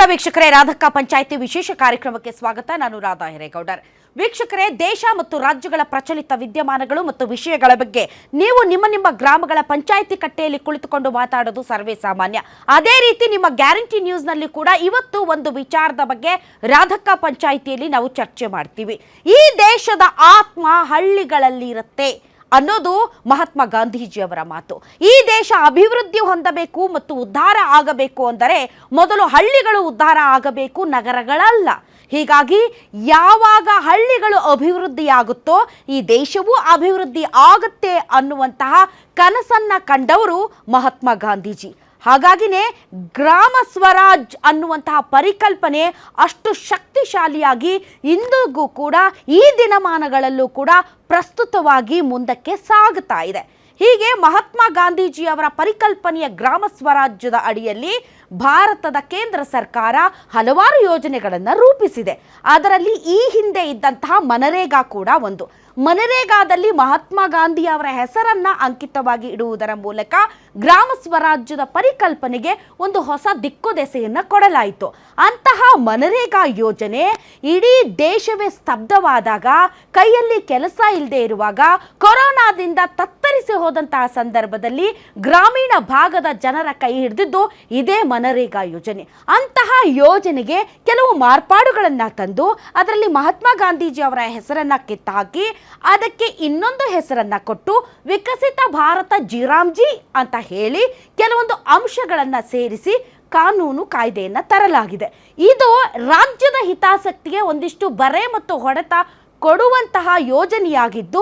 ವೀಕ್ಷಕರೇ, ರಾಧಕ್ಕ ಪಂಚಾಯಿತಿ ವಿಶೇಷ ಕಾರ್ಯಕ್ರಮಕ್ಕೆ ಸ್ವಾಗತ. ನಾನು ರಾಧಾ ಹಿರೇಗೌಡರ್. ವೀಕ್ಷಕರೇ, ದೇಶ ಮತ್ತು ರಾಜ್ಯಗಳ ಪ್ರಚಲಿತ ವಿದ್ಯಮಾನಗಳು ಮತ್ತು ವಿಷಯಗಳ ಬಗ್ಗೆ ನೀವು ನಿಮ್ಮ ಗ್ರಾಮಗಳ ಪಂಚಾಯಿತಿ ಕಟ್ಟೆಯಲ್ಲಿ ಕುಳಿತುಕೊಂಡು ಮಾತಾಡೋದು ಸರ್ವೇ ಸಾಮಾನ್ಯ. ಅದೇ ರೀತಿ ನಿಮ್ಮ ಗ್ಯಾರಂಟಿ ನ್ಯೂಸ್ನಲ್ಲಿ ಕೂಡ ಇವತ್ತು ಒಂದು ವಿಚಾರದ ಬಗ್ಗೆ ರಾಧಕ್ಕ ಪಂಚಾಯಿತಿಯಲ್ಲಿ ನಾವು ಚರ್ಚೆ ಮಾಡ್ತೀವಿ. ಈ ದೇಶದ ಆತ್ಮ ಹಳ್ಳಿಗಳಲ್ಲಿ ಇರುತ್ತೆ ಅನ್ನೋದು ಮಹಾತ್ಮ ಗಾಂಧೀಜಿಯವರ ಮಾತು. ಈ ದೇಶ ಅಭಿವೃದ್ಧಿ ಹೊಂದಬೇಕು ಮತ್ತು ಉದ್ಧಾರ ಆಗಬೇಕು ಅಂದರೆ ಮೊದಲು ಹಳ್ಳಿಗಳು ಉದ್ಧಾರ ಆಗಬೇಕು, ನಗರಗಳಲ್ಲ. ಹೀಗಾಗಿ ಯಾವಾಗ ಹಳ್ಳಿಗಳು ಅಭಿವೃದ್ಧಿಯಾಗುತ್ತೋ ಈ ದೇಶವೂ ಅಭಿವೃದ್ಧಿ ಆಗುತ್ತೆ ಅನ್ನುವಂತಹ ಕನಸನ್ನ ಕಂಡವರು ಮಹಾತ್ಮ ಗಾಂಧೀಜಿ. ಹಾಗಾಗಿನೇ ಗ್ರಾಮ ಸ್ವರಾಜ್ ಅನ್ನುವಂತಹ ಪರಿಕಲ್ಪನೆ ಅಷ್ಟು ಶಕ್ತಿಶಾಲಿಯಾಗಿ ಇಂದಿಗೂ ಕೂಡ ಈ ದಿನಮಾನಗಳಲ್ಲೂ ಕೂಡ ಪ್ರಸ್ತುತವಾಗಿ ಮುಂದಕ್ಕೆ ಸಾಗುತ್ತಾ ಇದೆ. ಹೀಗೆ ಮಹಾತ್ಮ ಗಾಂಧೀಜಿಯವರ ಪರಿಕಲ್ಪನೆಯ ಗ್ರಾಮ ಸ್ವರಾಜ್ಯದ ಅಡಿಯಲ್ಲಿ ಭಾರತದ ಕೇಂದ್ರ ಸರ್ಕಾರ ಹಲವಾರು ಯೋಜನೆಗಳನ್ನು ರೂಪಿಸಿದೆ. ಅದರಲ್ಲಿ ಈ ಹಿಂದೆ ಇದ್ದಂತಹ ಮನರೇಗಾ ಕೂಡ ಒಂದು. ಮನರೇಗಾದಲ್ಲಿ ಮಹಾತ್ಮ ಗಾಂಧಿ ಅವರ ಹೆಸರನ್ನ ಅಂಕಿತವಾಗಿ ಇಡುವುದರ ಮೂಲಕ ಗ್ರಾಮ ಸ್ವರಾಜ್ಯದ ಪರಿಕಲ್ಪನೆಗೆ ಒಂದು ಹೊಸ ದಿಕ್ಕುದೆಸೆಯನ್ನು ಕೊಡಲಾಯಿತು. ಅಂತಹ ಮನರೇಗಾ ಯೋಜನೆ ಇಡೀ ದೇಶವೇ ಸ್ತಬ್ಧವಾದಾಗ, ಕೈಯಲ್ಲಿ ಕೆಲಸ ಇಲ್ಲದೆ ಇರುವಾಗ, ಕೊರೋನಾದಿಂದ ತತ್ತರಿಸಿ ಹೋದಂತಹ ಸಂದರ್ಭದಲ್ಲಿ ಗ್ರಾಮೀಣ ಭಾಗದ ಜನರ ಕೈ ಹಿಡಿದಿದ್ದು ಇದೇ ಮನರೇಗಾ ಯೋಜನೆ. ಅಂತಹ ಯೋಜನೆಗೆ ಕೆಲವು ಮಾರ್ಪಾಡುಗಳನ್ನು ತಂದು ಅದರಲ್ಲಿ ಮಹಾತ್ಮ ಗಾಂಧೀಜಿ ಅವರ ಹೆಸರನ್ನ ಕಿತ್ತಾಕಿ ಅದಕ್ಕೆ ಇನ್ನೊಂದು ಹೆಸರನ್ನ ಕೊಟ್ಟು ವಿಕಸಿತ ಭಾರತ ಜಿರಾಮ್ಜಿ ಅಂತ ಹೇಳಿ ಕೆಲವೊಂದು ಅಂಶಗಳನ್ನ ಸೇರಿಸಿ ಕಾನೂನು ಕಾಯ್ದೆಯನ್ನ ತರಲಾಗಿದೆ. ಇದು ರಾಜ್ಯದ ಹಿತಾಸಕ್ತಿಗೆ ಒಂದಿಷ್ಟು ಬರೆ ಮತ್ತು ಹೊಡೆತ ಕೊಡುವಂತಹ ಯೋಜನೆಯಾಗಿದ್ದು,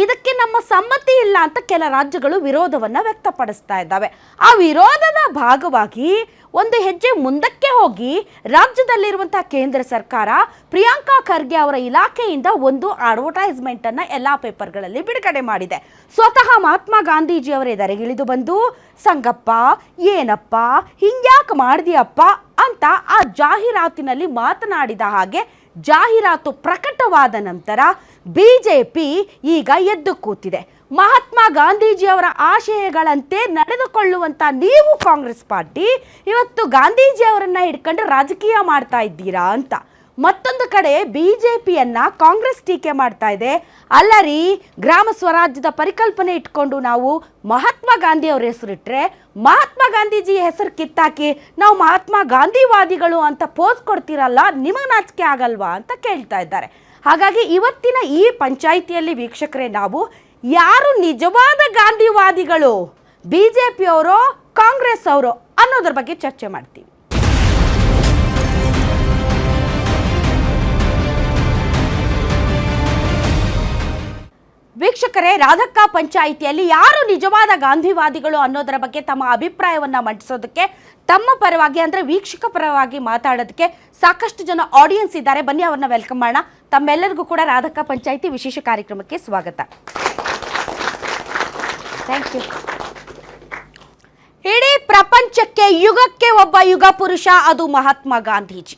ಇದಕ್ಕೆ ನಮ್ಮ ಸಮ್ಮತಿ ಇಲ್ಲ ಅಂತ ಕೆಲ ರಾಜ್ಯಗಳು ವಿರೋಧವನ್ನ ವ್ಯಕ್ತಪಡಿಸ್ತಾ ಇದ್ದಾವೆ. ಆ ವಿರೋಧದ ಭಾಗವಾಗಿ ಒಂದು ಹೆಜ್ಜೆ ಮುಂದಕ್ಕೆ ಹೋಗಿ ರಾಜ್ಯದಲ್ಲಿರುವಂತಹ ಕೇಂದ್ರ ಸರ್ಕಾರ ಪ್ರಿಯಾಂಕಾ ಖರ್ಗೆ ಅವರ ಇಲಾಖೆಯಿಂದ ಒಂದು ಅಡ್ವರ್ಟೈಸ್ಮೆಂಟ್ ಅನ್ನ ಎಲ್ಲಾ ಪೇಪರ್ಗಳಲ್ಲಿ ಬಿಡುಗಡೆ ಮಾಡಿದೆ. ಸ್ವತಃ ಮಹಾತ್ಮ ಗಾಂಧೀಜಿ ಅವರೇ ಧರೆಗಿಳಿದು ಬಂದು, ಸಂಗಪ್ಪ ಏನಪ್ಪ ಹಿಂಗ್ಯಾಕೆ ಮಾಡಿದ್ಯಪ್ಪ ಅಂತ ಆ ಜಾಹೀರಾತಿನಲ್ಲಿ ಮಾತನಾಡಿದ ಹಾಗೆ ಜಾಹೀರಾತು ಪ್ರಕಟವಾದ ನಂತರ ಬಿಜೆಪಿ ಈಗ ಎದ್ದು ಕೂತಿದೆ. ಮಹಾತ್ಮ ಗಾಂಧೀಜಿಯವರ ಆಶಯಗಳಂತೆ ನಡೆದುಕೊಳ್ಳುವಂಥ ನೀವು ಕಾಂಗ್ರೆಸ್ ಪಾರ್ಟಿ ಇವತ್ತು ಗಾಂಧೀಜಿಯವರನ್ನ ಹಿಡ್ಕೊಂಡು ರಾಜಕೀಯ ಮಾಡ್ತಾ ಇದ್ದೀರಾ ಅಂತ. ಮತ್ತೊಂದು ಕಡೆ ಬಿಜೆಪಿಯನ್ನ ಕಾಂಗ್ರೆಸ್ ಟೀಕೆ ಮಾಡ್ತಾ ಇದೆ. ಅಲ್ಲರಿ, ಗ್ರಾಮ ಸ್ವರಾಜ್ಯದ ಪರಿಕಲ್ಪನೆ ಇಟ್ಕೊಂಡು ನಾವು ಮಹಾತ್ಮ ಗಾಂಧಿ ಅವ್ರ ಹೆಸರಿಟ್ರೆ ಮಹಾತ್ಮ ಗಾಂಧೀಜಿ ಹೆಸರು ಕಿತ್ತಾಕಿ ನಾವು ಮಹಾತ್ಮ ಗಾಂಧಿವಾದಿಗಳು ಅಂತ ಪೋಸ್ ಕೊಡ್ತೀರಲ್ಲ, ನಿಮಗೆ ನಾಚಿಕೆ ಆಗಲ್ವಾ ಅಂತ ಕೇಳ್ತಾ ಇದ್ದಾರೆ. ಹಾಗಾಗಿ ಇವತ್ತಿನ ಈ ಪಂಚಾಯಿತಿಯಲ್ಲಿ ವೀಕ್ಷಕರೇ, ನಾವು ಯಾರು ನಿಜವಾದ ಗಾಂಧಿವಾದಿಗಳು, ಬಿಜೆಪಿಯವರು ಕಾಂಗ್ರೆಸ್ ಅವರು ಅನ್ನೋದ್ರ ಬಗ್ಗೆ ಚರ್ಚೆ ಮಾಡ್ತೀವಿ. ವೀಕ್ಷಕರೇ, ರಾಧಕ್ಕ ಪಂಚಾಯಿತಿಯಲ್ಲಿ ಯಾರು ನಿಜವಾದ ಗಾಂಧಿವಾದಿಗಳು ಅನ್ನೋದರ ಬಗ್ಗೆ ತಮ್ಮ ಅಭಿಪ್ರಾಯವನ್ನ ಮಂಡಿಸೋದಕ್ಕೆ, ತಮ್ಮ ಪರವಾಗಿ ಅಂದ್ರೆ ವೀಕ್ಷಕ ಪರವಾಗಿ ಮಾತಾಡೋದಕ್ಕೆ ಸಾಕಷ್ಟು ಜನ ಆಡಿಯನ್ಸ್ ಇದ್ದಾರೆ. ಬನ್ನಿ, ಅವ್ರನ್ನ ವೆಲ್ಕಮ್ ಮಾಡೋಣ. ತಮ್ಮೆಲ್ಲರಿಗೂ ಕೂಡ ರಾಧಕ್ಕ ಪಂಚಾಯಿತಿ ವಿಶೇಷ ಕಾರ್ಯಕ್ರಮಕ್ಕೆ ಸ್ವಾಗತ. Thank you. ಇಡೀ ಪ್ರಪಂಚಕ್ಕೆ ಯುಗಕ್ಕೆ ಒಬ್ಬ ಯುಗ ಪುರುಷ, ಅದು ಮಹಾತ್ಮ ಗಾಂಧೀಜಿ.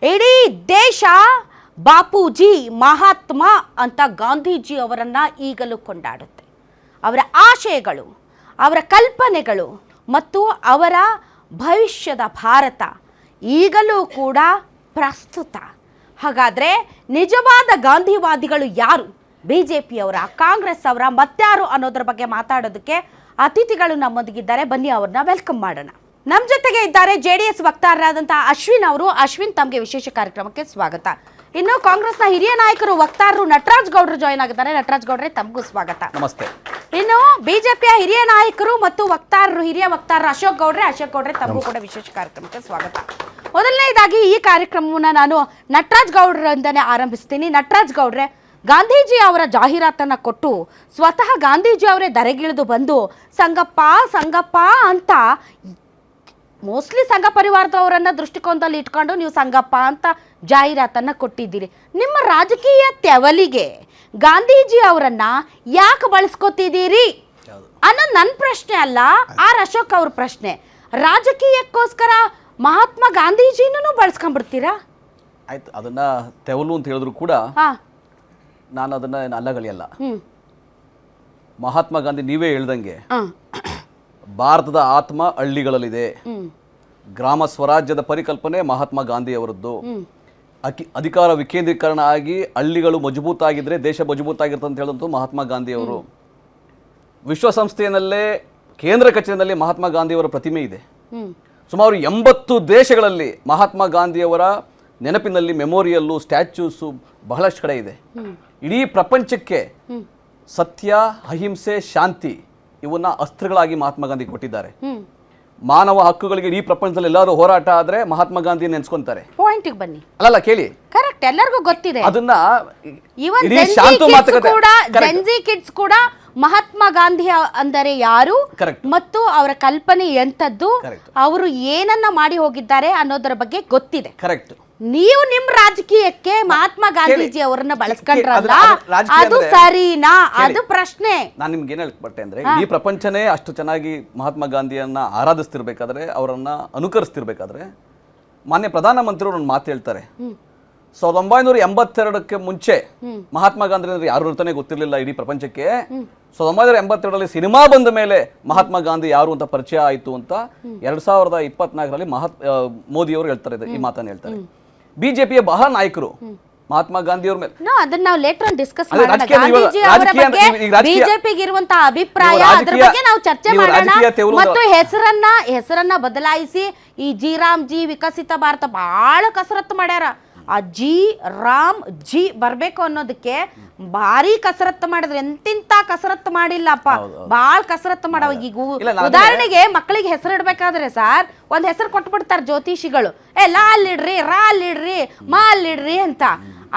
ಇಡೀ ದೇಶ ಬಾಪೂಜಿ, ಮಹಾತ್ಮ ಅಂತ ಗಾಂಧೀಜಿ ಅವರನ್ನ ಈಗಲೂ ಕೊಂಡಾಡುತ್ತೆ. ಅವರ ಆಶಯಗಳು, ಅವರ ಕಲ್ಪನೆಗಳು ಮತ್ತು ಅವರ ಭವಿಷ್ಯದ ಭಾರತ ಈಗಲೂ ಕೂಡ ಪ್ರಸ್ತುತ. ಹಾಗಾದರೆ ನಿಜವಾದ ಗಾಂಧಿವಾದಿಗಳು ಯಾರು? ಬಿಜೆಪಿಯವರ, ಕಾಂಗ್ರೆಸ್ ಅವರ, ಮತ್ಯಾರು ಅನ್ನೋದ್ರ ಬಗ್ಗೆ ಮಾತಾಡೋದಕ್ಕೆ ಅತಿಥಿಗಳು ನಮ್ಮೊಂದಿಗಿದ್ದಾರೆ. ಬನ್ನಿ, ಅವ್ರನ್ನ ವೆಲ್ಕಮ್ ಮಾಡೋಣ. ನಮ್ಮ ಜೊತೆಗೆ ಇದ್ದಾರೆ ಜೆಡಿಎಸ್ ವಕ್ತಾರರಾದಂತಹ ಅಶ್ವಿನ್ ಅವರು. ಅಶ್ವಿನ್, ತಮಗೆ ವಿಶೇಷ ಕಾರ್ಯಕ್ರಮಕ್ಕೆ ಸ್ವಾಗತ. ಇನ್ನು ಕಾಂಗ್ರೆಸ್ನ ಹಿರಿಯ ನಾಯಕರು, ವಕ್ತಾರರು ನಟರಾಜ್ ಗೌಡ್ರು ಜಾಯ್ನ್ ಆಗಿದ್ದಾರೆ. ನಟರಾಜ್ ಗೌಡ್ರೆ, ತಮಗೂ ಸ್ವಾಗತ. ನಮಸ್ತೆ. ಇನ್ನು ಬಿಜೆಪಿಯ ಹಿರಿಯ ನಾಯಕರು ಮತ್ತು ವಕ್ತಾರರು, ಹಿರಿಯ ವಕ್ತಾರರು ಅಶೋಕ್ ಗೌಡ್ರೆ, ತಮಗೂ ಕೂಡ ವಿಶೇಷ ಕಾರ್ಯಕ್ರಮಕ್ಕೆ ಸ್ವಾಗತ. ಮೊದಲನೇದಾಗಿ ಈ ಕಾರ್ಯಕ್ರಮವನ್ನು ನಾನು ನಟರಾಜ್ ಗೌಡ್ರಿಂದನೇ ಆರಂಭಿಸ್ತೀನಿ. ನಟರಾಜ್ ಗೌಡ್ರೆ, ಗಾಂಧೀಜಿ ಅವರ ಜಾಹೀರಾತನ್ನ ಕೊಟ್ಟು ಸ್ವತಃ ಗಾಂಧೀಜಿ ಅವರೇ ಧರೆಗಿಳಿದು ಬಂದು ಸಂಗಪ್ಪ ಅಂತ ಮೋಸ್ಟ್ಲಿ ಸಂಘ ಪರಿವಾರದವರನ್ನ ದೃಷ್ಟಿಕೋನದಲ್ಲಿ ಇಟ್ಕೊಂಡು ನೀವು ಸಂಗಪ್ಪ ಅಂತ ಜಾಹೀರಾತನ್ನ ಕೊಟ್ಟಿದ್ದೀರಿ. ನಿಮ್ಮ ರಾಜಕೀಯ ತೆವಲಿಗೆ ಗಾಂಧೀಜಿ ಅವರನ್ನ ಯಾಕೆ ಬಳಸ್ಕೊತಿದ್ದೀರಿ ಅನ್ನೋದು ನನ್ನ ಪ್ರಶ್ನೆ ಅಲ್ಲ, ಆರ್ ಅಶೋಕ್ ಅವ್ರ ಪ್ರಶ್ನೆ. ರಾಜಕೀಯಕ್ಕೋಸ್ಕರ ಮಹಾತ್ಮ ಗಾಂಧೀಜಿನೂ ಬಳಸ್ಕೊಂಡ್ಬಿಡ್ತೀರಾ? ಆಯ್ತು, ಅದನ್ನ ತೆವಲು ಅಂತ ಹೇಳಿದ್ರು ಕೂಡ ನಾನು ಅದನ್ನ ಅಲ್ಲಗಲಿಯಲ್ಲ. ಮಹಾತ್ಮ ಗಾಂಧಿ ನೀವೇ ಹೇಳ್ದಂಗೆ ಭಾರತದ ಆತ್ಮ ಹಳ್ಳಿಗಳಲ್ಲಿದೆ. ಗ್ರಾಮ ಸ್ವರಾಜ್ಯದ ಪರಿಕಲ್ಪನೆ ಮಹಾತ್ಮ ಗಾಂಧಿ ಅವರದ್ದು. ಅಧಿಕಾರ ವಿಕೇಂದ್ರೀಕರಣ ಆಗಿ ಹಳ್ಳಿಗಳು ಮಜಬೂತಾಗಿದ್ರೆ ದೇಶ ಮಜಬೂತಾಗಿರುತ್ತೆ ಅಂತ ಹೇಳಂತೂ ಮಹಾತ್ಮ ಗಾಂಧಿ ಅವರು. ವಿಶ್ವಸಂಸ್ಥೆಯಲ್ಲೇ ಕೇಂದ್ರ ಕಚೇರಿಯಲ್ಲಿ ಮಹಾತ್ಮ ಗಾಂಧಿಯವರ ಪ್ರತಿಮೆ ಇದೆ. ಸುಮಾರು 80 ದೇಶಗಳಲ್ಲಿ ಮಹಾತ್ಮ ಗಾಂಧಿಯವರ ನೆನಪಿನಲ್ಲಿ ಮೆಮೋರಿಯಲ್ಲು, ಸ್ಟ್ಯಾಚ್ಯೂಸು ಬಹಳಷ್ಟು ಕಡೆ ಇದೆ. ಇಡೀ ಪ್ರಪಂಚಕ್ಕೆ ಸತ್ಯ, ಅಹಿಂಸೆ, ಶಾಂತಿ ಇವನ್ನ ಅಸ್ತ್ರಗಳಾಗಿ ಮಹಾತ್ಮ ಗಾಂಧಿ ಕೊಟ್ಟಿದ್ದಾರೆ. ಮಾನವ ಹಕ್ಕುಗಳಿಗೆ ಇಡೀ ಪ್ರಪಂಚದಲ್ಲಿ ಎಲ್ಲರೂ ಹೋರಾಟ ಆದ್ರೆ ಮಹಾತ್ಮ ಗಾಂಧಿ ನೆನ್ಸ್ಕೊಂತಾರೆ. ಪಾಯಿಂಟಿಗೆ ಬನ್ನಿ. ಅಲ್ಲಲ್ಲ ಕೇಳಿ, ಕರೆಕ್ಟ್, ಎಲ್ಲರಿಗೂ ಗೊತ್ತಿದೆ. ಅದನ್ನ ಇವನ್ ಇಡೀ ಶಾಂತ ಮಾತುಕತೆ ಜೆನ್ಜಿ ಕಿಡ್ಸ್ ಕೂಡ ಮಹಾತ್ಮ ಗಾಂಧಿ ಅಂದರೆ ಯಾರು ಮತ್ತು ಅವರ ಕಲ್ಪನೆ ಎಂತದ್ದು, ಅವರು ಏನನ್ನ ಮಾಡಿ ಹೋಗಿದ್ದಾರೆ ಅನ್ನೋದರ ಬಗ್ಗೆ ಗೊತ್ತಿದೆ. ಕರೆಕ್ಟ್. ನೀವು ನಿಮ್ ರಾಜಕೀಯಕ್ಕೆ ಮಹಾತ್ಮ ಗಾಂಧೀಜಿ ಅವರನ್ನ ಬಳಸ್ಕೊಂಡ್ರಲ್ಲ, ಅದು ಸರಿನಾ? ಅದು ಪ್ರಶ್ನೆ. ನಾನು ನಿಮ್ಗೆ ಏನ್ ಹೇಳ್ಬಟ್ಟೆ ಅಂದ್ರೆ, ಈ ಪ್ರಪಂಚನೇ ಅಷ್ಟು ಚೆನ್ನಾಗಿ ಮಹಾತ್ಮ ಗಾಂಧಿಯನ್ನ ಆರಾಧಿಸ್ತಿರ್ಬೇಕಾದ್ರೆ, ಅವರನ್ನ ಅನುಕರಿಸ್ತಿರ್ಬೇಕಾದ್ರೆ, ಮಾನ್ಯ ಪ್ರಧಾನಮಂತ್ರಿಯವರು ಒಂದು ಮಾತು ಹೇಳ್ತಾರೆ. 1982ಕ್ಕೆ ಮುಂಚೆ ಮಹಾತ್ಮ ಗಾಂಧಿ ಅಂದ್ರೆ ಯಾರು ಅಂತಾನೆ ಗೊತ್ತಿರಲಿಲ್ಲ ಇಡೀ ಪ್ರಪಂಚಕ್ಕೆ. 1982ರಲ್ಲಿ ಸಿನಿಮಾ ಬಂದ ಮೇಲೆ ಮಹಾತ್ಮ ಗಾಂಧಿ ಯಾರು ಅಂತ ಪರಿಚಯ ಆಯ್ತು ಅಂತ 2024ರಲ್ಲಿ ಮೋದಿ ಅವರು ಹೇಳ್ತಾರೆ, ಈ ಮಾತನ್ನ ಹೇಳ್ತಾರೆ. ಬಿಜೆಪಿಯ ಬಹಳ ನಾಯಕರು ಮಹಾತ್ಮ ಗಾಂಧಿ ಅವ್ರ ಮೇಲೆ ಅದನ್ನ ನಾವು ಲೇಟರ್ ಆನ್ ಡಿಸ್ಕಸ್ ಮಾಡೋಣ. ಗಾಂಧೀಜಿ ಅವರ ಬಗ್ಗೆ ಬಿಜೆಪಿಗೆ ಇರುವಂತಹ ಅಭಿಪ್ರಾಯ, ಅದ್ರ ಬಗ್ಗೆ ನಾವು ಚರ್ಚೆ ಮಾಡೋಣ. ಮತ್ತು ಹೆಸರನ್ನ ಬದಲಾಯಿಸಿ ಈ ಜಿ ರಾಮ್ ಜಿ ವಿಕಸಿತ ಭಾರತ ಬಹಳ ಕಸರತ್ತು ಮಾಡ್ಯಾರ. ಆ ಜಿ ರಾಮ್ ಜಿ ಬರ್ಬೇಕು ಅನ್ನೋದಕ್ಕೆ ಭಾರಿ ಕಸರತ್ತು ಮಾಡಿದ್ರೆ, ಎಂತಿಂತ ಕಸರತ್ತು ಮಾಡಿಲ್ಲಪ್ಪ, ಬಾಳ ಕಸರತ್ತು ಮಾಡವ. ಈಗ ಉದಾಹರಣೆಗೆ ಮಕ್ಕಳಿಗೆ ಹೆಸರು ಇಡ್ಬೇಕಾದ್ರೆ ಸರ್ ಒಂದ್ ಹೆಸರು ಕೊಟ್ಬಿಡ್ತಾರೆ ಜ್ಯೋತಿಷಿಗಳು, ಲಾ ಅಲ್ಲಿಡ್ರಿ, ರಾ ಅಲ್ಲಿಡ್ರಿ, ಮಾ ಅಲ್ಲಿಡ್ರಿ ಅಂತ.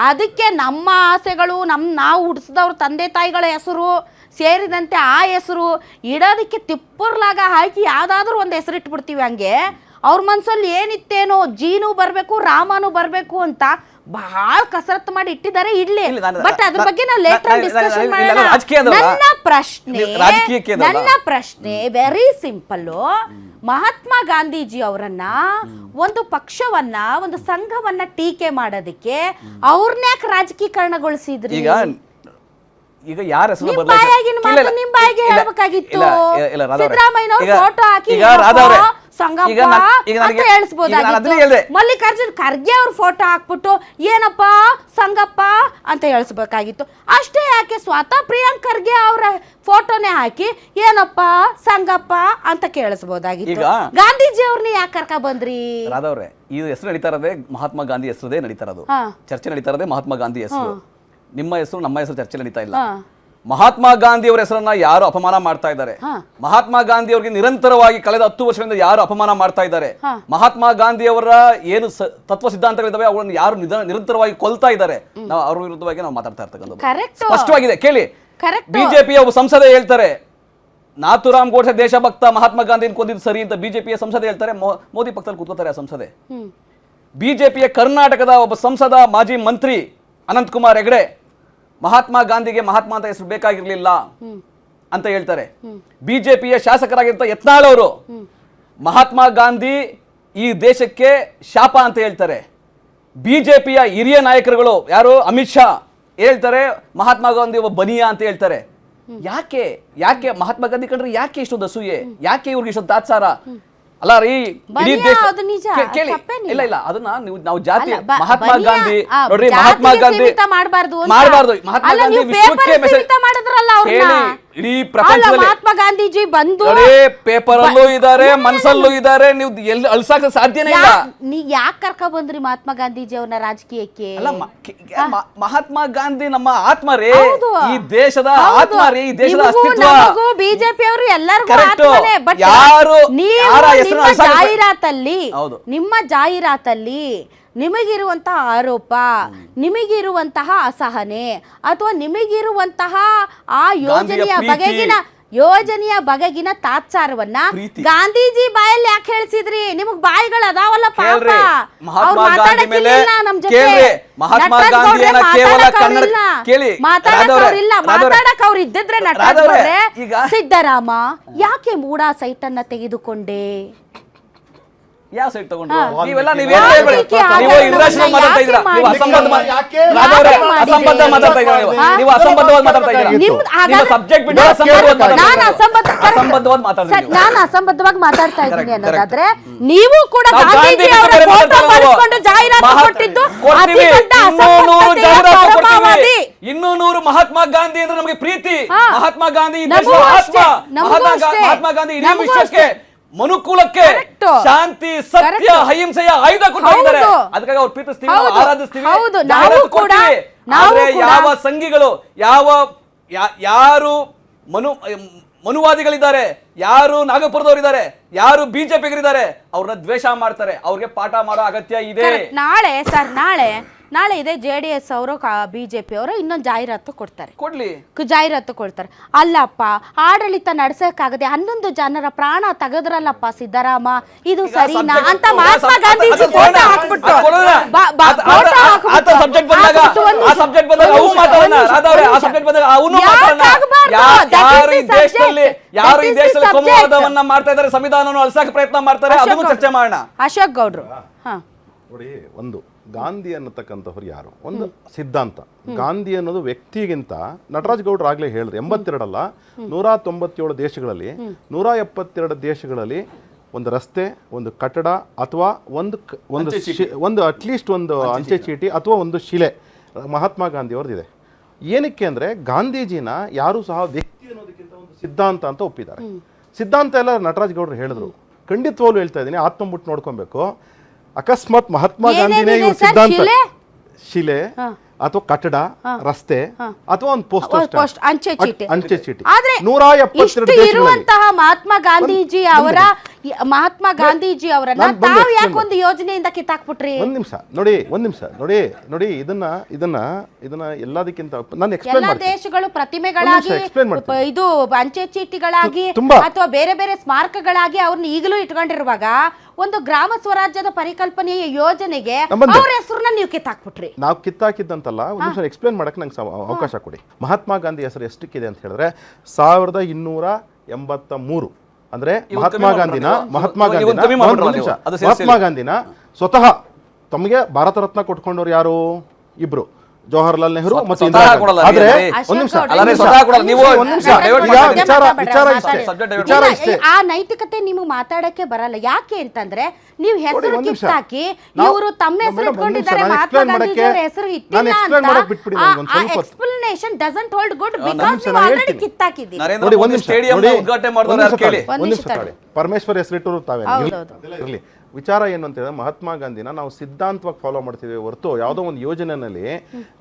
ಅದಕ್ಕೆ ನಮ್ಮ ಆಸೆಗಳು, ನಾವು ಹುಟ್ಟಿಸಿದವ್ರ ತಂದೆ ತಾಯಿಗಳ ಹೆಸರು ಸೇರಿದಂತೆ ಆ ಹೆಸರು ಇಡೋದಕ್ಕೆ ತಿಪ್ಪರ್ಲಾಗ ಹಾಕಿ ಯಾವ್ದಾದ್ರು ಒಂದು ಹೆಸರು ಇಟ್ಬಿಡ್ತೀವಿ. ಹಂಗೆ ಅವ್ರ ಮನ್ಸಲ್ಲಿ ಏನಿತ್ತೇನೋ ಜೀನು ಬರ್ಬೇಕು, ರಾಮನು ಬರ್ಬೇಕು ಅಂತ ಬಹಳ ಕಸರತ್ತು ಮಾಡಿ ಇಟ್ಟಿದ್ದಾರೆ. ಇಡ್ಲಿ, ಬಟ್ ಅದ್ರ ಬಗ್ಗೆ ನಾವು ಲೇಟರ್ ಡಿಸ್ಕಷನ್ ಮಾಡೋಣ. ನನ್ನ ಪ್ರಶ್ನೆ ವೆರಿ ಸಿಂಪಲ್. ಮಹಾತ್ಮ ಗಾಂಧೀಜಿ ಅವರನ್ನ ಒಂದು ಪಕ್ಷವನ್ನ, ಒಂದು ಸಂಘವನ್ನ ಟೀಕೆ ಮಾಡೋದಕ್ಕೆ ಅವ್ರನ್ನ ಯಾಕೆ ರಾಜಕೀಕರಣಗೊಳಿಸಿದ್ರಿ? ಈಗ ಯಾರ ಹೆಸರು ನಿಮ್ ಬಾಯಿಗೆ ಹೇಳ್ಬೇಕಾಗಿತ್ತು. ಸಿದ್ದರಾಮಯ್ಯನವ್ರ ಫೋಟೋ ಹಾಕಿ ಮಲ್ಲಿಕಾರ್ಜುನ್ ಖರ್ಗೆ ಅವ್ರ ಫೋಟೋ ಹಾಕ್ಬಿಟ್ಟು ಏನಪ್ಪಾ ಸಂಗಪ್ಪ ಅಂತ ಹೇಳಿಸ್ಬೇಕಾಗಿತ್ತು. ಅಷ್ಟೇ ಯಾಕೆ ಸ್ವತಃ ಪ್ರಿಯಾಂಕ್ ಖರ್ಗೆ ಅವರ ಫೋಟೋನೇ ಹಾಕಿ ಏನಪ್ಪ ಸಂಗಪ್ಪ ಅಂತ ಕೇಳಿಸ್ಬೋದಾಗಿತ್ತು. ಗಾಂಧೀಜಿ ಅವ್ರನ್ನ ಯಾಕೆ ಕರ್ಕ ಬಂದ್ರಿ? ರಾಧವ್ರೆ, ಈ ಹೆಸರು ನಡೀತಾ ಇರೋದೇ ಮಹಾತ್ಮ ಗಾಂಧಿ ಹೆಸರದೇ ನಡೀತಾ ಇರೋದು, ಚರ್ಚೆ ನಡೀತಾ ಇರೋದೇ ಮಹಾತ್ಮ ಗಾಂಧಿ ಹೆಸರು. ನಿಮ್ಮ ಹೆಸರು ನಮ್ಮ ಹೆಸರು ಚರ್ಚೆ ನಡೀತಾ ಇಲ್ಲ. ಮಹಾತ್ಮ ಗಾಂಧಿ ಅವರ ಹೆಸರನ್ನ ಯಾರು ಅಪಮಾನ ಮಾಡ್ತಾ ಇದ್ದಾರೆ? ಮಹಾತ್ಮ ಗಾಂಧಿ ಅವರಿಗೆ ನಿರಂತರವಾಗಿ ಕಳೆದ 10 ವರ್ಷಗಳಿಂದ ಯಾರು ಅಪಮಾನ ಮಾಡ್ತಾ ಇದ್ದಾರೆ? ಮಹಾತ್ಮ ಗಾಂಧಿ ಅವರ ಏನು ತತ್ವ ಸಿದ್ಧಾಂತಗಳಿದ್ದಾವೆ ಅವುಗಳನ್ನು ಯಾರು ನಿರಂತರವಾಗಿ ಕೊಲ್ತಾ ಇದ್ದಾರೆ? ನಾವು ಅವ್ರ ವಿರುದ್ಧವಾಗಿ ನಾವು ಮಾತಾಡ್ತಾ ಇರ್ತಕ್ಕಂಥದ್ದು ಸ್ಪಷ್ಟವಾಗಿದೆ. ಕೇಳಿ, ಬಿಜೆಪಿಯ ಒಬ್ಬ ಸಂಸದೆ ಹೇಳ್ತಾರೆ ನಾಥುರಾಮ್ ಗೋಡ್ಸೆ ದೇಶಭಕ್ತ, ಮಹಾತ್ಮ ಗಾಂಧಿ ಕೊಂದಿದ್ದು ಸರಿ ಅಂತ ಬಿಜೆಪಿಯ ಸಂಸದೆ ಹೇಳ್ತಾರೆ. ಮೋದಿ ಪಕ್ಕದಲ್ಲಿ ಕೂತ್ಕೋತಾರೆ ಆ ಸಂಸದೆ. ಬಿಜೆಪಿಯ ಕರ್ನಾಟಕದ ಒಬ್ಬ ಸಂಸದ, ಮಾಜಿ ಮಂತ್ರಿ ಅನಂತ್ ಕುಮಾರ್ ಹೆಗಡೆ ಮಹಾತ್ಮ ಗಾಂಧಿಗೆ ಮಹಾತ್ಮ ಅಂತ ಹೆಸರು ಬೇಕಾಗಿರ್ಲಿಲ್ಲ ಅಂತ ಹೇಳ್ತಾರೆ. ಬಿಜೆಪಿಯ ಶಾಸಕರಾಗಿರ್ತ ಯತ್ನಾಳ್ ಅವರು ಮಹಾತ್ಮ ಗಾಂಧಿ ಈ ದೇಶಕ್ಕೆ ಶಾಪ ಅಂತ ಹೇಳ್ತಾರೆ. ಬಿಜೆಪಿಯ ಹಿರಿಯ ನಾಯಕರುಗಳು ಯಾರು, ಅಮಿತ್ ಶಾ ಹೇಳ್ತಾರೆ ಮಹಾತ್ಮ ಗಾಂಧಿ ಒಬ್ಬ ಬನಿಯಾ ಅಂತ ಹೇಳ್ತಾರೆ. ಯಾಕೆ ಮಹಾತ್ಮ ಗಾಂಧಿ ಕಂಡ್ರೆ ಯಾಕೆ ಇಷ್ಟೊಂದು ಅಸೂಯೆ? ಯಾಕೆ ಇವ್ರಿಗೆ ಇಷ್ಟೊಂದು ತಾತ್ಸಾರ? ಅಲ್ಲ ರೀ, ಇಡೀ ದೇಶ ಕೇಳಿ, ಇಲ್ಲ ಅದನ್ನ ನಾವು ಜಾತಿ ಮಹಾತ್ಮ ಗಾಂಧಿ ನೋಡ್ರಿ, ಮಹಾತ್ಮ ಗಾಂಧಿ ಮಾಡಬಾರ್ದು. ಮಹಾತ್ಮ ಗಾಂಧಿ ವಿಶ್ವಕ್ಕೆ ಮೆಸೇಜ್ ಕೇಳಿ, ಇಡೀ ಪ್ರಪಂಚದಲ್ಲಿ ಮಹಾತ್ಮ ಗಾಂಧೀಜಿ ಬಂದು ಪೇಪರ್ ಅಲ್ಲೂ ಇದಾರೆ, ಮನಸ್ಸಲ್ಲೂ ಇದಾರೆ. ನೀವು ಎಲ್ಲಿ ಅಳ್ಸಾಕ ಸಾಧ್ಯನೇ ಇಲ್ಲ. ನೀ ಯಾಕೆ ಕರ್ಕ ಬಂದ್ರಿ ಮಹಾತ್ಮ ಗಾಂಧೀಜಿ ಅವ್ರನ್ನ ರಾಜಕೀಯಕ್ಕೆ? ಅಲ್ಲ, ಮಹಾತ್ಮ ಗಾಂಧಿ ನಮ್ಮ ಆತ್ಮ ರೇ, ಈ ದೇಶದ ಆತ್ಮ ರೇ, ಈ ದೇಶದ ಅಸ್ತಿತ್ವ. ಬಿಜೆಪಿ ಅವರು ಎಲ್ಲರಿಗೂ ಯಾರು ನಿಮ್ಮ ಜಾಹೀರಾತಲ್ಲಿ ನಿಮಗಿರುವಂತಹ ಆರೋಪ, ನಿಮಗಿರುವಂತಹ ಅಸಹನೆ ಅಥವಾ ನಿಮಗಿರುವಂತಹ ಆ ಯೋಜನೆಯ ಬಗೆಗಿನ ತಾತ್ಸಾರವನ್ನ ಗಾಂಧೀಜಿ ಬಾಯಲ್ಲಿ ಯಾಕೆ ಹೇಳಿಸಿದ್ರಿ? ನಿಮಗ್ ಬಾಯಿಗಳು ಅದಾವಲ್ಲ ಪಾಪ. ನಮ್ ಜೊತೆ ಮಾತಾಡಕ್ ಅವ್ರು ಇದ್ದಿದ್ರೆ ಸಿದ್ದರಾಮ ಯಾಕೆ ಮೂಡಾ ಸೈಟ್ ಅನ್ನ ತೆಗೆದುಕೊಂಡೆ? ಯಾವ ಸೈಡ್ ತಗೊಂಡ್ರು ಒಂದು ನೀವೆಲ್ಲ ಕಿಲೋ- ನೀವೇನ್ ಹೇಳ್ಬೇಡಿ. ನೀವು irrational ಮಾತಾಡ್ತಾ ಇದ್ದೀರಾ, ನೀವು ಅಸಂಬದ್ಧ ಅಸಂಬದ್ಧ ಮಾತಾಡ್ತಾ ಇದ್ದೀರಾ, ನೀವು ಅಸಂಬದ್ಧವಾಗಿ ಮಾತಾಡ್ತಾ ಇದ್ದೀರಾ, ನೀವು ಸಬ್ಜೆಕ್ಟ್ ಬಿಟ್ಟು ಅಸಂಬದ್ಧವಾಗಿ ಮಾತಾಡ್ತಾ ನಾನು ಅಸಂಬದ್ಧವಾಗಿ ಮಾತಾಡ್ತಾ ಇದ್ದೀನಿ Correct, ಅನ್ನೋದಾದ್ರೆ ನೀವು ಕೂಡ ನಾವು ಗಾಂಧೀಜಿ ಗಾಂಧಿ ಅವರ ಬಗ್ಗೆ ಫೋಟೋ ಮಾತಾಡ್ತಾ ಮಾಡಿಸ್ಕೊಂಡು ಜಾಹೀರಾತು ಕೊಟ್ಟಿದ್ದು ಅತಿ ದೊಡ್ಡ ಅಸಂಬದ್ಧತೆಯ ಪರಮಾವಧಿ. 200 ಮಹಾತ್ಮ ಗಾಂಧಿ ಅಂದ್ರೆ ನಮಗೆ ಪ್ರೀತಿ. ಮಹಾತ್ಮ ಗಾಂಧಿ ಈ ನಮಗೂ ದೇಶದ ಅಷ್ಟೇ, ಆತ್ಮ. ನಮಗೂ ಅಷ್ಟೇ. ಮಹಾತ್ಮ ಗಾಂಧಿ ಇಡೀ ನಮಗೂ ವಿಶ್ವಕ್ಕೆ ಅಷ್ಟೇ. ಮನುಕುಲಕ್ಕೆ Correct. ಶಾಂತಿ ಸತ್ಯ Correct. ಅಹಿಂಸೆಯ ಆಯುಧ ಕೊಟ್ಟಿದ್ದಾರೆ. ಹೌದು. ಅದಕ್ಕಾಗಿ ಅವ್ರು ಪ್ರೀತಿಸ್ತೀವಿ, ನಾವು ಹೌದು. ಆರಾಧಿಸ್ತೀವಿ, ಹೌದು. ಜಾಹೀರಾತು ನಾವು ಕೂಡ- ಕೊಡ್ತೀವಿ. ನಾವು ಆದ್ರೆ ಕೂಡ- ಯಾವ ಸಂಘಿಗಳು ಯಾರು ಮನುವಾದಿಗಳಿದ್ದಾರೆ, ಯಾರು ನಾಗಪುರದವರಿದ್ದಾರೆ, ಯಾರು ಬಿಜೆಪಿಗರಿದ್ದಾರೆ, ಅವ್ರನ್ನ ದ್ವೇಷ ಮಾಡ್ತಾರೆ. ಅವ್ರಿಗೆ ಪಾಠ ಮಾಡೋ ಅಗತ್ಯ ಇದೆ. ನಾಳೆ ಇದೆ JDS ಅವರು ಬಿಜೆಪಿ ಅವರು ಇನ್ನೊಂದು ಜಾಹೀರಾತು ಕೊಡ್ತಾರೆ, ಕೊಡ್ಲಿ, ಜಾಹೀರಾತು ಕೊಡ್ತಾರೆ. ಅಲ್ಲಪ್ಪ ಆಡಳಿತ ನಡೆಸಕ್ಕಾಗದೆ 11 ಜನರ ಪ್ರಾಣ ತೆಗೆದ್ರಲ್ಲಪ್ಪ ಸಿದ್ದರಾಮ, ಇದು ಸರಿನಾ ಅಂತ ಮಹಾತ್ಮ ಗಾಂಧೀಜಿ ಫೋಟೋ ಹಾಕ್ಬಿಟ್ಟು ಸಬ್ಜೆಕ್ಟ್ ಬಂದಾಗ ಅವು ಮಾತಾಡೋಣ, ರಾಧವ್ರೆ, ಆ ಸಬ್ಜೆಕ್ಟ್ ಬಂದಾಗ ಅವನು ಮಾತಾಡೋಣ. ಯಾರು ಈ ದೇಶದಲ್ಲಿ ಕೋಮುವಾದವನ್ನ ಮಾಡ್ತಾ ಇದ್ದಾರೆ, ಸಂವಿಧಾನವನ್ನು ಅಳಿಸಕ್ಕೆ ಪ್ರಯತ್ನ ಮಾಡ್ತಾರೆ, ಅದನ್ನು ಚರ್ಚೆ ಮಾಡೋಣ. ಅಶೋಕ್ ಗೌಡ್ರು ನೋಡಿ, ಒಂದು ಗಾಂಧಿ ಅನ್ನತಕ್ಕಂಥವ್ರು ಯಾರು, ಒಂದು ಸಿದ್ಧಾಂತ. ಗಾಂಧಿ ಅನ್ನೋದು ವ್ಯಕ್ತಿಗಿಂತ ನಟರಾಜ್ ಗೌಡ್ರು ಆಗ್ಲೇ ಹೇಳಿದ್ರು, 82 ಅಲ್ಲ 197 ದೇಶಗಳಲ್ಲಿ 172 ದೇಶಗಳಲ್ಲಿ ಒಂದು ರಸ್ತೆ, ಒಂದು ಕಟ್ಟಡ ಅಥವಾ ಒಂದು ಅಟ್ಲೀಸ್ಟ್ ಒಂದು ಅಂಚೆ ಚೀಟಿ ಅಥವಾ ಒಂದು ಶಿಲೆ ಮಹಾತ್ಮ ಗಾಂಧಿ ಅವ್ರದ್ದಿದೆ. ಏನಕ್ಕೆ ಅಂದ್ರೆ ಗಾಂಧೀಜಿನ ಯಾರು ಸಹ ವ್ಯಕ್ತಿ ಅನ್ನೋದಕ್ಕಿಂತ ಒಂದು ಸಿದ್ಧಾಂತ ಅಂತ ಒಪ್ಪಿದ್ದಾರೆ. ಸಿದ್ಧಾಂತ ಎಲ್ಲ ನಟರಾಜ್ ಗೌಡ್ರು ಹೇಳಿದ್ರು, ಖಂಡಿತವಾಗ್ಲೂ ಹೇಳ್ತಾ ಇದ್ದೀನಿ, ಆತ್ಮ ಮುಟ್ಟು ನೋಡ್ಕೊಬೇಕು. ಅಕಸ್ಮಾತ್ ಮಹಾತ್ಮ ಗಾಂಧಿನೇ ಇವ್ರ ಸಿದ್ಧಾಂತ ಶಿಲೆ ಅಥವಾ ಕಟ್ಟಡ, ರಸ್ತೆ ಅಥವಾ ಒಂದು ಪೋಸ್ಟ್ ಅಂಚೆ ಚೀಟಿ. ಆದ್ರೆ 172 ಇರುವಂತಹ ಮಹಾತ್ಮ ಗಾಂಧೀಜಿ ಅವರನ್ನ ತಾವು ಯಾಕೆ ಒಂದು ಯೋಜನೆಯಿಂದ ಕಿತ್ತಾಕ್ಬಿಟ್ರಿ? ಒಂದ್ ನಿಮಿಷ ನೋಡಿ ಇದನ್ನ ಎಲ್ಲದಕ್ಕಿಂತ ನಾನು ಎಕ್ಸ್ಪ್ಲೇನ್ ಎಲ್ಲ ಮಾಡ್ತೀನಿ. ದೇಶಗಳು ಪ್ರತಿಮೆಗಳಾಗಿ ಇದು ಅಂಚೆ ಚೀಟಿಗಳಾಗಿ ಅಥವಾ ಬೇರೆ ಬೇರೆ ಸ್ಮಾರಕಗಳಾಗಿ ಅವ್ರನ್ನ ಈಗಲೂ ಇಟ್ಕೊಂಡಿರುವಾಗ ಒಂದು ಗ್ರಾಮ ಸ್ವರಾಜ್ಯದ ಪರಿಕಲ್ಪನೆಯ ಯೋಜನೆಗೆ ಅವ್ರ ಹೆಸರನ್ನ ನೀವು ಕಿತ್ತಾಕ್ಬಿಟ್ರಿ. ನಾವು ಕಿತ್ತಾಕಿದ್ದಂತಲ್ಲ, ಒಂದು ನಿಮಿಷ ಎಕ್ಸ್ಪ್ಲೇನ್ ಮಾಡಕ್ಕೆ ನಂಗೆ ಅವಕಾಶ ಕೊಡಿ. ಮಹಾತ್ಮ ಗಾಂಧಿ ಹೆಸರು ಎಷ್ಟಕ್ಕಿದೆ ಅಂತ ಹೇಳಿದ್ರೆ 1283. ಅಂದ್ರೆ ಮಹಾತ್ಮ ಗಾಂಧಿನ ಸ್ವತಃ ತಮಗೆ ಭಾರತ ರತ್ನ ಕೊಟ್ಕೊಂಡವ್ರು ಯಾರು? ಇಬ್ರು, ಜವಾಹರ್ಲಾಲ್ ನೆಹರು ಮತ್ತು ಇಂದಿರಾ ಗಾಂಧಿ. ಆದ್ರೆ ವಿಚಾರ ಇಷ್ಟೇ, ಆ ನೈತಿಕತೆ ನಿಮಗೆ ಮಾತಾಡಕ್ಕೆ ಬರಲ್ಲ. ಯಾಕೆ ಅಂತಂದ್ರೆ ನೀವು ಹೆಸರು ಕಿತ್ತಾಕಿ ಇವರು ತಮ್ಮ ಹೆಸರು ಇಟ್ಕೊಂಡಿದ್ದಾರೆ, ಮಹಾತ್ಮ ಗಾಂಧೀಜಿ ಅವರ ಹೆಸರು ಇಟ್ಟಿಲ್ಲ ಅಂತ explanation doesn't hold good because ನೀವು ಆಲ್ರೆಡಿ ಕಿತ್ತಾಕಿದ್ದೀರಿ. ನರೇಂದ್ರ ಮೋದಿ ಸ್ಟೇಡಿಯಂ ಉದ್ಘಾಟನೆ ಮಾಡಿದವರು ಯಾರು ಕೇಳಿ. ಪರಮೇಶ್ವರ್ ಹೆಸರಿಟ್ಟರು ತಾವೇ ಇರಲಿ. ವಿಚಾರ ಏನು ಅಂತ ಹೇಳಿದ್ರೆ, ಮಹಾತ್ಮ ಗಾಂಧಿನ ನಾವು ಸಿದ್ಧಾಂತವಾಗಿ ಫಾಲೋ ಮಾಡ್ತೀವಿ ಹೊರತು ಯಾವುದೋ ಒಂದು ಯೋಜನೆಯಲ್ಲಿ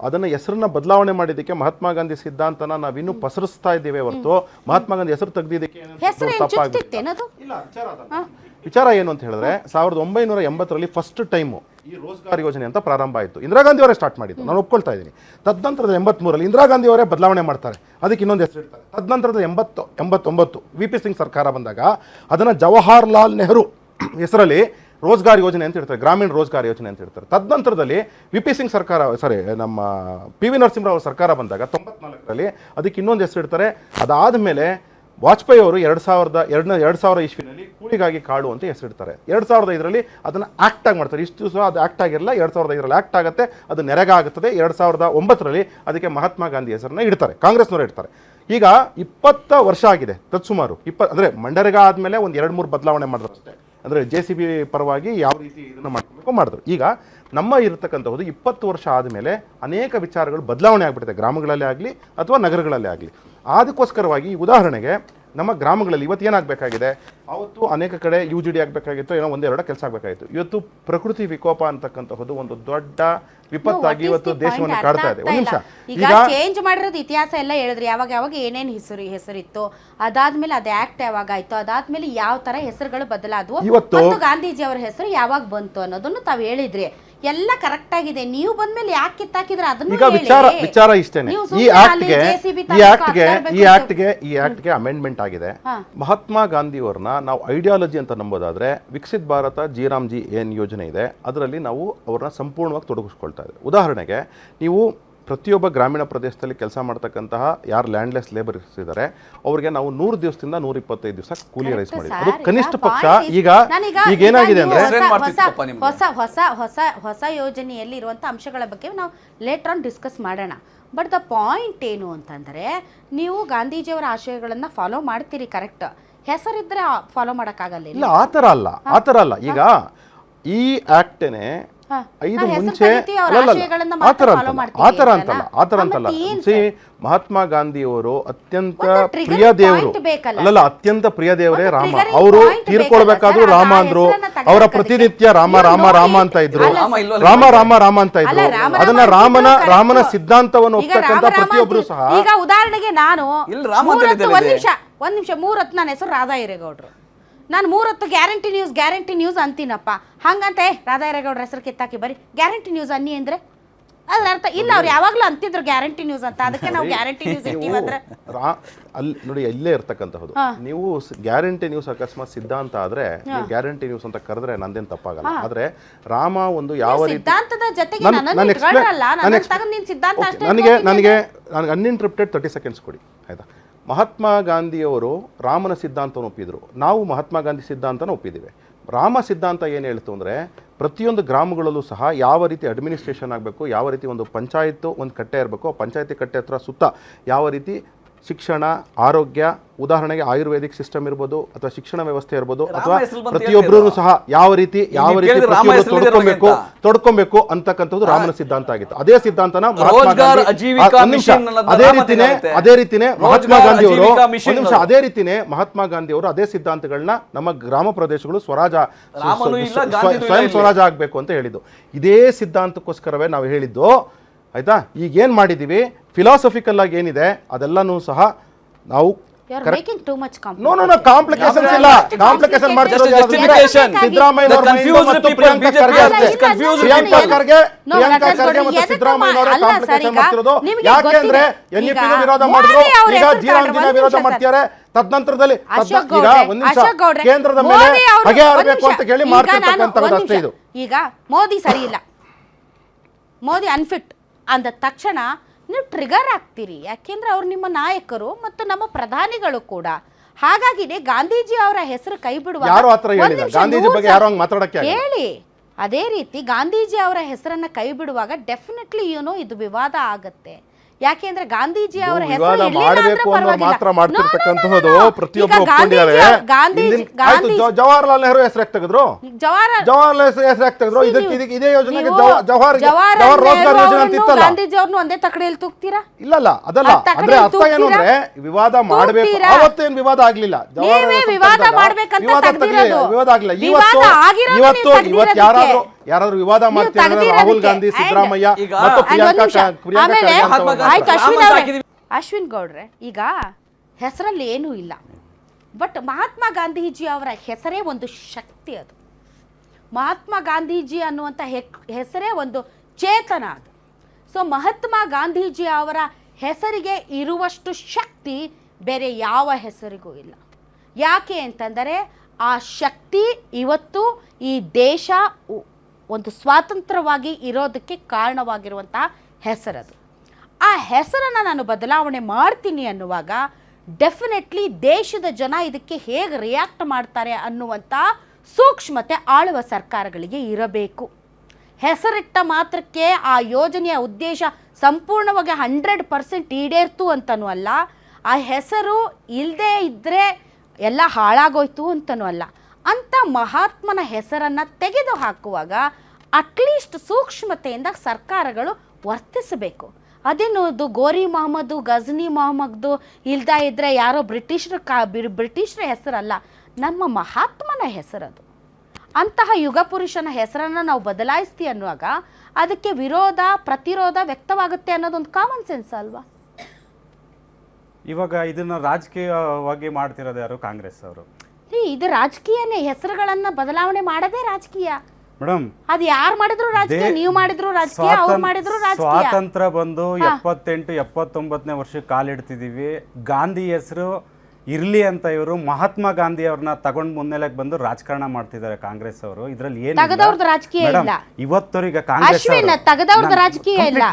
ಅದನ್ನ ಹೆಸರನ್ನ ಬದಲಾವಣೆ ಮಾಡಿದ್ದಕ್ಕೆ ಮಹಾತ್ಮ ಗಾಂಧಿ ಸಿದ್ಧಾಂತನ ನಾವಿನ್ನೂ ಪಸರಿಸ್ತಾ ಇದ್ದೇವೆ ಹೊರತು ಮಹಾತ್ಮ ಗಾಂಧಿ ಹೆಸರು ತೆಗೆದಿದ್ದಕ್ಕೆ ವಿಚಾರ ಏನು ಅಂತ ಹೇಳಿದ್ರೆ 1980ರಲ್ಲಿ ಫಸ್ಟ್ ಟೈಮು ಈ ರೋಜ್ಗಾರ್ ಯೋಜನೆ ಅಂತ ಪ್ರಾರಂಭ ಆಯಿತು. ಇಂದಿರಾ ಗಾಂಧಿ ಅವರೇ ಸ್ಟಾರ್ಟ್ ಮಾಡಿದ್ದು, ನಾನು ಒಪ್ಕೊಳ್ತಾ ಇದ್ದೀನಿ. ತದನಂತರದ 83ರಲ್ಲಿ ಇಂದಿರಾ ಗಾಂಧಿ ಅವರೇ ಬದಲಾವಣೆ ಮಾಡ್ತಾರೆ, ಅದಕ್ಕೆ ಇನ್ನೊಂದು ಹೆಸರು ಇರ್ತಾರೆ. ತದನಂತರದ 89 VP ಸಿಂಗ್ ಸರ್ಕಾರ ಬಂದಾಗ ಅದನ್ನ ಜವಾಹರ್ಲಾಲ್ ನೆಹರು ಹೆಸರಲ್ಲಿ ರೋಜ್ಗಾರ್ ಯೋಜನೆ ಅಂತ ಹೇಳ್ತಾರೆ, ಗ್ರಾಮೀಣ ರೋಜ್ಗಾರ್ ಯೋಜನೆ ಅಂತ ಹೇಳ್ತಾರೆ. ತದನಂತರದಲ್ಲಿ VP ಸಿಂಗ್ ಸರ್ಕಾರ, ನಮ್ಮ PV ನರಸಿಂಹರಾವ್ ಸರ್ಕಾರ ಬಂದಾಗ 94ರಲ್ಲಿ ಅದಕ್ಕೆ ಇನ್ನೊಂದು ಹೆಸರು ಇಡ್ತಾರೆ. ಅದಾದಮೇಲೆ ವಾಜಪೇಯಿ ಅವರು 2000 ಇಸ್ವಿನಲ್ಲಿ ಕೂಲಿಗಾಗಿ ಕಾಡು ಅಂತ ಹೆಸರಿಡ್ತಾರೆ. 2005ರಲ್ಲಿ ಅದನ್ನು ಆಕ್ಟ್ ಆಗಿ ಮಾಡ್ತಾರೆ. ಇಷ್ಟು ಸಹ ಅದು ಆಕ್ಟ್ ಆಗಿರಲ್ಲ, 2005ರಲ್ಲಿ ಆಕ್ಟ್ ಆಗುತ್ತೆ, ಅದು ನೆರಗಾಗುತ್ತದೆ. 2009ರಲ್ಲಿ ಅದಕ್ಕೆ ಮಹಾತ್ಮ ಗಾಂಧಿ ಹೆಸರನ್ನ ಇಡ್ತಾರೆ, ಕಾಂಗ್ರೆಸ್ನವರು ಇಡ್ತಾರೆ. ಈಗ 20 ವರ್ಷ ಆಗಿದೆ ತತ್ಸುಮಾರು. ಅಂದರೆ ಮಂಡರೇಗಾ ಆದಮೇಲೆ ಒಂದು 2-3 ಬದಲಾವಣೆ ಮಾಡಿದ್ರು ಅಷ್ಟೇ. ಅಂದರೆ JCB ಪರವಾಗಿ ಯಾವ ರೀತಿ ಇದನ್ನು ಮಾಡಬೇಕು ಮಾಡಿದ್ರು. ಈಗ ನಮ್ಮ ಇರತಕ್ಕಂಥದ್ದು 20 ವರ್ಷ ಆದಮೇಲೆ ಅನೇಕ ವಿಚಾರಗಳು ಬದಲಾವಣೆ ಆಗಿಬಿಡುತ್ತೆ, ಗ್ರಾಮಗಳಲ್ಲಿ ಆಗಲಿ ಅಥವಾ ನಗರಗಳಲ್ಲಿ ಆಗಲಿ. ಅದಕ್ಕೋಸ್ಕರವಾಗಿ ಉದಾಹರಣೆಗೆ ನಮ್ಮ ಗ್ರಾಮಗಳಲ್ಲಿ ಇವತ್ತು ಏನಾಗಬೇಕಾಗಿದೆ, ಅವತ್ತು ಅನೇಕ ಕಡೆ UGD ಆಗಬೇಕಾಗಿತ್ತು, ಏನೋ 1-2 ಕೆಲಸ ಆಗಬೇಕಾಗಿತ್ತು. ಇವತ್ತು ಪ್ರಕೃತಿ ವಿಕೋಪ ಅಂತಕ್ಕಂಥದ್ದು ಒಂದು ದೊಡ್ಡ ವಿಪತ್ತಾಗಿ ಇವತ್ತು ದೇಶವನ್ನು ಕಾಡ್ತಾ ಇದೆ. ಒಂದು ನಿಮಿಷ, ಈಗ ಚೇಂಜ್ ಮಾಡಿರೋದು ಇತಿಹಾಸ ಎಲ್ಲ ಹೇಳಿದ್ರಿ, ಯಾವಾಗ ಏನೇನು ಹೆಸರಿತ್ತು, ಅದಾದ್ಮೇಲೆ ಅದು ಆಕ್ಟ್ ಯಾವಾಗ ಆಯ್ತು, ಅದಾದ್ಮೇಲೆ ಯಾವ ತರ ಹೆಸರುಗಳು ಬದಲಾದವು, ಇವತ್ತು ಗಾಂಧೀಜಿ ಅವರ ಹೆಸರು ಯಾವಾಗ ಬಂತು ಅನ್ನೋದನ್ನು ತಾವು ಹೇಳಿದ್ರಿ. ಎಲ್ಲ ಕರೆಕ್ಟ್ ಆಗಿದೆ. ನೀವು ಬಂದ್ಮೇಲೆ ಯಾಕೆ ಕಿತ್ತಾಕಿದ್ರೆ ಅದನ್ನ ಈಗ ವಿಚಾರ ಇಷ್ಟೇನೆ. ಈ ಆಕ್ಟ್ಗೆ ಅಮೆಂಡ್ಮೆಂಟ್ ಆಗಿದೆ. ಮಹಾತ್ಮ ಗಾಂಧಿ ಅವ್ರನ್ನ ನಾವು ಐಡಿಯಾಲಜಿ ಅಂತ ನಂಬೋದಾದ್ರೆ ವಿಕಸಿತ್ ಭಾರತ ಜಿ ರಾಮ್ಜಿ ಏನ್ ಯೋಜನೆ ಇದೆ ಅದರಲ್ಲಿ ನಾವು ಅವ್ರನ್ನ ಸಂಪೂರ್ಣವಾಗಿ ತೊಡಗಿಸ್ಕೊಳ್ತಾ ಇದ್ದೀವಿ. ಉದಾಹರಣೆಗೆ ನೀವು ಪ್ರತಿಯೊಬ್ಬ ಗ್ರಾಮೀಣ ಪ್ರದೇಶದಲ್ಲಿ ಕೆಲಸ ಮಾಡ್ತಕ್ಕಂತಹ ಯಾರು ಲ್ಯಾಂಡ್ಲೆಸ್ ಲೇಬರ್ಸ್ ಇದ್ದಾರೆ ಅವ್ರಿಗೆ ನಾವು 100 ದಿವಸದಿಂದ 125 ದಿವಸ ಕೂಲಿ ರೈಸ್ ಮಾಡಿದ್ವಿ. ಅದು ಕನಿಷ್ಠ ಪಕ್ಷ. ಈಗ ಏನಾಗಿದೆ ಅಂದ್ರೆ ಹೊಸ ಯೋಜನೆಯಲ್ಲಿ ಇರುವಂತ ಅಂಶಗಳ ಬಗ್ಗೆ ನಾವು ಲೇಟರ್ ಆನ್ ಡಿಸ್ಕಸ್ ಮಾಡೋಣ. ಬಟ್ ದ ಪಾಯಿಂಟ್ ಏನು ಅಂತಂದ್ರೆ, ನೀವು ಗಾಂಧೀಜಿಯವರ ಆಶಯಗಳನ್ನ ಫಾಲೋ ಮಾಡ್ತೀರಿ, ಕರೆಕ್ಟ್. ಹೆಸರಿದ್ರೆ ಫಾಲೋ ಮಾಡಕ್ಕಾಗಲ್ಲ. ಇಲ್ಲ, ಆ ಥರ ಅಲ್ಲ. ಈಗ ಈ ಆಕ್ಟೇನೆ 5 ಮುಂಚೆ ಆ ಥರ ಅಂತಲ್ಲ. ಮಹಾತ್ಮ ಗಾಂಧಿಯವರು ಅತ್ಯಂತ ಪ್ರಿಯ ದೇವರು ಅತ್ಯಂತ ಪ್ರಿಯ ದೇವರೇ ರಾಮ. ಅವರು ತೀರ್ಕೊಳ್ಬೇಕಾದ್ರೂ ರಾಮ ಅಂದ್ರು. ಅವರ ಪ್ರತಿನಿತ್ಯ ರಾಮ ರಾಮ ರಾಮ ಅಂತ ಇದ್ರು, ರಾಮ ರಾಮ ರಾಮ ಅಂತ ಇದ್ರು. ಅದನ್ನ ರಾಮನ ಸಿದ್ಧಾಂತವನ್ನು ಒಪ್ತಕ್ಕಂತ ಪ್ರತಿಯೊಬ್ರು ಸಹ. ಈಗ ಉದಾಹರಣೆಗೆ ನಾನು ಒಂದ್ ನಿಮಿಷ 3 ಹೊತ್ತು ನನ್ನ ಹೆಸರು ರಾಧಾ ಹಿರೇಗೌಡರು. ನಾನು 3 ಹೊತ್ತು ಗ್ಯಾರಂಟಿ ನ್ಯೂಸ್ ಅಂತೀನಪ್ಪ. ಹಂಗಂತೆ ರಾಧಾ ಹಿರೇಗೌಡ್ರ ಹೆಸರು ಕಿತ್ತಾಕಿ ಬರೀ ಗ್ಯಾರಂಟಿ ನ್ಯೂಸ್ ಅನ್ನಿ ಅಂದ್ರೆ ಅದ್ರ ಅರ್ಥ ಇಲ್ಲ. ಅವ್ರು ಯಾವಾಗ್ಲೂ ಅಂತಿದ್ರು ಗ್ಯಾರಂಟಿ ನ್ಯೂಸ್ ಅಂತ, ಅದಕ್ಕೆ ನಾವು ಗ್ಯಾರಂಟಿ ನ್ಯೂಸ್ ಇಟ್ಟಿವಂದ್ರೆ ಅಲ್ಲಿ ನೋಡಿ, ಇಲ್ಲೇ ಇರ್ತಕ್ಕಂಥದ್ದು. ನೀವು ಗ್ಯಾರಂಟಿ ನ್ಯೂಸ್ ಅಕಸ್ಮಾತ್ ಸಿದ್ಧಾಂತ ಆದ್ರೆ ನೀವು ಗ್ಯಾರಂಟಿ ನ್ಯೂಸ್ ಅಂತ ಕರೆದ್ರೆ ನಂದೇನು ತಪ್ಪಾಗಲ್ಲ. ಆದ್ರೆ ರಾಮ ಒಂದು ಯಾವ ರೀತಿ ಸಿದ್ಧಾಂತದ ಜೊತೆಗೆ ನನಗೆ ಅನ್ಇಂಟರಪ್ಟೆಡ್ 30 ಸೆಕೆಂಡ್ಸ್ ಕೊಡಿ, ಆಯ್ತಾ? ಮಹಾತ್ಮ ಗಾಂಧಿಯವರು ರಾಮನ ಸಿದ್ಧಾಂತವನ್ನು ಒಪ್ಪಿದ್ರು, ನಾವು ಮಹಾತ್ಮ ಗಾಂಧಿ ಸಿದ್ಧಾಂತನ ಒಪ್ಪಿದ್ದೀವಿ. ರಾಮ ಸಿದ್ಧಾಂತ ಏನು ಹೇಳ್ತು ಅಂದರೆ, ಪ್ರತಿಯೊಂದು ಗ್ರಾಮಗಳಲ್ಲೂ ಸಹ ಯಾವ ರೀತಿ ಅಡ್ಮಿನಿಸ್ಟ್ರೇಷನ್ ಆಗಬೇಕು, ಯಾವ ರೀತಿ ಒಂದು ಪಂಚಾಯತ್ ಒಂದು ಕಟ್ಟೆ ಇರಬೇಕು, ಪಂಚಾಯತಿ ಕಟ್ಟೆ ಹತ್ರ ಸುತ್ತ ಯಾವ ರೀತಿ ಶಿಕ್ಷಣ, ಆರೋಗ್ಯ, ಉದಾಹರಣೆಗೆ ಆಯುರ್ವೇದಿಕ್ ಸಿಸ್ಟಮ್ ಇರ್ಬೋದು, ಅಥವಾ ಶಿಕ್ಷಣ ವ್ಯವಸ್ಥೆ ಇರ್ಬೋದು, ಅಥವಾ ಪ್ರತಿಯೊಬ್ಬರೂ ಸಹ ಯಾವ ರೀತಿ ತೊಡ್ಕೊಬೇಕು ಅಂತಕ್ಕಂಥದ್ದು ರಾಮನ ಸಿದ್ಧಾಂತ ಆಗಿತ್ತು. ಅದೇ ಸಿದ್ಧಾಂತನ ಅದೇ ರೀತಿನೇ ಮಹಾತ್ಮ ಗಾಂಧಿಯವರು ಅದೇ ಸಿದ್ಧಾಂತಗಳನ್ನ ನಮ್ಮ ಗ್ರಾಮ ಪ್ರದೇಶಗಳು ಸ್ವಯಂ ಸ್ವರಾಜ ಆಗ್ಬೇಕು ಅಂತ ಹೇಳಿದ್ದು. ಇದೇ ಸಿದ್ಧಾಂತಕ್ಕೋಸ್ಕರವೇ ನಾವು ಹೇಳಿದ್ದು, ಆಯ್ತಾ? ಈಗ ಏನ್ ಮಾಡಿದೀವಿ, ಫಿಲಾಸಫಿಕಲ್ ಆಗಿ ಏನಿದೆ ಅದೆಲ್ಲನೂ ಸಹ ನಾವು ಕಾಂಪ್ಲಿಕೇಶನ್ ಇಲ್ಲ. ಕಾಂಪ್ಲಿಕೇಶನ್ ಯಾಕೆಂದ್ರೆ NEP ವಿರೋಧ ಮಾಡಿದ್ರು, ಈಗ ಜೀರಾಂಜಿನ ವಿರೋಧ ಮಾಡ್ತಾರೆ. ತದನಂತರದಲ್ಲಿ ಈಗ ಒಂದ್ ನಿಮಿಷ ಕೇಂದ್ರದ ಮೇಲೆ ಹಾಗೆ ಆಡಬೇಕು ಅಂತ ಹೇಳಿ ಮಾಡ್ತಿರ್ತಕ್ಕಂಥದ್ದು ಅಷ್ಟೇ. ಇದು ಈಗ ಮೋದಿ ಸರಿ ಇಲ್ಲ, ಮೋದಿ ಅನ್ಫಿಟ್ ಅಂದ ತಕ್ಷಣ ನೀವು ಟ್ರಿಗರ್ ಆಗ್ತೀರಿ. ಯಾಕೆಂದ್ರೆ ಅವ್ರು ನಿಮ್ಮ ನಾಯಕರು ಮತ್ತು ನಮ್ಮ ಪ್ರಧಾನಿಗಳು ಕೂಡ. ಹಾಗಾಗಿನೇ ಗಾಂಧೀಜಿ ಅವರ ಹೆಸರು ಕೈ ಬಿಡುವ ಹೇಳಿ. ಅದೇ ರೀತಿ ಗಾಂಧೀಜಿ ಅವರ ಹೆಸರನ್ನ ಕೈ ಬಿಡುವಾಗ ಡೆಫಿನೆಟ್ಲಿ ಇದು ವಿವಾದ ಆಗತ್ತೆ. ಯಾಕೆಂದ್ರೆ ಗಾಂಧೀಜಿ ಅವರ ಹೆಸರು ಜವಾಹರ್ಲಾಲ್ ನೆಹರು ಹೆಸರು ತೆಗೆದ್ರು, ಇದೇ ಯೋಜನೆಗೆ ರೋಜ್ಗಾರ್ ಯೋಜನೆ ಅಂತ ಇತ್ತಲ್ಲ. ಗಾಂಧೀಜಿ ಅವ್ರನ್ನು ಒಂದೇ ತಕಡೆಯಲ್ಲಿ ತೂಗ್ತೀರಾ? ಇಲ್ಲ, ಅದಲ್ಲ. ಅಂದ್ರೆ ಅರ್ಥ ಏನು ಅಂದ್ರೆ ವಿವಾದ ಮಾಡಬೇಕು. ಅವತ್ತೇನು ವಿವಾದ ಆಗ್ಲಿಲ್ಲ, ವಿವಾದ ಆಗ್ಲಿಲ್ಲ. ಇವತ್ತು ಯಾರಾದ್ರೂ ವಿವಾದ ಮಾಡ್ತಾರೆ, ರಾಹುಲ್ ಗಾಂಧಿ, ಸಿದ್ದರಾಮಯ್ಯ ಮತ್ತು ಅಶ್ವಿನ್ ಗೌಡ್ರೆ, ಈಗ ಹೆಸರಲ್ಲಿ ಏನೂ ಇಲ್ಲ. ಬಟ್ ಮಹಾತ್ಮ ಗಾಂಧೀಜಿ ಅವರ ಹೆಸರೇ ಒಂದು ಶಕ್ತಿ. ಅದು ಮಹಾತ್ಮ ಗಾಂಧೀಜಿ ಅನ್ನುವಂಥ ಹೆಸರೇ ಒಂದು ಚೇತನ. ಅದು ಸೊ ಮಹಾತ್ಮ ಗಾಂಧೀಜಿ ಅವರ ಹೆಸರಿಗೆ ಇರುವಷ್ಟು ಶಕ್ತಿ ಬೇರೆ ಯಾವ ಹೆಸರಿಗೂ ಇಲ್ಲ. ಯಾಕೆ ಅಂತಂದರೆ ಆ ಶಕ್ತಿ ಇವತ್ತು ಈ ದೇಶ ಒಂದು ಸ್ವಾತಂತ್ರ್ಯವಾಗಿ ಇರೋದಕ್ಕೆ ಕಾರಣವಾಗಿರುವಂತಹ ಹೆಸರದು. ಆ ಹೆಸರನ್ನು ನಾನು ಬದಲಾವಣೆ ಮಾಡ್ತೀನಿ ಅನ್ನುವಾಗ ಡೆಫಿನೆಟ್ಲಿ ದೇಶದ ಜನ ಇದಕ್ಕೆ ಹೇಗೆ ರಿಯಾಕ್ಟ್ ಮಾಡ್ತಾರೆ ಅನ್ನುವಂಥ ಸೂಕ್ಷ್ಮತೆ ಆಳುವ ಸರ್ಕಾರಗಳಿಗೆ ಇರಬೇಕು. ಹೆಸರಿಟ್ಟ ಮಾತ್ರಕ್ಕೆ ಆ ಯೋಜನೆಯ ಉದ್ದೇಶ ಸಂಪೂರ್ಣವಾಗಿ 100% ಈಡೇರ್ತು ಅಂತನೂ ಅಲ್ಲ, ಆ ಹೆಸರು ಇಲ್ಲದೆ ಇದ್ದರೆ ಎಲ್ಲ ಹಾಳಾಗೋಯ್ತು ಅಂತನೂ ಅಲ್ಲ. ಅಂಥ ಮಹಾತ್ಮನ ಹೆಸರನ್ನು ತೆಗೆದು ಹಾಕುವಾಗ ಅಟ್ಲೀಸ್ಟ್ ಸೂಕ್ಷ್ಮತೆಯಿಂದ ಸರ್ಕಾರಗಳು ವರ್ತಿಸಬೇಕು. ಅದೇನೋದು ಗೋರಿ ಮೊಹಮ್ಮದು, ಗಜ್ನಿ ಮೊಹಮ್ಮದ್ದು ಇಲ್ದ ಇದ್ದರೆ ಯಾರೋ ಬ್ರಿಟಿಷರ ಹೆಸರಲ್ಲ, ನಮ್ಮ ಮಹಾತ್ಮನ ಹೆಸರದು. ಅಂತಹ ಯುಗ ಪುರುಷನ ಹೆಸರನ್ನು ನಾವು ಬದಲಾಯಿಸ್ತೀವಿ ಅನ್ನುವಾಗ ಅದಕ್ಕೆ ವಿರೋಧ ಪ್ರತಿರೋಧ ವ್ಯಕ್ತವಾಗುತ್ತೆ ಅನ್ನೋದೊಂದು ಕಾಮನ್ ಸೆನ್ಸ್ ಅಲ್ವಾ? ಇವಾಗ ಇದನ್ನ ರಾಜಕೀಯವಾಗಿ ಮಾಡ್ತಿರೋದು ಯಾರು? ಕಾಂಗ್ರೆಸ್ ಅವರು. ಇದು ರಾಜಕೀಯನೇ, ಹೆಸರುಗಳನ್ನ ಬದಲಾವಣೆ ಮಾಡದೇ ರಾಜಕೀಯ ಮೇಡಮ್. ಅದು ಯಾರು ಮಾಡಿದ್ರು ರಾಜಕೀಯ, ನೀವು ಮಾಡಿದ್ರು ರಾಜಕೀಯ, ಅವ್ರು ಮಾಡಿದ್ರು ರಾಜಕೀಯ. ಸ್ವಾತಂತ್ರ್ಯ ಬಂದು 78-79ನೇ ವರ್ಷಕ್ಕೆ ಕಾಲಿಡ್ತಿದೀವಿ. ಗಾಂಧಿ ಹೆಸರು ಇರ್ಲಿ ಅಂತ ಇವರು ಮಹಾತ್ಮ ಗಾಂಧಿ ಅವ್ರನ್ನ ತಗೊಂಡ್ ಮುನ್ನೆಲೆಗೆ ಬಂದು ರಾಜಕಾರಣ ಮಾಡ್ತಿದ್ದಾರೆ ಕಾಂಗ್ರೆಸ್ ಅವರು. ಇದ್ರಲ್ಲಿ ಏನು ತೆಗೆದವ್ರದ್ದು ರಾಜಕೀಯ ಇಲ್ಲ. ಇವತ್ತವರಿಗೆ ಕಾಂಗ್ರೆಸ್ ಅಶ್ವಿನ್ ತೆಗೆದವ್ರದ್ದು ರಾಜಕೀಯ ಇಲ್ಲ.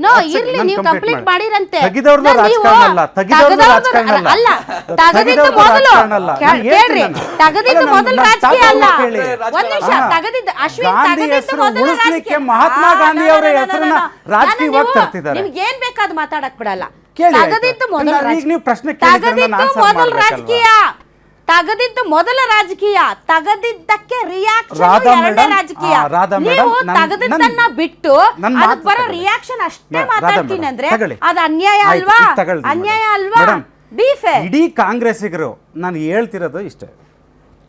ನೋ ಇರ್ಲಿ, ನೀವು ಕಂಪ್ಲೀಟ್ ಮಾಡಿರಂತೆ. ತೆಗೆದವ್ರದ್ದು ರಾಜಕಾರಣ ಅಲ್ಲ, ತೆಗೆದವ್ರದ್ದು ರಾಜಕಾರಣ ಅಲ್ಲ, ತೆಗೆದಿದ್ದು ಮೊದಲು ಕೇಳ್ರಿ, ತೆಗೆದಿದ್ದು ಮೊದಲು ರಾಜಕೀಯ ಅಲ್ಲ. ಒಂದ್ ನಿಮಿಷ, ತೆಗೆದಿದ್ದು ಅಶ್ವಿನ್ ತೆಗೆದಿದ್ದು ಮೊದಲು ರಾಜಕೀಯ. ಮಹಾತ್ಮ ಗಾಂಧಿ ಅವರ ಹೆಸರನ್ನ ರಾಜಕೀಯವಾಗಿ ತರ್ತಿದ್ದಾರೆ. ನಿಮ್ಗೆ ಏನ್ ಬೇಕಾದ್ ಮಾತಾಡಕ್ ಬಿಡಲ್ಲ. ಕೇಳಿ, ತೆಗೆದಿದ್ದು ಮೊದಲು ಈಗ ನೀವು ಪ್ರಶ್ನೆ ತೆಗೆದಿದ್ದು ಮೊದಲ ರಾಜಕೀಯ, ತೆಗೆದಿದ್ದಕ್ಕೆ ರಿಯಾಕ್ಷನ್ ರಾಧಾ ಎರಡನೇ ಮೇಡಮ್, ರಾಜಕೀಯ. ರಾಧಾ ನೀವು ಮೇಡಮ್, ತೆಗೆದಿದ್ದನ್ನ ಬಿಟ್ಟು ನನ್ನ ಅದಕ್ಕೆ ಮಾತು ಬರೋ ತಗೊಳ್ಳಿ. ರಿಯಾಕ್ಷನ್ ಅಷ್ಟೇ ರಾಧಾ ಮಾತಾಡ್ತೀನಿ ಮೇಡಮ್, ಅಂದ್ರೆ ತಗೊಳ್ಳಿ. ಅದು ಅನ್ಯಾಯ ಆಯ್ತು, ಅಲ್ವಾ? ಈಗ ತಗೊಳ್ಳಿ ಅನ್ಯಾಯ ಮೇಡಮ್. ಅಲ್ವಾ? Madam, B fair. ಇಡೀ ಕಾಂಗ್ರೆಸ್ಸಿಗರು ನಾನು ಹೇಳ್ತಿರೋದು ಇಷ್ಟೇ.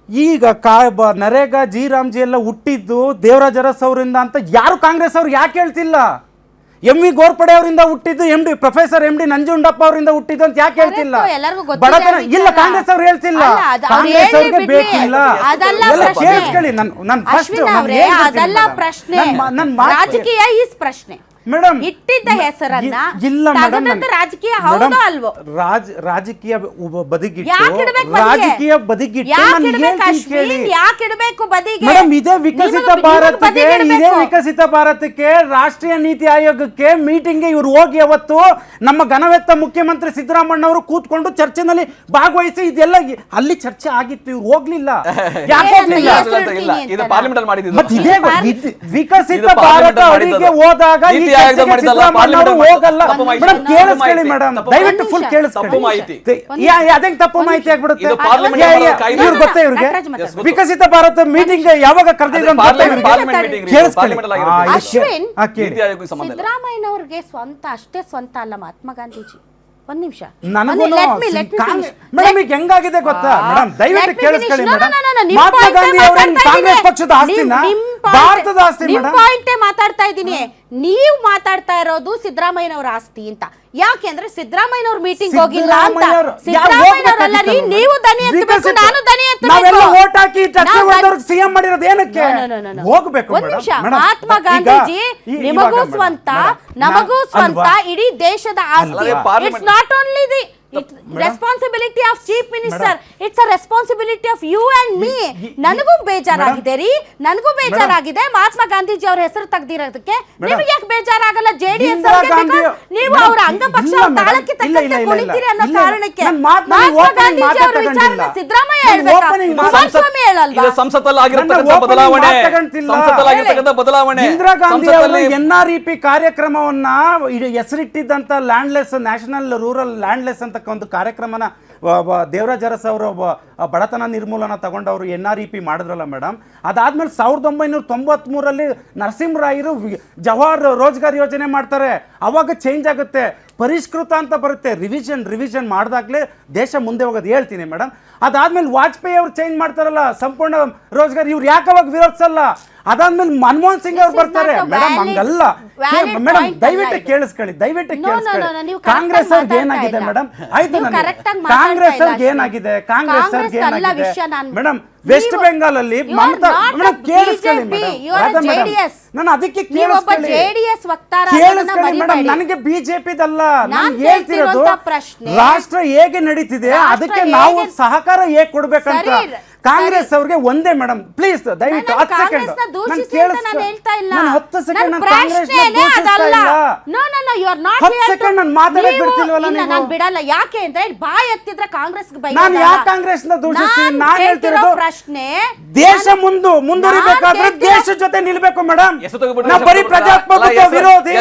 ಈಗ ನರೇಗಾ ಜಿ ರಾಮ್ಜಿ ಎಲ್ಲ ಹುಟ್ಟಿದ್ದು ದೇವರಾಜ ಅರಸ್ ಅವರಿಂದ ಅಂತ ಯಾರು ಕಾಂಗ್ರೆಸ್ ಅವ್ರು ಯಾಕೆ ಹೇಳ್ತಿಲ್ಲ? ಎಂ.ವಿ. ಗೋರ್ಪಡೆ ಅವರಿಂದ ಹುಟ್ಟಿದ್ದು, ಪ್ರೊಫೆಸರ್ ಎಂ.ಡಿ. ನಂಜುಂಡಪ್ಪ ಅವರಿಂದ ಹುಟ್ಟಿದ್ದು ಅಂತ ಯಾಕೆ ಹೇಳ್ತಿಲ್ಲ? ಬಡತನ ಇಲ್ಲ, ಕಾಂಗ್ರೆಸ್ ಅವ್ರು ಹೇಳ್ತಿಲ್ಲ. ಕಾಂಗ್ರೆಸ್ ಅವ್ರಿಗೆ ಬೇಕಿಲ್ಲ. ಎಲ್ಲ ಕೇಳಿಸ್ಕೊಳ್ಳಿ, ನನ್ನ ಫಸ್ಟ್ ಅದಲ್ಲ ಪ್ರಶ್ನೆ, ರಾಜಕೀಯ ಈಸ್ ಪ್ರಶ್ನೆ. ಮೇಡಮ್ ಇಟ್ಟಿದ್ದ ಹೆಸರನ್ನ ಇಲ್ಲ ಮೇಡಮ್, ರಾಜಕೀಯ ಹೌದೋ ಅಲ್ವೋ? ರಾಜಕೀಯ ಬದಿಗಿಟ್ಟು ಯಾಕಿಡ್ಬೇಕು ರಾಜಕೀಯ ಬದಿಗಿಟ್ಟು ನಾನು ಹೇಳ್ತೀನಿ ಕೇಳಿ. ಯಾಕಿಡ್ಬೇಕು ಬದಿಗೆ? ಮೇಡಮ್, ಇದೇ ವಿಕಸಿತ ಭಾರತಕ್ಕೆ ರಾಷ್ಟ್ರೀಯ ನೀತಿ ಆಯೋಗಕ್ಕೆ ಮೀಟಿಂಗ್ಗೆ ಇವ್ರು ಹೋಗಿ ಅವತ್ತು ನಮ್ಮ ಘನವೆತ್ತ ಮುಖ್ಯಮಂತ್ರಿ ಸಿದ್ದರಾಮಣ್ಣ ಅವರು ಕೂತ್ಕೊಂಡು ಚರ್ಚೆನಲ್ಲಿ ಭಾಗವಹಿಸಿ ಇದೆಲ್ಲ ಅಲ್ಲಿ ಚರ್ಚೆ ಆಗಿತ್ತು. ಇವ್ರು ಹೋಗ್ಲಿಲ್ಲ, ಯಾಕೆ ಹೋಗ್ಲಿಲ್ಲ? ಇದು ಪಾರ್ಲಿಮೆಂಟ್ ಅಲ್ಲಿ ಮಾಡಿದ್ದು. ಮತ್ತೆ ಇದೇ ವಿಕಸಿತ ಭಾರತ ಅವರಿಗೆ ಹೋದಾಗ ಹೋಗಲ್ಲ. ಮೇಡಮ್ ಕೇಳಿಸ್ಕೊಳ್ಳಿ ಮೇಡಮ್, ದಯವಿಟ್ಟು ಫುಲ್ ಕೇಳಿಸ್ಕೊಳ್ಳಿ. ಅದೇ ತಪ್ಪು ಮಾಹಿತಿ ಆಗ್ಬಿಡುತ್ತೆ. ಇವ್ರು ಗೊತ್ತೇ ಇವ್ರಿಗೆ ವಿಕಸಿತ ಭಾರತ ಮೀಟಿಂಗ್ ಯಾವಾಗ ಕರೆದಿದ್ರು ಸಿದ್ದರಾಮಯ್ಯನವ್ರಿಗೆ ಸ್ವಂತ ಅಷ್ಟೇ ಸ್ವಂತ ಅಲ್ಲ ಮಹಾತ್ಮ ಗಾಂಧೀಜಿ. ಒಂದ್ ನಿಮಿಷ, ಮೇಡಮ್ ಈಗ ಹೆಂಗಾಗಿದೆ ಗೊತ್ತಾ ಮೇಡಮ್? ದಯವಿಟ್ಟು ಕೇಳಿಸ್ಕೊಳ್ಳಿ ಮೇಡಮ್. ಮಹಾತ್ಮ ಗಾಂಧಿ ಅವರ ಕಾಂಗ್ರೆಸ್ ಪಕ್ಷದ ಆಸ್ತಿನ ಭಾರತದ ಆಸ್ತಿ ಮೇಡಮ್. ಪಾಯಿಂಟೇ ಮಾತಾಡ್ತಾ ಇದ್ದೀನಿ. ನೀವು ಮಾತಾಡ್ತಾ ಇರೋದು ಸಿದ್ದರಾಮಯ್ಯನವರ ಆಸ್ತಿ ಅಂತ. ಯಾಕೆಂದ್ರೆ ಸಿದ್ದರಾಮಯ್ಯನವ್ರ ಮೀಟಿಂಗ್ ಹೋಗಿಲ್ಲ ಅಂತ. ಸಿದ್ದರಾಮಯ್ಯನವರಲ್ಲ ರೀ, ನೀವು ದನಿ ಎತ್ತಬೇಕು, ನಾನು ದನಿ ನಾವೆಲ್ಲ ವೋಟ್ ಹಾಕಿ ಸಿಎಂ ಮಾಡಿರೋದು ಏನಕ್ಕೆ? ಹೋಗ್ಬೇಕು. ಒಂದ್ ನಿಮಿಷ, ಮಹಾತ್ಮ ಗಾಂಧೀಜಿ ನಿಮಗೂ ಸ್ವಂತ, ನಮಗೂ ಸ್ವಂತ, ಇಡೀ ದೇಶದ ಆಸ್ತಿ. It's not only the responsibility of chief minister, it's a responsibility of you and me. ನನಗೂ ಬೇಜಾರಾಗಿದೆ ರೀ, ನನಗೂ ಬೇಜಾರಾಗಿದೆ ಮಹಾತ್ಮ ಗಾಂಧೀಜಿ ಅವ್ರ ಹೆಸರು ತೆಗ್ದಿರೋದಕ್ಕೆ. ನಿಮ್ಗೆ ಯಾಕೆ ಬೇಜಾರಾಗಲ್ಲ? ಜೆಡಿಎಸ್ ನೀವು ಅವರ ಅಂಗಪಕ್ಷ ತಾಳಕ್ಕೆ ತಕ್ಕಂತೆ ಕುಳಿತೀರಿ ಅನ್ನೋ ಕಾರಣಕ್ಕೆ ಮಹಾತ್ಮ ಗಾಂಧೀಜಿ ಅವರ ವಿಚಾರನ ಸಿದ್ದರಾಮಯ್ಯ ಹೇಳ್ಬೇಕಾ? ಕುಮಾರಸ್ವಾಮಿ ಹೇಳಲ್ವಾ? ಸಂಸತ್ತಲ್ಲಿ ಆಗಿರತಕ್ಕಂತ ಬದಲಾವಣೆ ಇಂದಿರಾ ಗಾಂಧಿ ಅವರು NREP ಕಾರ್ಯಕ್ರಮವನ್ನ ಹೆಸರಿಟ್ಟಿದ್ದಂತ ಲ್ಯಾಂಡ್ಲೆಸ್, ನ್ಯಾಷನಲ್ ರೂರಲ್ ಲ್ಯಾಂಡ್ಲೆಸ್ ಅಂತ ಒಂದು ಕಾರ್ಯಕ್ರಮನ ದೇವರಾಜ ಅರಸ್ ಅವರು ಬಡತನ ನಿರ್ಮೂಲನ ತಗೊಂಡವರು NREP ಮಾಡಿದ್ರಲ್ಲ ಮೇಡಮ್. ಅದಾದ್ಮೇಲೆ 1993ರಲ್ಲಿ ನರಸಿಂಹರಾಯರು ಜವಾಹರ್ ರೋಜ್ಗಾರ್ ಯೋಜನೆ ಮಾಡ್ತಾರೆ. ಅವಾಗ ಚೇಂಜ್ ಆಗುತ್ತೆ, ಪರಿಷ್ಕೃತ ಅಂತ ಬರುತ್ತೆ. ರಿವಿಷನ್ ಮಾಡಿದಾಗಲೇ ದೇಶ ಮುಂದೆ ಹೋಗೋದು ಹೇಳ್ತೀನಿ ಮೇಡಮ್. ಅದಾದ್ಮೇಲೆ ವಾಜಪೇಯಿ ಅವ್ರು ಚೇಂಜ್ ಮಾಡ್ತಾರಲ್ಲ ಸಂಪೂರ್ಣ ರೋಜ್ಗಾರ್, ಇವ್ರು ಯಾಕೆ ಅವಾಗ ವಿರೋಧಿಸಲ್ಲ? ಅದಾದ್ಮೇಲೆ ಮನಮೋಹನ್ ಸಿಂಗ್ ಅವ್ರು ಬರ್ತಾರೆ ಮೇಡಮ್. ಹಂಗಲ್ಲ ಮೇಡಮ್, ದಯವಿಟ್ಟು ಕೇಳಿಸ್ಕೊಳ್ಳಿ, ದಯವಿಟ್ಟು ಕೇಳಿಸ್ಕೊಳ್ಳಿ. ಕಾಂಗ್ರೆಸ್ ಅವ್ರಿಗೆ ಏನಾಗಿದೆ ಮೇಡಮ್? ಆಯ್ತು, ಕಾಂಗ್ರೆಸ್ ಅವ್ರಿಗೆ ಏನಾಗಿದೆ? ಕಾಂಗ್ರೆಸ್ ಅವ್ರಿಗೆ ಏನಾಗಿದೆ ಮೇಡಮ್? ವೆಸ್ಟ್ ಬೆಂಗಾಲ್ ಅಲ್ಲಿ ಮಮತಾ ಮೇಡಮ್, ಕೇಳಿಸ್ಕೊಳ್ಳಿ ಮೇಡಮ್, ನಾನು ಅದಕ್ಕೆ ಕೇಳಿಸ್ಕೊಳ್ಳಿ ಮೇಡಮ್. ನನಗೆ ಬಿಜೆಪಿದಲ್ಲ, ನಾನು ಹೇಳ್ತಿರೋದು ರಾಷ್ಟ್ರ ಹೇಗೆ ನಡೀತಿದೆ ಅದಕ್ಕೆ ನಾವು ಸಹಕಾರ ಹೇಗೆ ಕೊಡ್ಬೇಕಂತ. ಕಾಂಗ್ರೆಸ್ ಅವ್ರಿಗೆ ಒಂದೇ ಮೇಡಮ್, ಪ್ಲೀಸ್ ದಯವಿಟ್ಟು 10 ಸೆಕೆಂಡ್ ನಾನು ಕೇಳಿಸ್ತಾ ಇಲ್ಲ. ನಾನು 10 ಸೆಕೆಂಡ್ ನಾನು ಕಾಂಗ್ರೆಸ್ ನಾನು ಮಾತಾಡಕ್ ಬಿಡ್ತಿಲ್ವಲ್ಲ ನೀವು? ನಾನು ಬಿಡಲ್ಲ. ಯಾಕೆ ಅಂದ್ರೆ ಬಾಯ್ ಎತ್ತಿದ್ರೆ ಕಾಂಗ್ರೆಸ್ ನಾನು ಯಾಕೆ ಕಾಂಗ್ರೆಸ್ ನ ದೂಷಿಸ್ತೀನಿ? ನಾನು ಹೇಳ್ತಿರೋದು ಪ್ರಶ್ನೆ, ದೇಶ ಮುಂದುವರಿಬೇಕಾದ್ರೆ ದೇಶ ಜೊತೆ ನಿಲ್ಬೇಕು ಮೇಡಮ್. ನಾವು ಬರೀ ಪ್ರಜಾಪ್ರಭುತ್ವ ವಿರೋಧಿ,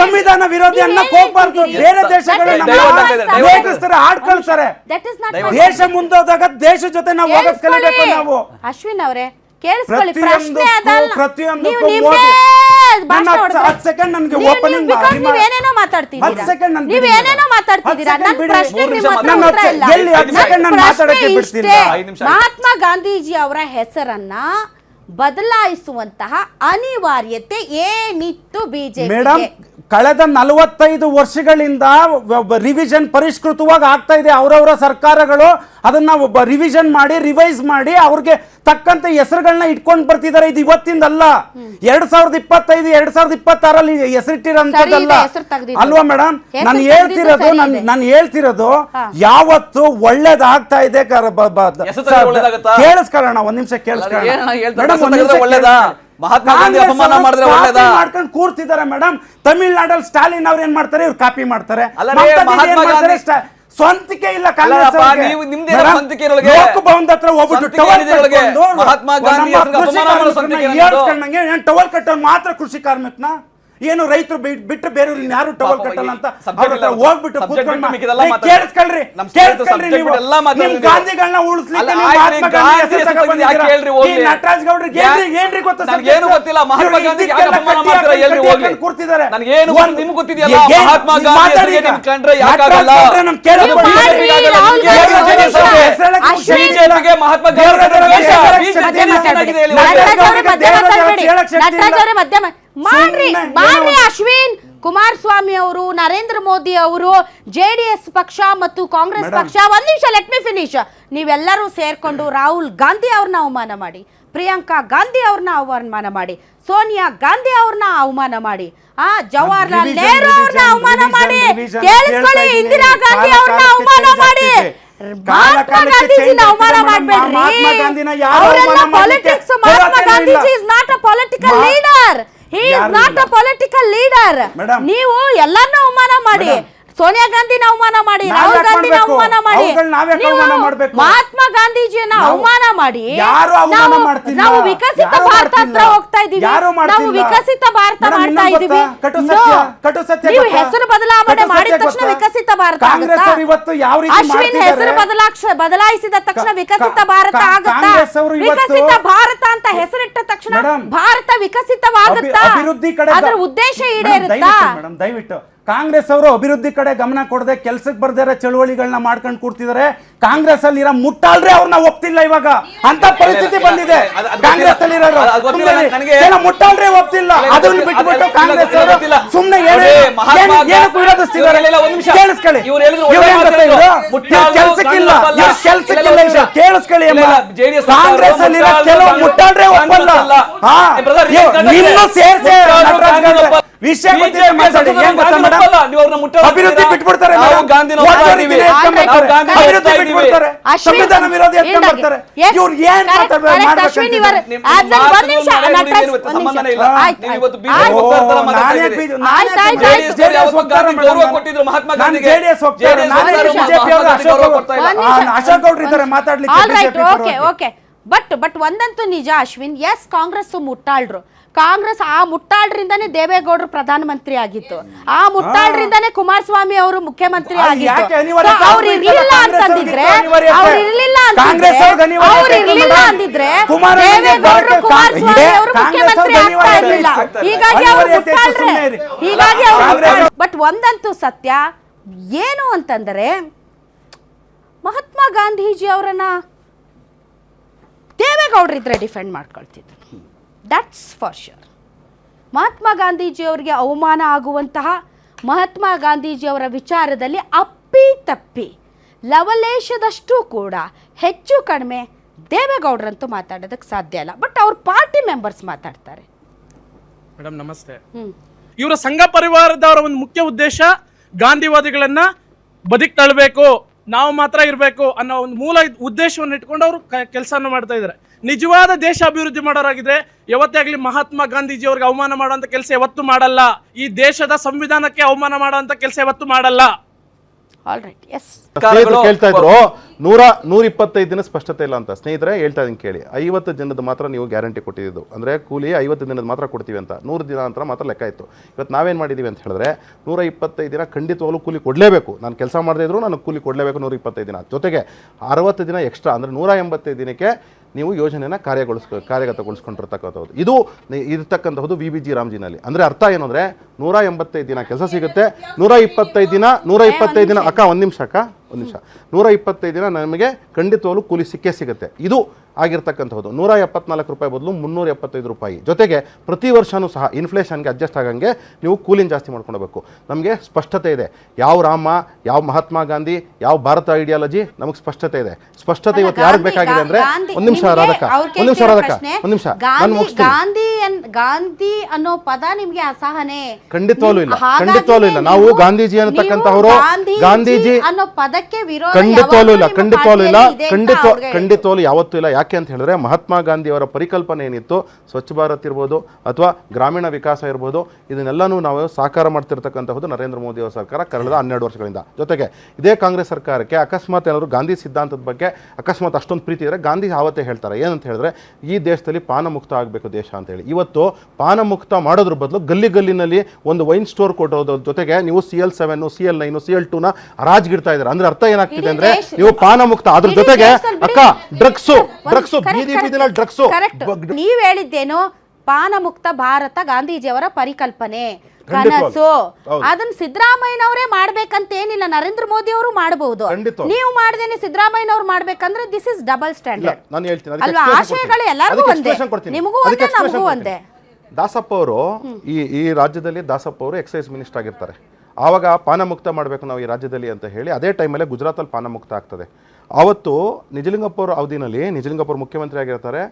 ಸಂವಿಧಾನ ವಿರೋಧಿ ಅನ್ನಕ್ ಹೋಗ್ಬಾರ್ದು. ಬೇರೆ ದೇಶಗಳು ಆಡ್ಕೊಳ್ತಾರೆ. ದೇಶ ಮುಂದೋದಾಗ ದೇಶ ಜೊತೆ ನಾವು ಹೋಗೋದ್ ಕಲಿಬೇಕು ನಾವು. ಅಶ್ವಿನ್ ಅವರೇ ಕೇಳಿಸ್ಕೊಳ್ಳಿ, ಪ್ರತಿಯೊಂದಕ್ಕೂ ನೀವೇನೇನೋ ಮಾತಾಡ್ತಿದ್ದೀರಾ. ಮಹಾತ್ಮ ಗಾಂಧೀಜಿ ಅವರ ಹೆಸರನ್ನ ಬದಲಾಯಿಸುವಂತಹ ಅನಿವಾರ್ಯತೆ ಏನಿತ್ತು ಬಿಜೆಪಿ? ಮೇಡಮ್, ಕಳೆದ 45 ವರ್ಷಗಳಿಂದ ರಿವಿಷನ್ ಪರಿಷ್ಕೃತವಾಗಿ ಆಗ್ತಾ ಇದೆ. ಅವರವರ ಸರ್ಕಾರಗಳು ಅದನ್ನ ರಿವಿಷನ್ ಮಾಡಿ ರಿವೈಸ್ ಮಾಡಿ ಅವ್ರಿಗೆ ತಕ್ಕಂತೆ ಹೆಸರುಗಳನ್ನ ಇಟ್ಕೊಂಡು ಬರ್ತಿದ್ದಾರೆ. ಇದು ಇವತ್ತಿಂದಲ್ಲ, 2025 2026 ಹೆಸರಿಟ್ಟಿರೋಂಥದ್ದಲ್ಲ ಅಲ್ವಾ ಮೇಡಮ್? ನಾನು ಹೇಳ್ತಿರೋದು ಯಾವತ್ತು ಒಳ್ಳೇದಾಗ್ತಾ ಇದೆ. ಕೇಳಿಸ್ಕೊಳ್ಳೋಣ, ಒಂದ್ ನಿಮಿಷ ಕೇಳಿಸ್ಕೊಳ್ಳೋಣ. ಮಹಾತ್ಮ ಗಾಂಧಿ ಅಪಮಾನ ಮಾಡಿದ್ರೆ ಒಳ್ಳೇದಾ? ಮಾಡ್ಕೊಂಡು ಕೂರ್ತಿದ್ದಾರೆ ಮೇಡಮ್. ತಮಿಳ್ನಾಡಲ್ಲಿ ಸ್ಟಾಲಿನ್ ಅವ್ರು ಏನ್ ಮಾಡ್ತಾರೆ, ಇವ್ರು ಕಾಪಿ ಮಾಡ್ತಾರೆ. ಸ್ವಂತಿಕೆ ಇಲ್ಲ ಕಾಂಗ್ರೆಸ್ ಲೋಕಭವನದ ಹತ್ರ ಹೋಗ್ಬಿಟ್ಟು ಟವಲ್ ಕಟ್ಟೋನ್ ಮಾತ್ರ ಕೃಷಿ ಕಾರ್ಮಿಕನ, ಏನು ರೈತರು ಬಿಟ್ಟು ಬೇರೆ ಯಾರು ಟವಲ್ ಕಟ್ಟಲ್ಲ ಅಂತ ಹೋಗ್ಬಿಟ್ಟು ಕೇಳಿಸ್ಕೊಳ್ರಿ. ಗಾಂಧಿಗಳನ್ನ ಉಳಿಸ್ಲಿಕ್ಕೆ ನಟರಾಜ್ ಗೌಡ್ರಿಗೆ ಏನ್ರಿ ಗೊತ್ತಾ ಕೂರ್ತಿದ್ದಾರೆ. ಮಾಡ್ರಿ ಅಶ್ವಿನ್ ಕುಮಾರಸ್ವಾಮಿ ಅವರು, ನರೇಂದ್ರ ಮೋದಿ ಅವರು, ಜೆಡಿಎಸ್ ಪಕ್ಷ ಮತ್ತು ಕಾಂಗ್ರೆಸ್ ಪಕ್ಷ, ಒಂದ್ ನಿಮಿಷ ಲೆಟ್ ಮಿ ಫಿನಿಶ್, ನೀವೆಲ್ಲರೂ ಸೇರ್ಕೊಂಡು ರಾಹುಲ್ ಗಾಂಧಿ ಅವ್ರನ್ನ ಅವಮಾನ ಮಾಡಿ, ಪ್ರಿಯಾಂಕಾ ಗಾಂಧಿ ಅವ್ರನ್ನ ಅವಮಾನ ಮಾಡಿ, ಸೋನಿಯಾ ಗಾಂಧಿ ಅವ್ರನ್ನ ಅವಮಾನ ಮಾಡಿ, ಜವಾಹರ್ಲಾಲ್ ನೆಹರು ಅವ್ರನ್ನ ಅವಮಾನ ಮಾಡಿ, ಕೇಳಿಸ್ಕೊಳ್ಳಿ, ಇಂದಿರಾ ಗಾಂಧಿ ಅವ್ರನ್ನ ಅವಮಾನ ಮಾಡಿ, ಮಹಾತ್ಮ ಗಾಂಧೀಜಿನ ಅವಮಾನ ಮಾಡಬೇಡ್ರಿ. ಅವರೆಲ್ಲ politics. Mahatma Gandhiji is not a political leader. He is not a political leader. ನೀವು ಎಲ್ಲಾರನ್ನೂ ಅವಮಾನ ಮಾಡಿ, ಸೋನಿಯಾ ಗಾಂಧಿನ ಅವಮಾನ ಮಾಡಿ, ರಾಹುಲ್ ಗಾಂಧಿನ ಅವಮಾನ ಮಾಡಿ, ಮಹಾತ್ಮ ಗಾಂಧೀಜಿಯನ್ನ ಅವಮಾನ ಮಾಡಿ, ನಾವು ವಿಕಸಿತ ಭಾರತ ಹತ್ರ ಹೋಗ್ತಾ ಇದೀವಿ, ನಾವು ವಿಕಸಿತ ಭಾರತ ಮಾಡ್ತಾ ಇದೀವಿ. ನೀವು ಹೆಸರು ಬದಲಾವಣೆ ಮಾಡಿದ ತಕ್ಷಣ ವಿಕಸಿತ ಭಾರತ ಆಗುತ್ತಾ? ಅಶ್ವಿನ್ ಹೆಸರು ಬದಲಾಯಿಸಿದ ತಕ್ಷಣ ವಿಕಸಿತ ಭಾರತ ಆಗುತ್ತಾ? ವಿಕಸಿತ ಭಾರತ ಅಂತ ಹೆಸರಿಟ್ಟ ತಕ್ಷಣ ಭಾರತ ವಿಕಸಿತವಾಗುತ್ತಾ? ಅದರ ಉದ್ದೇಶ ಈಡೇರುತ್ತಾ? ದಯವಿಟ್ಟು ಕಾಂಗ್ರೆಸ್ ಅವರು ಅಭಿವೃದ್ಧಿ ಕಡೆ ಗಮನ ಕೊಡದೆ ಕೆಲಸಕ್ಕೆ ಬರ್ದಿರೋ ಚಳುವಳಿಗಳನ್ನ ಮಾಡ್ಕೊಂಡು ಕೂರ್ತಿದ್ದಾರೆ. ಕಾಂಗ್ರೆಸ್ ಅಲ್ಲಿ ಇರೋ ಮುಟ್ಟಾಳ್ರೆ ಅವ್ರನ್ನ ಒಪ್ತಿಲ್ಲ ಇವಾಗ, ಅಂತ ಪರಿಸ್ಥಿತಿ ಬಂದಿದೆ. ಕಾಂಗ್ರೆಸ್ ಅಲ್ಲಿ ಇರೋ ಮುಟ್ಟಾಳ್ರೆ ಒಪ್ತಿಲ್ಲ, ಅದನ್ನ ಬಿಟ್ಬಿಟ್ಟು ಕಾಂಗ್ರೆಸ್ ಅವರು ಸುಮ್ಮನೆ ವಿರೋಧಿಸ್ತಿದ್ದಾರೆ. ಕೇಳಿಸ್ಕೊಳ್ಳಿ, ಕೆಲ್ಸಕ್ಕಿಲ್ಲ, ಕೇಳಿಸ್ಕೊಳ್ಳಿ, ಕಾಂಗ್ರೆಸ್ ಅಲ್ಲಿ ಕೆಲವು ಮುಟ್ಟಾಳ್ರೆ ಒಪ್ಪಲ್ಲ. ನಿನ್ನೂ ಸೇರ್ಸೆ ವಿಷಯ ಅಭಿವೃದ್ಧಿ ಬಿಟ್ಬಿಡ್ತಾರೆ, ಸಂವಿಧಾನ ವಿರೋಧಿ ಎತ್ಕೊಂಡ್ಬರ್ತಾರೆ. ಇವ್ರು ಏನ್ ಅಶೋಕ್ ಗೌಡ್ರು ಇದ್ದಾರೆ ಮಾತಾಡ್ಲಿಕ್ಕೆ. ಬಟ್ ಒಂದಂತೂ ನಿಜ ಅಶ್ವಿನ್, ಎಸ್ ಕಾಂಗ್ರೆಸ್ ಮುಟ್ಟಾಳ್ರು. ಕಾಂಗ್ರೆಸ್ ಆ ಮುಟ್ಟಾಳ್ರಿಂದಾನೇ ದೇವೇಗೌಡರು ಪ್ರಧಾನಮಂತ್ರಿ ಆಗಿತ್ತು, ಆ ಮುಟ್ಟಾಳ್ರಿಂದಾನೇ ಕುಮಾರಸ್ವಾಮಿ ಅವರು ಮುಖ್ಯಮಂತ್ರಿ ಆಗಿತ್ತು. ಅವ್ರು ಇರ್ಲಿಲ್ಲ ಅಂತಂದಿದ್ರೆ ದೇವೇಗೌಡರು ಕುಮಾರಸ್ವಾಮಿ ಅವರು ಮುಖ್ಯಮಂತ್ರಿ ಆಗ್ತಾ ಇರ್ಲಿಲ್ಲ. ಹೀಗಾಗಿ ಅವರು ಮುಟ್ಟಾಳ್ರೆ, ಹೀಗಾಗಿ ಅವರು. ಬಟ್ ಒಂದಂತೂ ಸತ್ಯ ಏನು ಅಂತಂದರೆ, ಮಹಾತ್ಮ ಗಾಂಧೀಜಿ ಅವರನ್ನ ದೇವೇಗೌಡರಿದ್ರೆ ಡಿಫೆಂಡ್ ಮಾಡ್ಕೊಳ್ತಿದ್ರು, ದಟ್ಸ್ ಫಾರ್ ಶ್ಯೂರ್. ಮಹಾತ್ಮ ಗಾಂಧೀಜಿಯವರಿಗೆ ಅವಮಾನ ಆಗುವಂತಹ, ಮಹಾತ್ಮ ಗಾಂಧೀಜಿಯವರ ವಿಚಾರದಲ್ಲಿ ಅಪ್ಪಿತಪ್ಪಿ ಲವಲೇಶದಷ್ಟು ಕೂಡ ಹೆಚ್ಚು ಕಡಿಮೆ ದೇವೇಗೌಡರಂತೂ ಮಾತಾಡೋದಕ್ಕೆ ಸಾಧ್ಯ ಇಲ್ಲ. ಬಟ್ ಅವ್ರ ಪಾರ್ಟಿ ಮೆಂಬರ್ಸ್ ಮಾತಾಡ್ತಾರೆ. ಮೇಡಮ್ ನಮಸ್ತೆ. ಇವರ ಸಂಘ ಪರಿವಾರದವರ ಒಂದು ಮುಖ್ಯ ಉದ್ದೇಶ ಗಾಂಧಿವಾದಿಗಳನ್ನ ಬದಿಗೆ ತಳ್ಳಬೇಕು, ನಾವು ಮಾತ್ರ ಇರಬೇಕು ಅನ್ನೋ ಒಂದು ಮೂಲ ಉದ್ದೇಶವನ್ನು ಇಟ್ಕೊಂಡು ಅವರು ಕೆಲಸವನ್ನು ಮಾಡ್ತಾ ಇದ್ದಾರೆ. ನಿಜವಾದ ದೇಶ ಅಭಿವೃದ್ಧಿ ಮಾಡೋರಾಗಿದ್ರೆ ಯಾವತ್ತೇ ಆಗಲಿ ಮಹಾತ್ಮ ಗಾಂಧೀಜಿ ಅವ್ರಿಗೆ ಅವಮಾನ ಮಾಡುವಂತ ಕೆಲಸ ಯಾವತ್ತೂ ಮಾಡಲ್ಲ. ಈ ದೇಶದ ಸಂವಿಧಾನಕ್ಕೆ ಅವಮಾನ ಮಾಡುವಂತ ಕೆಲಸ ಯಾವತ್ತೂ ಮಾಡಲ್ಲ. ಕೇಳ್ತಾ ಇದ್ರು 125 ದಿನ ಸ್ಪಷ್ಟತೆ ಇಲ್ಲ ಅಂತ. ಸ್ನೇಹಿತರೆ ಹೇಳ್ತಾ ಇದೀನಿ ಕೇಳಿ, 50 ದಿನದ ಮಾತ್ರ ನೀವು ಗ್ಯಾರಂಟಿ ಕೊಟ್ಟಿದ್ದು, ಅಂದ್ರೆ ಕೂಲಿ 50 ದಿನದ ಮಾತ್ರ ಕೊಡ್ತೀವಿ ಅಂತ. 100 ದಿನ ಅಂತ ಮಾತ್ರ ಲೆಕ್ಕ ಇತ್ತು. ಇವತ್ತು ನಾವೇನ್ ಮಾಡಿದೀವಿ ಅಂತ ಹೇಳಿದ್ರೆ 125 ದಿನ ಖಂಡಿತವಾಗ್ಲೂ ಕೂಲಿ ಕೊಡ್ಲೇಬೇಕು. ನಾನು ಕೆಲಸ ಮಾಡದೇ ಇದ್ರು ನಾನು ಕೂಲಿ ಕೊಡ್ಲೇಬೇಕು 125 ದಿನ. ಜೊತೆಗೆ 60 ದಿನ ಎಕ್ಸ್ಟ್ರಾ, ಅಂದ್ರೆ 185 ದಿನಕ್ಕೆ ನೀವು ಯೋಜನೆಯನ್ನು ಕಾರ್ಯಗತಗೊಳಿಸ್ಕೊಂಡಿರ್ತಕ್ಕಂಥದ್ದು. ಇದು ಇರ್ತಕ್ಕಂಥದ್ದು VBG ರಾಮ್ಜಿನಲ್ಲಿ. ಅಂದರೆ ಅರ್ಥ ಏನು ಅಂದರೆ 185 ದಿನ ಕೆಲಸ ಸಿಗುತ್ತೆ, 125 ದಿನ ಅಕ್ಕ ಒಂದು ನಿಮಿಷ 125 ದಿನ ನಮಗೆ ಖಂಡಿತವಾಗ್ಲೂ ಕೂಲಿ ಸಿಕ್ಕೇ ಸಿಗುತ್ತೆ. ಇದು ಆಗಿರ್ತಕ್ಕಂಥದ್ದು 174 ರೂಪಾಯಿ ಬದಲು 375 ರೂಪಾಯಿ. ಜೊತೆಗೆ ಪ್ರತಿ ವರ್ಷವೂ ಸಹ ಇನ್ಫ್ಲೇಷನ್ಗೆ ಅಡ್ಜಸ್ಟ್ ಆಗಂಗೆ ನೀವು ಕೂಲಿಂಗ್ ಜಾಸ್ತಿ ಮಾಡ್ಕೊಳ್ಬೇಕು. ನಮಗೆ ಸ್ಪಷ್ಟತೆ ಇದೆ, ಯಾವ ರಾಮ, ಯಾವ ಮಹಾತ್ಮ ಗಾಂಧಿ, ಯಾವ ಭಾರತ ಐಡಿಯಾಲಜಿ, ನಮಗೆ ಸ್ಪಷ್ಟತೆ ಇದೆ. ಸ್ಪಷ್ಟತೆ ಇವತ್ತು ಯಾರಿಗೆ ಬೇಕಾಗಿದೆ ಅಂದ್ರೆ, ಒಂದು ನಿಮಿಷ ರಾಧಕ, ಒಂದು ನಿಮಿಷ ನಾನು ಮುಗಿಸ್ತೀನಿ. ಗಾಂಧಿ ಅನ್ನೋ ಪದ ನಿಮ್ಗೆ ಅಸಹನೆ? ಖಂಡಿತವಾಗ್ಲೂ ಇಲ್ಲ. ನಾವು ಗಾಂಧೀಜಿ ಅನ್ನತಕ್ಕಂಥವರು, ಗಾಂಧೀಜಿ ಅನ್ನೋ ಪದಕ್ಕೆ ವಿರೋಧ ಖಂಡಿತವಾಗ್ಲೂ ಯಾವತ್ತೂ ಇಲ್ಲ. ಯಾಕೆ ಅಂತ ಹೇಳಿದ್ರೆ, ಮಹಾತ್ಮ ಗಾಂಧಿ ಅವರ ಪರಿಕಲ್ಪನೆ ಏನಿತ್ತು, ಸ್ವಚ್ಛ ಭಾರತ್ ಇರ್ಬೋದು ಅಥವಾ ಗ್ರಾಮೀಣ ವಿಕಾಸ ಇರ್ಬೋದು, ಇದನ್ನೆಲ್ಲನೂ ನಾವು ಸಾಕಾರ ಮಾಡ್ತಿರ್ತಕ್ಕಂಥದ್ದು ನರೇಂದ್ರ ಮೋದಿ ಅವರ ಸರ್ಕಾರ ಕಳೆದ 12 ವರ್ಷಗಳಿಂದ. ಜೊತೆಗೆ ಇದೇ ಕಾಂಗ್ರೆಸ್ ಸರ್ಕಾರಕ್ಕೆ ಅಕಸ್ಮಾತ್ ಏನಾದ್ರು ಗಾಂಧಿ ಸಿದ್ಧಾಂತದ ಬಗ್ಗೆ ಅಕಸ್ಮಾತ್ ಅಷ್ಟೊಂದು ಪ್ರೀತಿ ಇದ್ರೆ, ಗಾಂಧಿ ಆವತ್ತೇ ಹೇಳ್ತಾರೆ ಏನಂತ ಹೇಳಿದ್ರೆ, ಈ ದೇಶದಲ್ಲಿ ಪಾನ ಮುಕ್ತ ಆಗಬೇಕು ದೇಶ ಅಂತ ಹೇಳಿ. ಇವತ್ತು ಪಾನ ಮುಕ್ತ ಮಾಡೋದ್ರ ಬದಲು ಗಲ್ಲಿನಲ್ಲಿ ಒಂದು ವೈನ್ ಸ್ಟೋರ್ ಕೊಟ್ಟೋದ್ರ ಜೊತೆಗೆ ನೀವು CL7, CL9, CL2ನ ಹರಾಜ್ಗಿಡ್ತಾ ಇದ್ದಾರೆ. ಅಂದ್ರೆ ಅರ್ಥ ಏನಾಗ್ತಿದೆ ಅಂದ್ರೆ, ನೀವು ಪಾನ ಮುಕ್ತ, ಅದ್ರ ಜೊತೆಗೆ ಅಕ್ಕ ಡ್ರಗ್ಸು ಬೀದಿ ಡ್ರಗ್ಸು. ನೀವ್ ಹೇಳಿದ್ದೇನು? ಪಾನ ಮುಕ್ತ ಭಾರತ ಗಾಂಧೀಜಿಯವರ ಪರಿಕಲ್ಪನೆ, ಕನಸು. ಅದನ್ನ ಸಿದ್ದರಾಮಯ್ಯನವರೇ ಮಾಡ್ಬೇಕಂತ ಏನಿಲ್ಲ, ನರೇಂದ್ರ ಮೋದಿ ಅವರು ಮಾಡಬಹುದು. ನೀವು ಮಾಡ್ದೇನೆ ಸಿದ್ದರಾಮಯ್ಯನವರು ಮಾಡ್ಬೇಕಂದ್ರೆ ದಿಸ್ ಇಸ್ ಡಬಲ್ ಸ್ಟ್ಯಾಂಡರ್ಡ್ ಅಲ್ವಾ? ಆಶಯಗಳು ಎಲ್ಲರಿಗೂ ಒಂದೇ, ನಿಮಗೂ ಒಂದೇ, ನಮಗೂ ಒಂದೇ. ದಾಸಪ್ಪ ಅವರು ಈ ರಾಜ್ಯದಲ್ಲಿ ದಾಸಪ್ಪ ಅವರು ಎಕ್ಸೈಸ್ ಮಿನಿಸ್ಟರ್ ಆಗಿರ್ತಾರೆ. ಆವಾಗ ಪಾನ ಮುಕ್ತ ಮಾಡಬೇಕು ನಾವು ಈ ರಾಜ್ಯದಲ್ಲಿ ಅಂತ ಹೇಳಿ, ಅದೇ ಟೈಮಲ್ಲೇ ಗುಜರಾತಲ್ಲಿ ಪಾನ ಮುಕ್ತ ಆಗ್ತದೆ. ಆವತ್ತು ನಿಜಲಿಂಗಪ್ಪ ಅವರ ಅವಧಿನಲ್ಲಿ, ನಿಜಲಿಂಗಪ್ಪ ಅವರು ಮುಖ್ಯಮಂತ್ರಿ ಆಗಿರ್ತಾರೆ,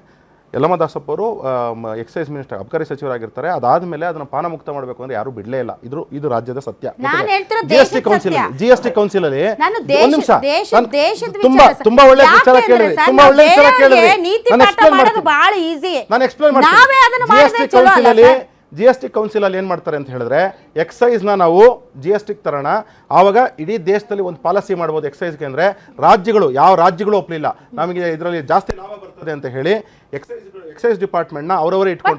ಯಲ್ಲಮ್ಮ ದಾಸಪ್ಪ ಅವರು ಎಕ್ಸೈಸ್ ಮಿನಿಸ್ಟರ್, ಅಬಕಾರಿ ಸಚಿವರಾಗಿರ್ತಾರೆ. ಅದಾದ್ಮೇಲೆ ಅದನ್ನ ಪಾನ ಮುಕ್ತ ಮಾಡಬೇಕು ಅಂದ್ರೆ ಯಾರು ಬಿಡ್ಲೇ ಇಲ್ಲ. ಇದು ರಾಜ್ಯದ ಸತ್ಯ. GST ಕೌನ್ಸಿಲ್ ಅಲ್ಲಿ ಒಂದು ನಿಮಿಷ, ತುಂಬಾ ಒಳ್ಳೆ ವಿಚಾರ ಕೇಳಿದ್ರಿ, ನಾನು ಎಕ್ಸ್ಪ್ಲೇನ್ ಮಾಡ್ತೀನಿ. GST ಕೌನ್ಸಿಲ್ ಅಲ್ಲಿ ಏನ್ ಮಾಡ್ತಾರೆ ಅಂತ ಹೇಳಿದ್ರೆ, ಎಕ್ಸೈಸ್ ನಾವು GST ತರೋಣ, ಆವಾಗ ಇಡೀ ದೇಶದಲ್ಲಿ ಒಂದು ಪಾಲಿಸಿ ಮಾಡ್ಬೋದು ಎಕ್ಸೈಸ್ಗೆ. ಅಂದ್ರೆ ಯಾವ ರಾಜ್ಯಗಳು ಒಪ್ಪಲಿಲ್ಲ, ನಮಗೆ ಇದರಲ್ಲಿ ಜಾಸ್ತಿ ಲಾಭ ಬರ್ತದೆ ಅಂತ ಹೇಳಿ ಎಕ್ಸೈಸ್ ಡಿಪಾರ್ಟ್ಮೆಂಟ್ ನ ಅವರವರೇ ಇಟ್ಕೊಂಡು,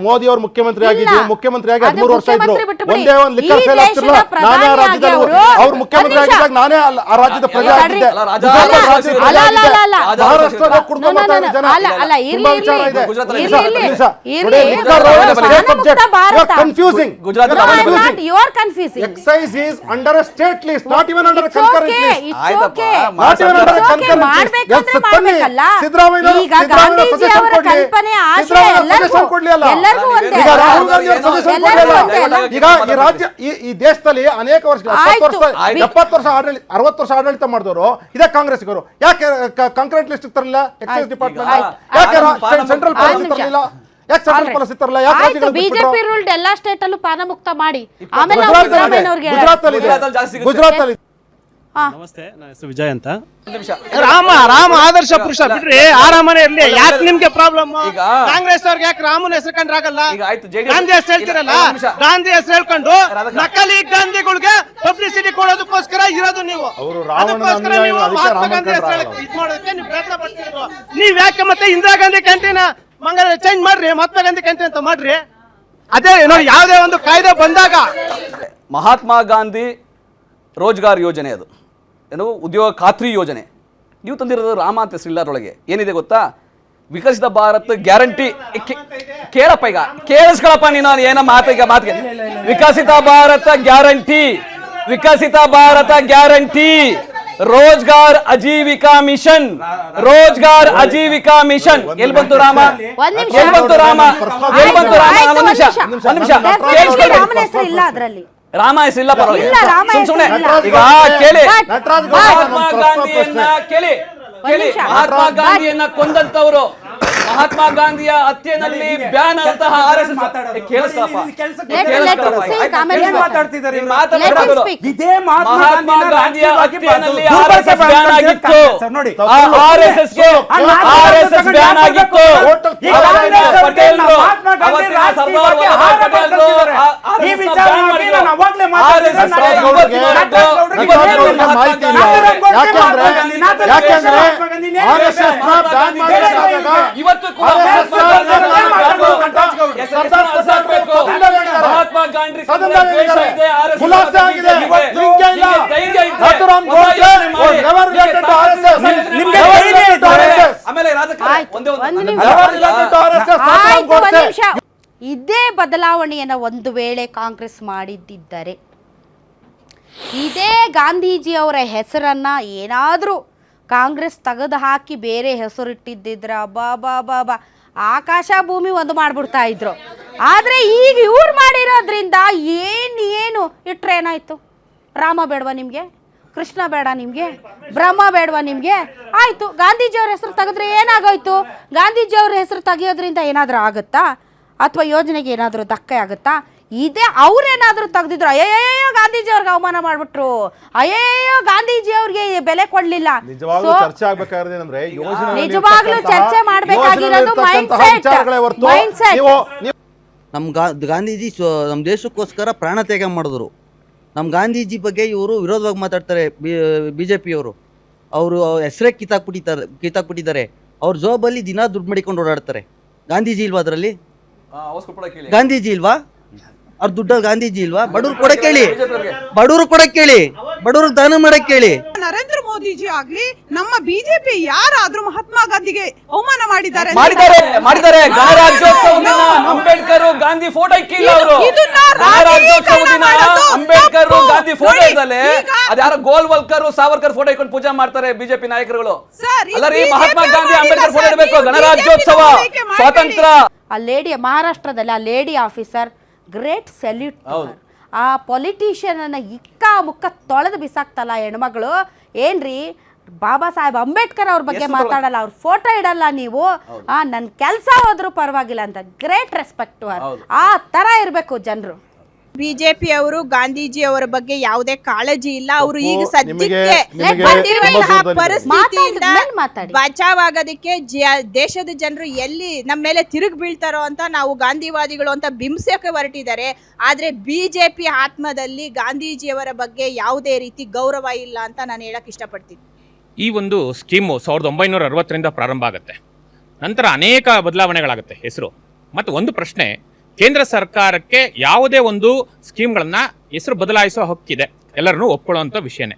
ಮೋದಿ ಅವರು ಮುಖ್ಯಮಂತ್ರಿ ಆಗಿ 13 ವರ್ಷ ಇದ್ರು. ಒಂದೇ ಒಂದು ಲಿಕ್ಕರ್ ಸೇಲ್ ಆಗ್ತಿರಲಿಲ್ಲ. ನಾನೇ ಆ ರಾಜ್ಯದಲ್ಲಿ, ಅವ್ರು ಮುಖ್ಯಮಂತ್ರಿ ಆಗಿದ್ದಾಗ ನಾನೇ ಆ ರಾಜ್ಯದ ಪ್ರಜೆ ಆಗಿದ್ದೆ. ಮಹಾರಾಷ್ಟ್ರದ ಕುಡ್ಕೊಂಡು ಜನ ತುಂಬಾ ವಿಚಾರ ಇದೆ. Excise is under a state list, not even under a concurrent list. ಈ ದೇಶದಲ್ಲಿ ಅನೇಕ ವರ್ಷ 70 ವರ್ಷ 60 ವರ್ಷ ಆಡಳಿತ ಮಾಡಿದವರು ಇದೇ ಕಾಂಗ್ರೆಸ್ಗರು. ಯಾಕೆ ಕಂಕರೆಂಟ್ ಲಿಸ್ಟ್ ತರಲಿಲ್ಲ ಎಕ್ಸೈಸ್ ಡಿಪಾರ್ಟ್ಮೆಂಟ್? ಯಾಕೆ ಸೆಂಟ್ರಲ್ ಪಾಲಿಸಿ ತರಲಿಲ್ಲ? ಯಾಕೆ ಸೆಂಟ್ರಲ್ ಪಾಲಿಸಿ ತರಲಿಲ್ಲ? ಯಾಕೆ ಬಿಜೆಪಿ ರೂಲ್ಡ್ ಎಲ್ಲಾ ಸ್ಟೇಟ್ ಅಲ್ಲೂ ಪಾನ ಮುಕ್ತ ಮಾಡಿ ಆಮೇಲೆ ಗುಜರಾತ್ ಅಲ್ಲಿ. ನಮಸ್ತೆ, ನನ್ನ ಹೆಸರು ವಿಜಯ್ ಅಂತ. ರಾಮ ಆದರ್ಶ ಪುರುಷ ಬಿಡ್ರಿ, ಆರಾಮನೆ ಇರ್ಲಿ. ಯಾಕೆ ನಿಮ್ಗೆ ಪ್ರಾಬ್ಲಮ್? ಕಾಂಗ್ರೆಸ್ ಅವ್ರಿಗೆ ಯಾಕೆ ರಾಮನ ಹೆಸರು ಕಂಡ್ರಾಗಲ್ಲ? ಗಾಂಧಿ ಹೆಸರು ಹೇಳ್ತಿರಲ್ಲ, ಗಾಂಧಿ ಹೆಸರು ಹೇಳ್ಕೊಂಡು ನಕಲಿ ಗಾಂಧಿಗಳಿಗೆ ಪಬ್ಲಿಸಿಟಿ ಕೊಡೋದಕ್ಕೋಸ್ಕರ ಇರೋದು ನೀವು. ಅದಕ್ಕೋಸ್ಕರ ನೀವು ಮಹಾತ್ಮ ಗಾಂಧಿ ಹೆಸರು ಇದು ಮಾಡೋದಕ್ಕೆ ನೀವು ಪ್ರಯತ್ನ ಪಡ್ತಿರೋದು. ನೀವ್ ಯಾಕೆ ಮತ್ತೆ ಇಂದಿರಾ ಗಾಂಧಿ ಕ್ಯಾಂಟೀನ್ ಮಂಗಲ ಚೇಂಜ್ ಮಾಡ್ರಿ, ಮಹಾತ್ಮ ಗಾಂಧಿ ಕ್ಯಾಂಟೀನ್ ಅಂತ ಮಾಡ್ರಿ. ಅದೇ ನೋಡಿ, ಯಾವುದೇ ಒಂದು ಕಾಯ್ದೆ ಬಂದಾಗ ಮಹಾತ್ಮ ಗಾಂಧಿ ರೋಜ್ಗಾರ್ ಯೋಜನೆ, ಅದು ಏನು ಉದ್ಯೋಗ ಖಾತ್ರಿ ಯೋಜನೆ, ನೀವು ತಂದಿರೋದು ರಾಮ ಅಂತ ಹೆಸರಿಲ್ಲ ಅದರೊಳಗೆ. ಏನಿದೆ ಗೊತ್ತಾ? ವಿಕಸಿತ ಭಾರತ್ ಗ್ಯಾರಂಟಿ. ಕೇಳಪ್ಪ, ಈಗ ಕೇಳಿಸ್ಕೊಳಪ್ಪ ನೀನು ಏನೋ ಮಾತಿಗೆ Viksit Bharat guarantee, Viksit Bharat guarantee, Rozgar Ajeevika mission, Rozgar Ajeevika mission. ಎಲ್ಲಿ ಬಂತು ರಾಮ? ಎಲ್ಲಿ ಬಂತು ರಾಮ? ಎಲ್ಲಿ ಬಂತು ರಾಮ? ಒಂದು ನಿಮಿಷ ಇಲ್ಲ ಅದರಲ್ಲಿ ರಾಮ ಹೆಸರಿಲ್ಲ, ಪರವಾಗಿಲ್ಲ. ಈಗ ಕೇಳಿ, ಮಹಾತ್ಮ ಗಾಂಧಿಯನ್ನ ಕೇಳಿ, ಮಹಾತ್ಮ ಗಾಂಧಿಯನ್ನ ಕೊಂದಂತವರು, ಮಹಾತ್ಮ ಗಾಂಧಿಯ ಹತ್ಯೆನಲ್ಲಿ ಬ್ಯಾನ್ ಅಂತಹ RSS ಮಹಾತ್ಮ ಗಾಂಧಿಯ ಹತ್ಯೆನಲ್ಲಿ RSS ಬ್ಯಾನ್ ಆಗಿತ್ತು. RSS ಬ್ಯಾನ್ ಆಗಿತ್ತು. ಮಹಾತ್ಮ ಗಾಂಧಿ ಇದೇ ಬದಲಾವಣೆಯನ್ನ ಒಂದು ವೇಳೆ ಕಾಂಗ್ರೆಸ್ ಮಾಡಿದ್ದರೆ ಇದೇ ಗಾಂಧೀಜಿಯವರ ಹೆಸರನ್ನು ಏನಾದರೂ ಕಾಂಗ್ರೆಸ್ ತೆಗೆದು ಹಾಕಿ ಬೇರೆ ಹೆಸರಿಟ್ಟಿದ್ದಿದ್ರ ಬಾ ಆಕಾಶ ಭೂಮಿ ಒಂದು ಮಾಡಿಬಿಡ್ತಾ ಇದ್ರು. ಆದರೆ ಈಗ ಇವ್ರು ಮಾಡಿರೋದ್ರಿಂದ ಏನು ಇಟ್ಟರೆ ಏನಾಯಿತು? ರಾಮ ಬೇಡವಾ ನಿಮಗೆ? ಕೃಷ್ಣ ಬೇಡ ನಿಮಗೆ? ಬ್ರಹ್ಮ ಬೇಡವಾ ನಿಮಗೆ? ಆಯಿತು, ಗಾಂಧೀಜಿಯವ್ರ ಹೆಸರು ತೆಗೆದ್ರೆ ಏನಾಗೋಯ್ತು? ಗಾಂಧೀಜಿಯವ್ರ ಹೆಸರು ತೆಗೆಯೋದ್ರಿಂದ ಏನಾದರೂ ಆಗುತ್ತಾ? ಅಥವಾ ಯೋಜನೆಗೆ ಏನಾದರೂ ಧಕ್ಕೆ ಆಗುತ್ತಾ? ಇದೇ ಅವ್ರೇನಾದರೂ ತೆಗೆದಿದ್ರು ಅಯ್ಯಯ್ಯೋ ಗಾಂಧೀಜಿಯವ್ರಿಗೆ ಅವಮಾನ ಮಾಡಿಬಿಟ್ರು, ಅಯ್ಯಯ್ಯೋ ಗಾಂಧೀಜಿಯವ್ರಿಗೆ ಬೆಲೆ ಕೊಡಲಿಲ್ಲ. ನಿಜವಾಗ್ಲೂ ಚರ್ಚೆ ಆಗ್ಬೇಕಾದ್ರೆ ಏನಂದ್ರೆ ನಿಜವಾಗ್ಲೂ ಚರ್ಚೆ ಮಾಡಬೇಕಾಗಿರೋದು ಮೈಂಡ್ಸೆಟ್. ಗಾಂಧೀಜಿ ನಮ್ಮ ದೇಶಕ್ಕೋಸ್ಕರ ಪ್ರಾಣ ತ್ಯಾಗ ಮಾಡಿದ್ರು. ನಮ್ಮ ಗಾಂಧೀಜಿ ಬಗ್ಗೆ ಇವರು ವಿರೋಧವಾಗಿ ಮಾತಾಡ್ತಾರೆ. BJP ಅವರು ಹೆಸರೇ ಕಿತ್ತಾಕ್ಬಿಟ್ಟಿದ್ದಾರೆ. ಅವ್ರ ಜಾಬಲ್ಲಿ ದಿನ ದುಡ್ಡು ಮಾಡಿಕೊಂಡು ಓಡಾಡ್ತಾರೆ. ಗಾಂಧೀಜಿ ಇಲ್ವಾ ಅದರಲ್ಲಿ? ಗಾಂಧೀಜಿ ಇಲ್ವಾ? ಅವ್ರ ದುಡ್ಡ ಗಾಂಧೀಜಿ ಇಲ್ವಾ? ಬಡವ್ರು ಕೊಡಕ್ಕೆ ಹೇಳಿ, ಬಡವ್ರಿಗೆ ದಾನ ಮಾಡಕ್ಕೆ ಹೇಳಿ. ನರೇಂದ್ರ ಮೋದಿಜಿ ಆಗ್ಲಿ ನಮ್ಮ ಬಿಜೆಪಿ ಯಾರಾದ್ರೂ ಮಹಾತ್ಮ ಗಾಂಧಿಗೆ ಅವಮಾನ ಮಾಡಿದ್ದಾರೆ? ಮಾಡಿದ್ದಾರೆ. ಗಣರಾಜ್ಯೋತ್ಸವ ದಿನ ಅಂಬೇಡ್ಕರ್ ಗಾಂಧಿ ಫೋಟೋ ಇಕ್ಕಿಲ್ಲ ಅವರು. ಗಣರಾಜ್ಯೋತ್ಸವ ದಿನ ಅಂಬೇಡ್ಕರ್ ಗಾಂಧಿ ಫೋಟೋ ಇದ್ದಲೆ ಅದ್ಯಾರ ಗೋಲ್ವಲ್ಕರ್ ಸಾವರ್ಕರ್ ಫೋಟೋ ಇಟ್ಕೊಂಡು ಪೂಜೆ ಮಾಡ್ತಾರೆ ಬಿಜೆಪಿ ನಾಯಕರುಗಳು. ಅಲ್ಲ ರೀ, ಮಹಾತ್ಮ ಗಾಂಧಿ ಅಂಬೇಡ್ಕರ್ ಫೋಟೋ ಇಡಬೇಕು. ಗಣರಾಜ್ಯೋತ್ಸವ, ಸ್ವಾತಂತ್ರ್ಯ. ಆ ಲೇಡಿ ಮಹಾರಾಷ್ಟ್ರದಲ್ಲಿ ಆ ಲೇಡಿ ಆಫೀಸರ್ ಗ್ರೇಟ್ ಸೆಲ್ಯೂಟ್. ಆ ಪೊಲಿಟಿಷಿಯನ್ ಅನ್ನ ಇಕ್ಕ ಮುಕ್ಕ ತೊಳೆದು ಬಿಸಾಕ್ತಲ್ಲ ಹೆಣ್ಮಗಳು. ಏನ್ರಿ ಬಾಬಾ ಸಾಹೇಬ್ ಅಂಬೇಡ್ಕರ್ ಅವ್ರ ಬಗ್ಗೆ ಮಾತಾಡಲ್ಲ, ಅವ್ರ ಫೋಟೋ ಇಡಲ್ಲ ನೀವು, ನನ್ನ ಕೆಲಸ ಹೋದ್ರೂ ಪರವಾಗಿಲ್ಲ ಅಂತ. Great respect. ಆ ತರ ಇರಬೇಕು ಜನರು. ಬಿಜೆಪಿ ಅವರು ಗಾಂಧೀಜಿ ಅವರ ಬಗ್ಗೆ ಯಾವುದೇ ಕಾಳಜಿ ಇಲ್ಲ. ಅವರು ಈಗ ಸದ್ಯಕ್ಕೆ ಪರಿಸ್ಥಿತಿಯಿಂದ ಬಚಾವಾಗೋದಕ್ಕೆ ದೇಶದ ಜನರು ಎಲ್ಲಿ ನಮ್ಮ ಮೇಲೆ ತಿರುಗಿ ಬೀಳ್ತಾರೋ ಅಂತ ನಾವು ಗಾಂಧಿವಾದಿಗಳು ಅಂತ ಬಿಂಬಿಸಕ್ಕೆ ಹೊರಟಿದ್ದಾರೆ. ಆದ್ರೆ ಬಿಜೆಪಿ ಆತ್ಮದಲ್ಲಿ ಗಾಂಧೀಜಿಯವರ ಬಗ್ಗೆ ಯಾವುದೇ ರೀತಿ ಗೌರವ ಇಲ್ಲ ಅಂತ ನಾನು ಹೇಳಕ್ ಇಷ್ಟಪಡ್ತೀನಿ. ಈ ಒಂದು ಸ್ಕೀಮು 1960ರಿಂದ ಪ್ರಾರಂಭ ಆಗುತ್ತೆ. ನಂತರ ಅನೇಕ ಬದಲಾವಣೆಗಳಾಗುತ್ತೆ ಹೆಸರು. ಮತ್ತು ಒಂದು ಪ್ರಶ್ನೆ, ಕೇಂದ್ರ ಸರ್ಕಾರಕ್ಕೆ ಯಾವುದೇ ಒಂದು ಸ್ಕೀಮ್ಗಳನ್ನು ಹೆಸರು ಬದಲಾಯಿಸೋ ಹಕ್ಕಿದೆ, ಎಲ್ಲರನ್ನೂ ಒಪ್ಕೊಳ್ಳುವಂಥ ವಿಷಯನೇ.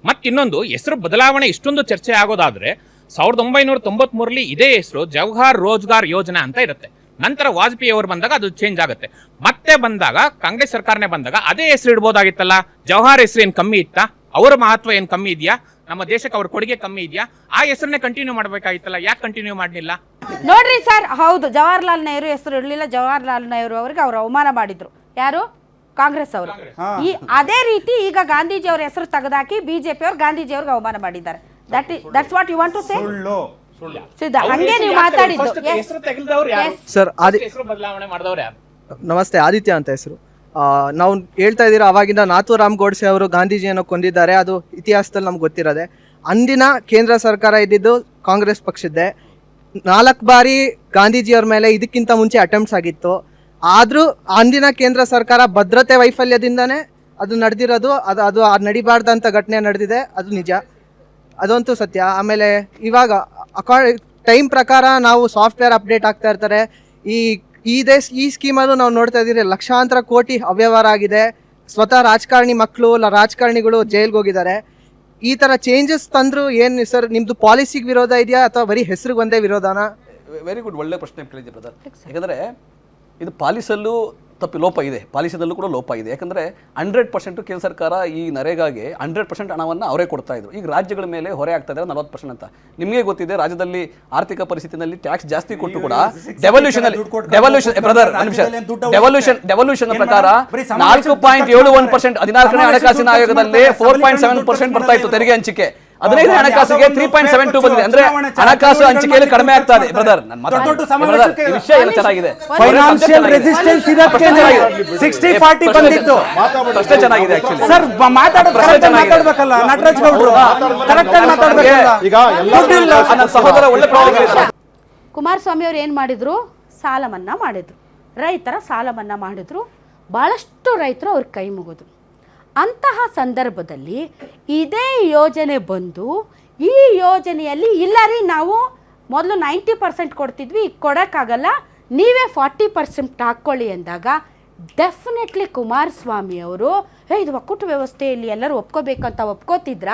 ಮತ್ತು ಇನ್ನೊಂದು, ಹೆಸರು ಬದಲಾವಣೆ ಇಷ್ಟೊಂದು ಚರ್ಚೆ ಆಗೋದಾದರೆ 1993ರಲ್ಲಿ ಇದೇ ಹೆಸರು ಜವಾಹರ್ ರೋಜ್ಗಾರ್ ಯೋಜನಾ ಅಂತ ಇರುತ್ತೆ. ನಂತರ ವಾಜಪೇಯಿ ಅವರು ಬಂದಾಗ ಅದು ಚೇಂಜ್ ಆಗುತ್ತೆ. ಮತ್ತೆ ಬಂದಾಗ ಕಾಂಗ್ರೆಸ್ ಸರ್ಕಾರನೇ ಬಂದಾಗ ಅದೇ ಹೆಸರು ಇಡ್ಬೋದಾಗಿತ್ತಲ್ಲ. ಜವಾಹರ್ ಹೆಸರು ಏನು ಕಮ್ಮಿ ಇತ್ತಾ? ಅವರ ಮಹತ್ವ ಏನು ಕಮ್ಮಿ ಇದೆಯಾ? ನಮ್ಮ ದೇಶಕ್ಕೆ ಅವ್ರ ಕೊಡುಗೆ ಕಮ್ಮಿ ಇದೆಯಾ? ಆ ಹೆಸರನ್ನೇ ಕಂಟಿನ್ಯೂ ಮಾಡಬೇಕಾಗಿತ್ತಲ್ಲ, ಯಾಕೆ ಕಂಟಿನ್ಯೂ ಮಾಡಲಿಲ್ಲ? ನೋಡ್ರಿ ಸರ್, ಹೌದು, ಜವಾಹರ್ಲಾಲ್ ನೆಹರು ಹೆಸರು ಇರಲಿಲ್ಲ. ಜವಾಹರ್ಲಾಲ್ ನೆಹರು ಅವರಿಗೆ ಅವರು ಅವಮಾನ ಮಾಡಿದ್ರು. ಯಾರು? ಕಾಂಗ್ರೆಸ್ ಅವರು. ಅದೇ ರೀತಿ ಈಗ ಗಾಂಧೀಜಿ ಅವರ ಹೆಸರು ತೆಗೆದಾಕಿ ಬಿಜೆಪಿ ಅವರು ಗಾಂಧೀಜಿ ಅವ್ರಿಗೆ ಅವಮಾನ ಮಾಡಿದ್ದಾರೆ. That's what you want to say? ಹಂಗೆ ನೀವು ಮಾತಾಡಿದ್ದು. ಸರ್, ಬದಲಾವಣೆ ಮಾಡಿದವರು ಯಾರು? ನಮಸ್ತೆ, ಆದಿತ್ಯ ಅಂತ ಹೆಸರು. ನಾವು ಹೇಳ್ತಾ ಇದ್ದೀರಾ ಅವಾಗಿಂದ ನಾಥೂರಾಮ್ ಗೋಡ್ಸೆ ಅವರು ಗಾಂಧೀಜಿಯನ್ನು ಕೊಂದಿದ್ದಾರೆ. ಅದು ಇತಿಹಾಸದಲ್ಲಿ ನಮ್ಗೆ ಗೊತ್ತಿರೋದೆ. ಅಂದಿನ ಕೇಂದ್ರ ಸರ್ಕಾರ ಇದ್ದಿದ್ದು ಕಾಂಗ್ರೆಸ್ ಪಕ್ಷದ್ದೇ. 4 ಬಾರಿ ಗಾಂಧೀಜಿಯವ್ರ ಮೇಲೆ ಇದಕ್ಕಿಂತ ಮುಂಚೆ ಅಟೆಂಪ್ಟ್ಸ್ ಆಗಿತ್ತು. ಆದರೂ ಅಂದಿನ ಕೇಂದ್ರ ಸರ್ಕಾರ ಭದ್ರತೆ ವೈಫಲ್ಯದಿಂದನೇ ಅದು ನಡೆದಿರೋದು. ಅದು ನಡಿಬಾರ್ದಂಥ ಘಟನೆ ನಡೆದಿದೆ, ಅದು ನಿಜ, ಅದಂತೂ ಸತ್ಯ. ಆಮೇಲೆ ಇವಾಗ ಟೈಮ್ ಪ್ರಕಾರ ನಾವು ಸಾಫ್ಟ್ವೇರ್ ಅಪ್ಡೇಟ್ ಆಗ್ತಾ ಇರ್ತಾರೆ. ಈ ಸ್ಕೀಮಲ್ಲೂ ನಾವು ನೋಡ್ತಾ ಇದ್ದೀರಿ, ಲಕ್ಷಾಂತರ ಕೋಟಿ ಅವ್ಯವಹಾರ ಆಗಿದೆ. ಸ್ವತಃ ರಾಜಕಾರಣಿ ಮಕ್ಕಳು, ರಾಜಕಾರಣಿಗಳು ಜೈಲ್ಗೆ ಹೋಗಿದ್ದಾರೆ. ಈ ಥರ ಚೇಂಜಸ್ ತಂದ್ರು ಏನು ಸರ್? ನಿಮ್ಮದು ಪಾಲಿಸಿಗೆ ವಿರೋಧ ಇದೆಯಾ ಅಥವಾ ಬರೀ ಹೆಸರಿಗೆ ಒಂದೇ ವಿರೋಧನಾ? ವೆರಿ ಗುಡ್, ಒಳ್ಳೆ ಪ್ರಶ್ನೆ ಕೇಳಿದ್ದೆ ಬ್ರದರ್. ಯಾಕಂದರೆ ಇದು ಪಾಲಿಸಲ್ಲೂ ಲೋಪ ಇದೆ, ಪಾಲಿಸಿದಲ್ಲೂ ಕೂಡ ಲೋಪ ಇದೆ. ಯಾಕಂದರೆ 100% ಕೇಂದ್ರ ಸರ್ಕಾರ ಈ ನರೇಗಾಗೆ 100% ಹಣವನ್ನು ಅವರೇ ಕೊಡ್ತಾ ಇದ್ರು. ಈಗ ರಾಜ್ಯಗಳ ಮೇಲೆ ಹೊರೆ ಆಗ್ತಾ ಇದ್ದಾರೆ 40% ಅಂತ. ನಿಮಗೆ ಗೊತ್ತಿದೆ, ರಾಜ್ಯದಲ್ಲಿ ಆರ್ಥಿಕ ಪರಿಸ್ಥಿತಿನಲ್ಲಿ ಟ್ಯಾಕ್ಸ್ ಜಾಸ್ತಿ ಕೊಟ್ಟು ಕೂಡ ಡೆವಲ್ಯೂಷನ್ ಪ್ರಕಾರ 4.71%, 14ನೇ ಹಣಕಾಸಿನ ಆಯೋಗದಲ್ಲಿ 4.7% ಬರ್ತಾ ಇತ್ತು ತೆರಿಗೆ ಹಂಚಿಕೆ. 15ನೇ ಹಣಕಾಸಿಗೆ 3.72 ಬಂದಿದೆ. ಅಂದ್ರೆ ಹಣಕಾಸು ಹಂಚಿಕೆಯಲ್ಲಿ ಕಡಿಮೆ ಆಗ್ತಾ ಇದೆ. ಬ್ರದರ್, ವಿಷಯ ಎಲ್ಲ ಚೆನ್ನಾಗಿದೆ. ಫೈನಾನ್ಷಿಯಲ್ ರೆಸಿಸ್ಟೆನ್ಸ್ ಇದಕ್ಕೆ 60-40 ಬಂದಿತ್ತು. ಅಷ್ಟೇ ಚೆನ್ನಾಗಿದೆ ಆಕ್ಚುಲಿ ಸರ್. ಮಾತಾಡಬೇಕಲ್ಲ ನಟರಾಜ್ ಗೌಡ್ರು, ಕರೆಕ್ಟ್ ಆಗಿ ಮಾತಾಡಬೇಕಲ್ಲ. ಈಗ ನನ್ನ ಸಹೋದರ ಒಳ್ಳೆ ಪ್ರಾಬ್ಲಮ್. ಕುಮಾರಸ್ವಾಮಿ ಅವರು ಏನು ಮಾಡಿದ್ರು? ಸಾಲ ಮನ್ನಾ ಮಾಡಿದ್ರು. ರೈತರ ಸಾಲ ಮನ್ನಾ ಮಾಡಿದ್ರು. ಭಾಳಷ್ಟು ರೈತರು ಅವ್ರ ಕೈ ಮುಗಿದ್ರು. ಅಂತಹ ಸಂದರ್ಭದಲ್ಲಿ ಇದೇ ಯೋಜನೆ ಬಂದು, ಈ ಯೋಜನೆಯಲ್ಲಿ ಇಲ್ಲ ರೀ, ನಾವು ಮೊದಲು 90% ಕೊಡ್ತಿದ್ವಿ, ಈಗ ಕೊಡೋಕ್ಕಾಗಲ್ಲ, ನೀವೇ 40% ಹಾಕ್ಕೊಳ್ಳಿ ಅಂದಾಗ ಡೆಫಿನೆಟ್ಲಿ ಕುಮಾರಸ್ವಾಮಿ ಅವರು ಇದು ಒಕ್ಕೂಟ ವ್ಯವಸ್ಥೆಯಲ್ಲಿ ಎಲ್ಲರೂ ಒಪ್ಕೋಬೇಕಂತ ಒಪ್ಕೋತಿದ್ರ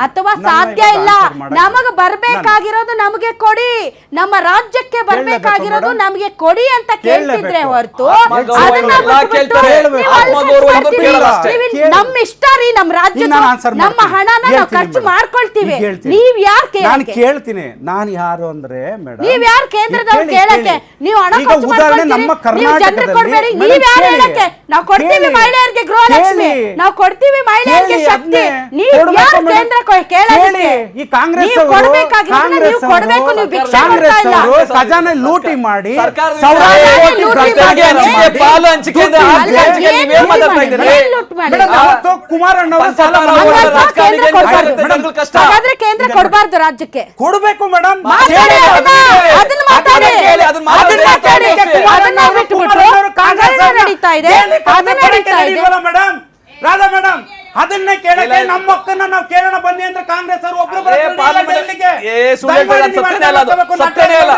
ಅಥವಾ ನನ್ನ ಸಾಧ್ಯ ಇವಾಗ ಇಲ್ಲ, answer ಮಾಡಕ್ಕೆ ನಮಗೆ ಬರ್ಬೇಕಾಗಿರೋದು ನಮಗೆ ಕೊಡಿ, ನಮ್ಮ ರಾಜ್ಯಕ್ಕೆ ಬರ್ಬೇಕಾಗಿರೋದು ಮೇಡಮ್. ನಮಗೆ ಕೊಡಿ ಅಂತ ಕೇಳ್ತಿದ್ರೆ ಕೇಳ್ಬೇಕು. ಹೊರತು ಆತ್ಮಗೌರವ ಅದನ್ನ ಎಲ್ಲ ಬಿಟ್ಬಿಟ್ಟು ಕೇಳ್ತಾರೆ. ನೀವು ಅಲ್ಲಿ ಆತ್ಮಗೌರವ ಖರ್ಚು ಎಂದು ಮಾಡ್ತೀರಿ. ಕೇಳಲ್ಲ ಅಷ್ಟೇ. ನೀವು ನಮ್ಮ ಇಷ್ಟ ರೀ, ನಮ್ಮ ರಾಜ್ಯದ ನಾನು answer ನಮ್ಮ ಮಾಡ್ತೀನಿ. ಹಣನ ನಾವು ಹೇಳ್ತೀನಿ ಖರ್ಚು ಮೇಡಮ್. ಮಾಡ್ಕೊಳ್ತೀವಿ. ಈಗ ಹೇಳ್ತೀನಿ. ನೀವ್ ಯಾರು ನಾನು ಕೇಳಕ್ಕೆ? ಕೇಳ್ತೀನಿ, ನಾನು ಯಾರು ಅಂದ್ರೆ ಮೇಡಮ್, ನೀವ್ ಯಾರು ಕೇಂದ್ರದವ್ರು ಕೇಳಕ್ಕೆ? ನೀವು ಹಣ ಈಗ ಖರ್ಚು ಉದಾಹರಣೆ ಮಾಡ್ಕೊಳ್ತೀರಿ, ನಮ್ಮ ನೀವು ಜನರಿಗೆ ಕೊಡ್ಬೇಡಿ. ನೀವ್ ಯಾರು ಹೇಳಕ್ಕೆ? ನಾವು ಕೊಡ್ತೀವಿ ಮಹಿಳೆಯರಿಗೆ ಗೃಹಲಕ್ಷ್ಮಿ, ನಾವು ಕೊಡ್ತೀವಿ ಮಹಿಳೆಯರಿಗೆ ಶಕ್ತಿ. ನೀವ್ ಯಾರು ಕೇಂದ್ರ ಕೇಳಕ್ಕೆ? ಈ ಕಾಂಗ್ರೆಸ್ ನೀವು ಕೊಡ್ಬೇಕಾಗಿರೋದನ್ನ ನೀವು ಕೊಡ್ಬೇಕು, ನೀವು ಭಿಕ್ಷೆ ಕೊಡ್ತಾ ಇಲ್ಲ. ಖಜಾನೆ ಲೂಟಿ ಮಾಡಿ ಸರ್ಕಾರದಿಂದ ಸಾವಿರಾರು ಕೋಟಿ ಲೂಟಿ ಭ್ರಷ್ಟರಿಗೆ ಮಾಡಿ. ಹಂಚಿಕೆ, ಪಾಲು ಹಂಚಿಕೆ ಅಂದ್ರೆ ಆ ಅಲ್ಲ, ಹಂಚಿಕೆ ಏನ್ ನೀವೇನ್ ಮಾತಾಡ್ತಾ ಇದ್ದೀರಿ? ಏನ್ ಲೂಟ್ ಮಾಡಿ? ಮೇಡಮ್, ಅವತ್ತು ಕುಮಾರಣ್ಣವರು ಸಾಲ ಪಂಚಪ್ರಾಣ ಮನ್ನಾ ಅವರ ಮಾಡಿದ್ರು. ರಾಜಕಾರಣಿಗೆ ಕೇಂದ್ರ ಕೊಡ್ಬಾರ್ದು. ಆಡಳಿತ ಜನಗಳು ಕಷ್ಟ. ಹಾಗಾದ್ರೆ ಕೇಂದ್ರ ಕೊಡಬಾರ್ದು ರಾಜ್ಯಕ್ಕೆ. ಕೊಡ್ಬೇಕು ಮೇಡಮ್, ಮಾತಾಡಿ ಅದನ್ನ ಮಾತಾಡಿ. ಕೇಳಿ, ಅದನ್ನ ಮಾತಾಡಿ. ಅದನ್ನ ಮಾತಾಡಿ. ಅದನ್ನ ಬಿಟ್ಬಿಟ್ಟು ಹಗರಣ ನಡೀತಾ ಇದೆ, ಅದನ್ನ ನಡೀತಾ ಇದೆ. ಮೇಡಮ್ ರಾಧಾ ಮೇಡಮ್, ಅದನ್ನೇ ಕೇಳಕ್ಕೆ ನಮ್ಮ ಮಕ್ಕಳನ್ನ ನಾವು ಕೇಳೋಣ ಬನ್ನಿ ಅಂದ್ರೆ ಕಾಂಗ್ರೆಸ್ ಅವರು ಒಬ್ರು ಅದೇ ಪಾರ್ಲಿಮೆಂಟ್ ಸತ್ಯನೇ ಅಲ್ಲ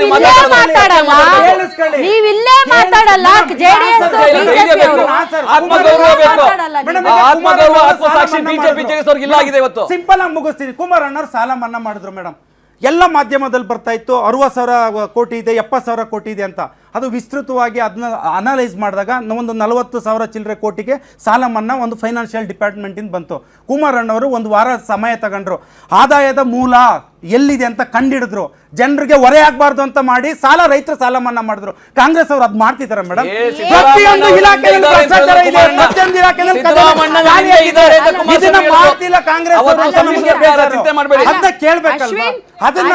ನೀವು ನೀವು ಇಲ್ಲೇ ಮಾತಾಡೋದು. ಮಾತಾಡಲ್ಲ, ನೀವು ಇಲ್ಲೇ ಮಾತಾಡಲ್ಲ. ಜೆಡಿಎಸ್ ಬಿಜೆಪಿ ಅವರು ಆತ್ಮಗೌರವ ಬೇಕು. ಮಾತಾಡಲ್ಲ ನೀವು. ಆ ಆತ್ಮಗೌರವ ಆತ್ಮಸಾಕ್ಷಿ ಬಿಜೆಪಿ ಜೆಡಿಎಸ್ ಇಲ್ಲ ಆಗಿದೆ ಇವತ್ತು. ಸಿಂಪಲ್ ಆಗಿ ಮುಗಿಸ್ತೀನಿ. ಕುಮಾರಣ್ಣವ್ರು ಸಾಲ ಮನ್ನಾ ಮಾಡಿದ್ರು ಮೇಡಮ್, ಎಲ್ಲ ಮಾಧ್ಯಮದಲ್ಲಿ ಬರ್ತಾ ಇತ್ತು 60,000 ಕೋಟಿ ಇದೆ, 70,000 ಕೋಟಿ ಇದೆ ಅಂತ. ಅದು ವಿಸ್ತೃತವಾಗಿ ಅದನ್ನ ಅನಲೈಸ್ ಮಾಡಿದಾಗ ಒಂದು 40,000 ಚಿಲ್ಲರೆ ಕೋಟಿಗೆ ಸಾಲ ಮನ್ನಾ ಒಂದು ಫೈನಾನ್ಷಿಯಲ್ ಡಿಪಾರ್ಟ್ಮೆಂಟಿಂದ ಬಂತು. ಕುಮಾರಣ್ಣವರು ಒಂದು ವಾರ ಸಮಯ ತಗೊಂಡ್ರು, ಆದಾಯದ ಮೂಲ ಎಲ್ಲಿದೆ ಅಂತ ಕಂಡಿಡಿದ್ರು, ಜನರಿಗೆ ಹೊರೆ ಆಗಬಾರ್ದು ಅಂತ ಮಾಡಿ ರೈತರ ಸಾಲ ಮನ್ನಾ ಮಾಡಿದ್ರು. ಕಾಂಗ್ರೆಸ್ ಅವರು ಅದು ಮಾಡ್ತಿದ್ದಾರೆ ಮೇಡಮ್. ಪ್ರತಿಯೊಂದು ಇಲಾಖೆಯಲ್ಲಿ ಭ್ರಷ್ಟಾಚಾರ ಇದೆ, ಪ್ರತಿಯೊಂದು ಇಲಾಖೆಯಲ್ಲಿ ಇದನ್ನ ಮಾಡ್ತಿಲ್ಲ ಕಾಂಗ್ರೆಸ್ ಅವರು ಅಂತ ನಮಗೆ ಬೇಜಾರು. ಅದನ್ನ ಕೇಳ್ಬೇಕಲ್ವಾ? ಅದನ್ನ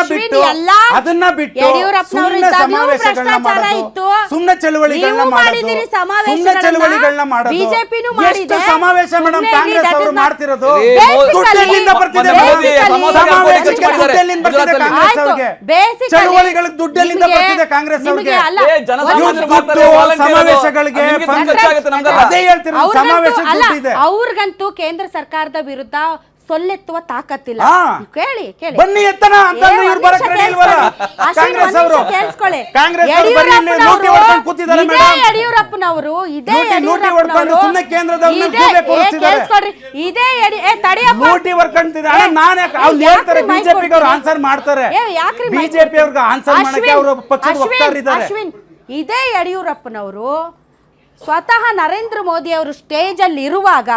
ಬಿಟ್ಟು ಸುಮ್ಮನೆ ಸಮಾವೇಶಗಳನ್ನ ಮಾಡೋದು, ಸುಮ್ಮನೆ ಚಳುವಳಿಗಳನ್ನ ಮಾಡೋದು, ಎಷ್ಟು ಸಮಾವೇಶ ಮೇಡಮ್ ಕಾಂಗ್ರೆಸ್ ಅವರು ಮಾಡ್ತಿರೋದು? ದುಡ್ಡೆಲ್ಲಿಂದ ಬರ್ತಿದೆ? ಸಮಾವೇಶಕ್ಕೆ ದುಡ್ಡೆಲ್ಲಿಂದ ಬರ್ತಿದೆ ಕಾಂಗ್ರೆಸ್ ಅವ್ರಿಗೆ? ಚಳುವಳಿಗಳಿಗೆ ದುಡ್ಡೆಲ್ಲಿಂದ ಬರ್ತಿದೆ ಕಾಂಗ್ರೆಸ್ ಅವ್ರಿಗೆ? ಸಮಾವೇಶಗಳಿಗೆ ಅದೇ ಹೇಳ್ತಿರೋದು, ಸಮಾವೇಶಕ್ಕೆ ದುಡ್ಡಿದೆ. ಅವ್ರಿಗಂತೂ ಕೇಂದ್ರ ಸರ್ಕಾರದ ವಿರುದ್ಧ ಸೊಲ್ಲೆತ್ತುವ ತಾಕತ್ತಿಲ್ಲ. ಕೇಳಿ ಕೇಳಿ, ಬನ್ನಿ ಎತ್ತನ ಅಂತ ಇವ್ರು ಬರಕ್ ರೆಡಿ ಇಲ್ವಲ್ಲ ಕಾಂಗ್ರೆಸ್ ಅವರು. ಕಾಂಗ್ರೆಸ್ ಅವರು ಬರೀ ಇಲ್ಲಿ ಲೂಟಿ ಹೊಡ್ಕೊಂಡು ಕೂತಿದ್ದಾರೆ ಮೇಡಮ್. ಯಡಿಯೂರಪ್ಪನವರು ಇದೇ ಲೂಟಿ ಹೊಡ್ಕೊಂಡು ಸುಮ್ಮನೆ ಕೇಂದ್ರದವ್ರನ್ನ ಗೂಬೆ ಕೂರಿಸ್ತಿದ್ದಾರೆ. ಇದೇ ಲೂಟಿ ಹೊಡ್ಕೊಂತಿದ್ದಾರೆ. ನಾನೇ ಅವ್ರು ಹೇಳ್ತಾರೆ, ಬಿಜೆಪಿಗೆ ಅವ್ರು ಆನ್ಸರ್ ಮಾಡ್ತಾರೆ. ಬಿಜೆಪಿ ಅವ್ರಿಗೆ ಆನ್ಸರ್ ಮಾಡಕ್ಕೆ ಅವರು ಪಕ್ಷದ ವಕ್ತಾರರಿದ್ದಾರೆ. ಅಶ್ವಿನ್, ಇದೇ ಯಡಿಯೂರಪ್ಪನವರು ಸ್ವತಃ ನರೇಂದ್ರ ಮೋದಿ ಅವರು ಸ್ಟೇಜ್ ಅಲ್ಲಿ ಇರುವಾಗ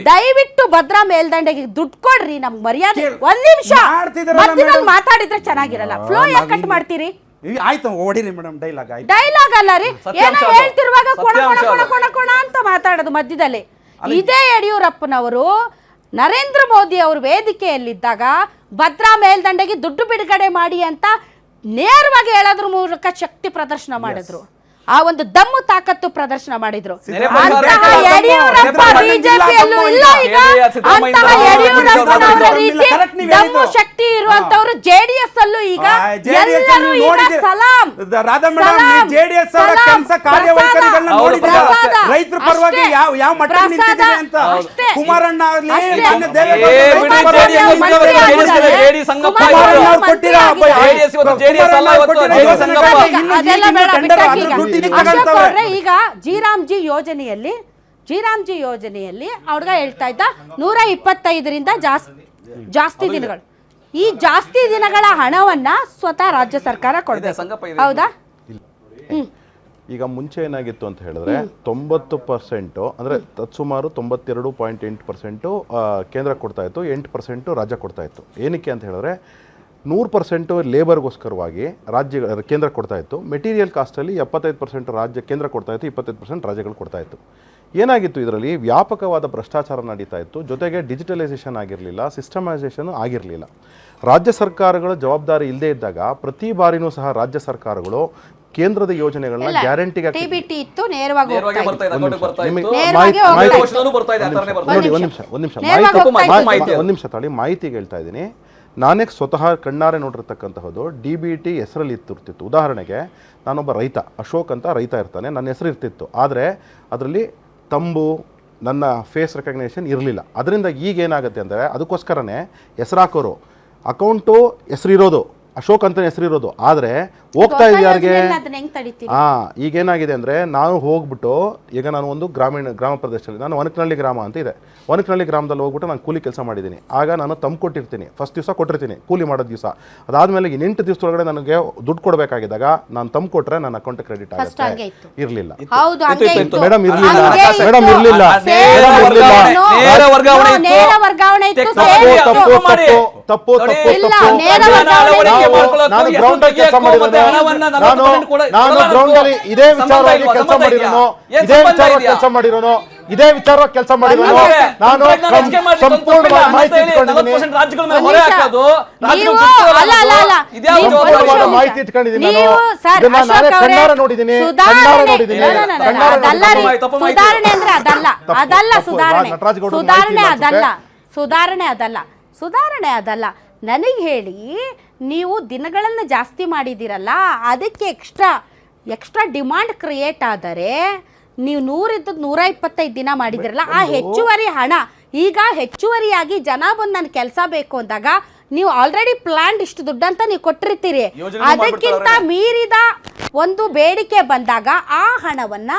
ದಯವಿಟ್ಟು ಭದ್ರಾ ಮೇಲ್ದಂಡೆಗೆ ದುಡ್ಡು ಕೊಡ್ರಿ, ನಮ್ಗೆ ಮರ್ಯಾದೆ. ಒಂದ್ ನಿಮಿಷ ಮಧ್ಯದಲ್ಲಿ ಮಾತಾಡಿದ್ರೆ ಚೆನ್ನಾಗಿರಲ್ಲ. ಫ್ಲೋ ಯಾಕೆ ಕಟ್ ಮಾಡ್ತೀರಿ? ಆಯ್ತು, ಹೊಡಿರಿ ಮೇಡಮ್. ಡೈಲಾಗ್ ಅಲ್ಲ ರೀ, ಏನೋ ಹೇಳ್ತಿರುವಾಗ ಕೊಣ ಕೊಣ ಕೊಣ ಕೊಣ ಕೊಣ ಅಂತ ಮಾತಾಡೋದು ಮಧ್ಯದಲ್ಲಿ. ಇದೇ ಯಡಿಯೂರಪ್ಪನವರು ನರೇಂದ್ರ ಮೋದಿ ಅವರು ವೇದಿಕೆಯಲ್ಲಿದ್ದಾಗ ಭದ್ರಾ ಮೇಲ್ದಂಡೆಗೆ ದುಡ್ಡು ಬಿಡುಗಡೆ ಮಾಡಿ ಅಂತ ನೇರವಾಗಿ ಹೇಳೋದ್ರ ಮೂಲಕ ಶಕ್ತಿ ಪ್ರದರ್ಶನ ಮಾಡಿದ್ರು. ಆ ಒಂದು ದಮ್ಮು ತಾಕತ್ತು ಪ್ರದರ್ಶನ ಮಾಡಿದ್ರು. ಅಂತಹ ಯಡಿಯೂರಪ್ಪ ಬಿಜೆಪಿಯಲ್ಲೂ ಇಲ್ಲ ಈಗ. ಅಂತಹ ಯಡಿಯೂರಪ್ಪನವರ ರೀತಿ ದಮ್ಮು ಶಕ್ತಿ ಇರುವಂತವರು ಜೆಡಿಎಸ್ ಅಲ್ಲೂ ಈಗ ಎಲ್ಲರೂ ಈಗ ಸಲಾಂ. ರಾಧಾ ಮೇಡಮ್, ಜೆಡಿಎಸ್ ಅವರ ಕೆಲಸ ಕಾರ್ಯವೈಖರಿಗಳನ್ನ ನೋಡಿದ್ರೆ ರೈತರ ಪರವಾಗಿ ಯಾವ ಮಟ್ಟಕ್ಕೆ ನಿಂತಿದೆ ಅಂತ. ಕುಮಾರಣ್ಣ ಈಗ ಜಿರಾಮ್ಜಿ ಯೋಜನೆಯಲ್ಲಿ ಹುಡುಗ ಹೇಳ್ತಾ ಇದ್ದ 125ರಿಂದ ಜಾಸ್ತಿ ದಿನಗಳು. ಈ ಜಾಸ್ತಿ ದಿನಗಳ ಹಣವನ್ನ ಸ್ವತಃ ರಾಜ್ಯ ಸರ್ಕಾರ ಕೊಡ್ಬೇಕು, ಹೌದಾ? ಈಗ ಮುಂಚೆ ಏನಾಗಿತ್ತು ಅಂತ ಹೇಳಿದ್ರೆ 90% ಅಂದರೆ ತತ್ಸುಮಾರು 92.8% ಕೇಂದ್ರ ಕೊಡ್ತಾ ಇತ್ತು, 8% ರಾಜ್ಯ ಕೊಡ್ತಾ ಇತ್ತು. ಏನಕ್ಕೆ ಅಂತ ಹೇಳಿದ್ರೆ 100% ಲೇಬರ್ಗೋಸ್ಕರವಾಗಿ ಕೇಂದ್ರ ಕೊಡ್ತಾ ಇತ್ತು. ಮೆಟೀರಿಯಲ್ ಕಾಸ್ಟಲ್ಲಿ 75% ಕೇಂದ್ರ ಕೊಡ್ತಾ ಇತ್ತು, 25% ರಾಜ್ಯಗಳು ಕೊಡ್ತಾ ಇತ್ತು. ಏನಾಗಿತ್ತು, ಇದರಲ್ಲಿ ವ್ಯಾಪಕವಾದ ಭ್ರಷ್ಟಾಚಾರ ನಡೀತಾ ಇತ್ತು. ಜೊತೆಗೆ ಡಿಜಿಟಲೈಸೇಷನ್ ಆಗಿರಲಿಲ್ಲ, ಸಿಸ್ಟಮೈಸೇಷನ್ ಆಗಿರಲಿಲ್ಲ. ರಾಜ್ಯ ಸರ್ಕಾರಗಳ ಜವಾಬ್ದಾರಿ ಇಲ್ಲದೇ ಇದ್ದಾಗ ಪ್ರತಿ ಬಾರಿನೂ ಸಹ ರಾಜ್ಯ ಸರ್ಕಾರಗಳು ಕೇಂದ್ರದ ಯೋಜನೆಗಳನ್ನ ಗ್ಯಾರಂಟಿಗೆ ಒಂದು ನಿಮಿಷ ತಾಳಿ ಮಾಹಿತಿಗೆ ಹೇಳ್ತಾ ಇದ್ದೀನಿ. ನಾನೇ ಸ್ವತಃ ಕಣ್ಣಾರೆ ನೋಡಿರ್ತಕ್ಕಂತಹದ್ದು. DBT ಹೆಸರಲ್ಲಿ ಇರ್ತಿತ್ತು. ಉದಾಹರಣೆಗೆ ನಾನೊಬ್ಬ ರೈತ, ಅಶೋಕ್ ಅಂತ ರೈತ ಇರ್ತಾನೆ, ನನ್ನ ಹೆಸರು ಇರ್ತಿತ್ತು. ಆದರೆ ಅದರಲ್ಲಿ ತಂಬು, ನನ್ನ ಫೇಸ್ ರೆಕಗ್ನೇಷನ್ ಇರಲಿಲ್ಲ. ಅದರಿಂದ ಈಗ ಏನಾಗುತ್ತೆ ಅಂದರೆ ಅದಕ್ಕೋಸ್ಕರನೇ ಹೆಸರು ಹಾಕೋರು ಅಕೌಂಟು ಹೆಸರಿರೋದು, ಅಶೋಕ್ ಅಂತ ಹೆಸರು ಇರೋದು. ಆದರೆ ಹೋಗ್ತಾ ಇದೆ ಯಾರಿಗೆ? ಅದನ್ನ ಹೆಂಗ್ ತಡಿತೀರಿ? ಈಗೇನಾಗಿದೆ ಅಂದರೆ ನಾವು ಹೋಗ್ಬಿಟ್ಟು ಈಗ ನಾನು ಒಂದು ಗ್ರಾಮ ಪ್ರದೇಶದಲ್ಲಿ, ನಾನು ವನಕನಹಳ್ಳಿ ಗ್ರಾಮ ಅಂತ ಇದೆ, ವನಕನಹಳ್ಳಿ ಗ್ರಾಮದಲ್ಲಿ ಹೋಗ್ಬಿಟ್ಟು ನಾನು ಕೂಲಿ ಕೆಲಸ ಮಾಡಿದ್ದೀನಿ. ಆಗ ನಾನು ತಂದು ಕೊಟ್ಟಿರ್ತೀನಿ, ಫಸ್ಟ್ ದಿವಸ ಕೊಟ್ಟಿರ್ತೀನಿ ಕೂಲಿ ಮಾಡೋದು ದಿವಸ. ಅದಾದಮೇಲೆ 8 ದಿವಸದೊಳಗಡೆ ನನಗೆ ದುಡ್ಡು ಕೊಡಬೇಕಾಗಿದ್ದಾಗ ನಾನು ತಂದು ಕೊಟ್ಟರೆ ನನ್ನ ಅಕೌಂಟ್ ಕ್ರೆಡಿಟ್ ಆಗುತ್ತೆ. ಇರಲಿಲ್ಲ ಮೇಡಮ್, ಇರಲಿಲ್ಲ. ತಪ್ಪು. ನಾನು ಗ್ರೌಂಡ್ ಅಲ್ಲಿ ಕೆಲಸ ಮಾಡಿರೋನು, ನಾನು ಗ್ರೌಂಡ್ ಅಲ್ಲಿ ಇದೇ ವಿಚಾರವಾಗಿ ಕೆಲಸ ಮಾಡಿರೋನು, ನಾನು ಸಂಪೂರ್ಣವಾಗಿ ಮಾಹಿತಿ ಇಟ್ಕೊಂಡಿದ್ದೀನಿ. ನಾನೇ ಕಣ್ಣಾರ ನೋಡಿದ್ದೀನಿ. ಸುಧಾರಣೆ ಅದಲ್ಲ. ನನಗೆ ಹೇಳಿ, ನೀವು ದಿನಗಳನ್ನು ಜಾಸ್ತಿ ಮಾಡಿದ್ದೀರಲ್ಲ, ಅದಕ್ಕೆ ಎಕ್ಸ್ಟ್ರಾ ಡಿಮಾಂಡ್ ಕ್ರಿಯೇಟ್ ಆದರೆ ನೀವು 100 ಇದ್ದದ್ದು 125 ದಿನ ಮಾಡಿದಿರಲ್ಲ, ಆ ಹೆಚ್ಚುವರಿ ಹಣ ಈಗ ಹೆಚ್ಚುವರಿಯಾಗಿ ಜನ ಬಂದು ನನ್ನ ಕೆಲಸ ಬೇಕು ಅಂದಾಗ ನೀವು ಆಲ್ರೆಡಿ ಪ್ಲಾನ್ ಇಷ್ಟು ದುಡ್ಡಂತ ನೀವು ಕೊಟ್ಟಿರ್ತೀರಿ. ಅದಕ್ಕಿಂತ ಮೀರಿದ ಒಂದು ಬೇಡಿಕೆ ಬಂದಾಗ ಆ ಹಣವನ್ನ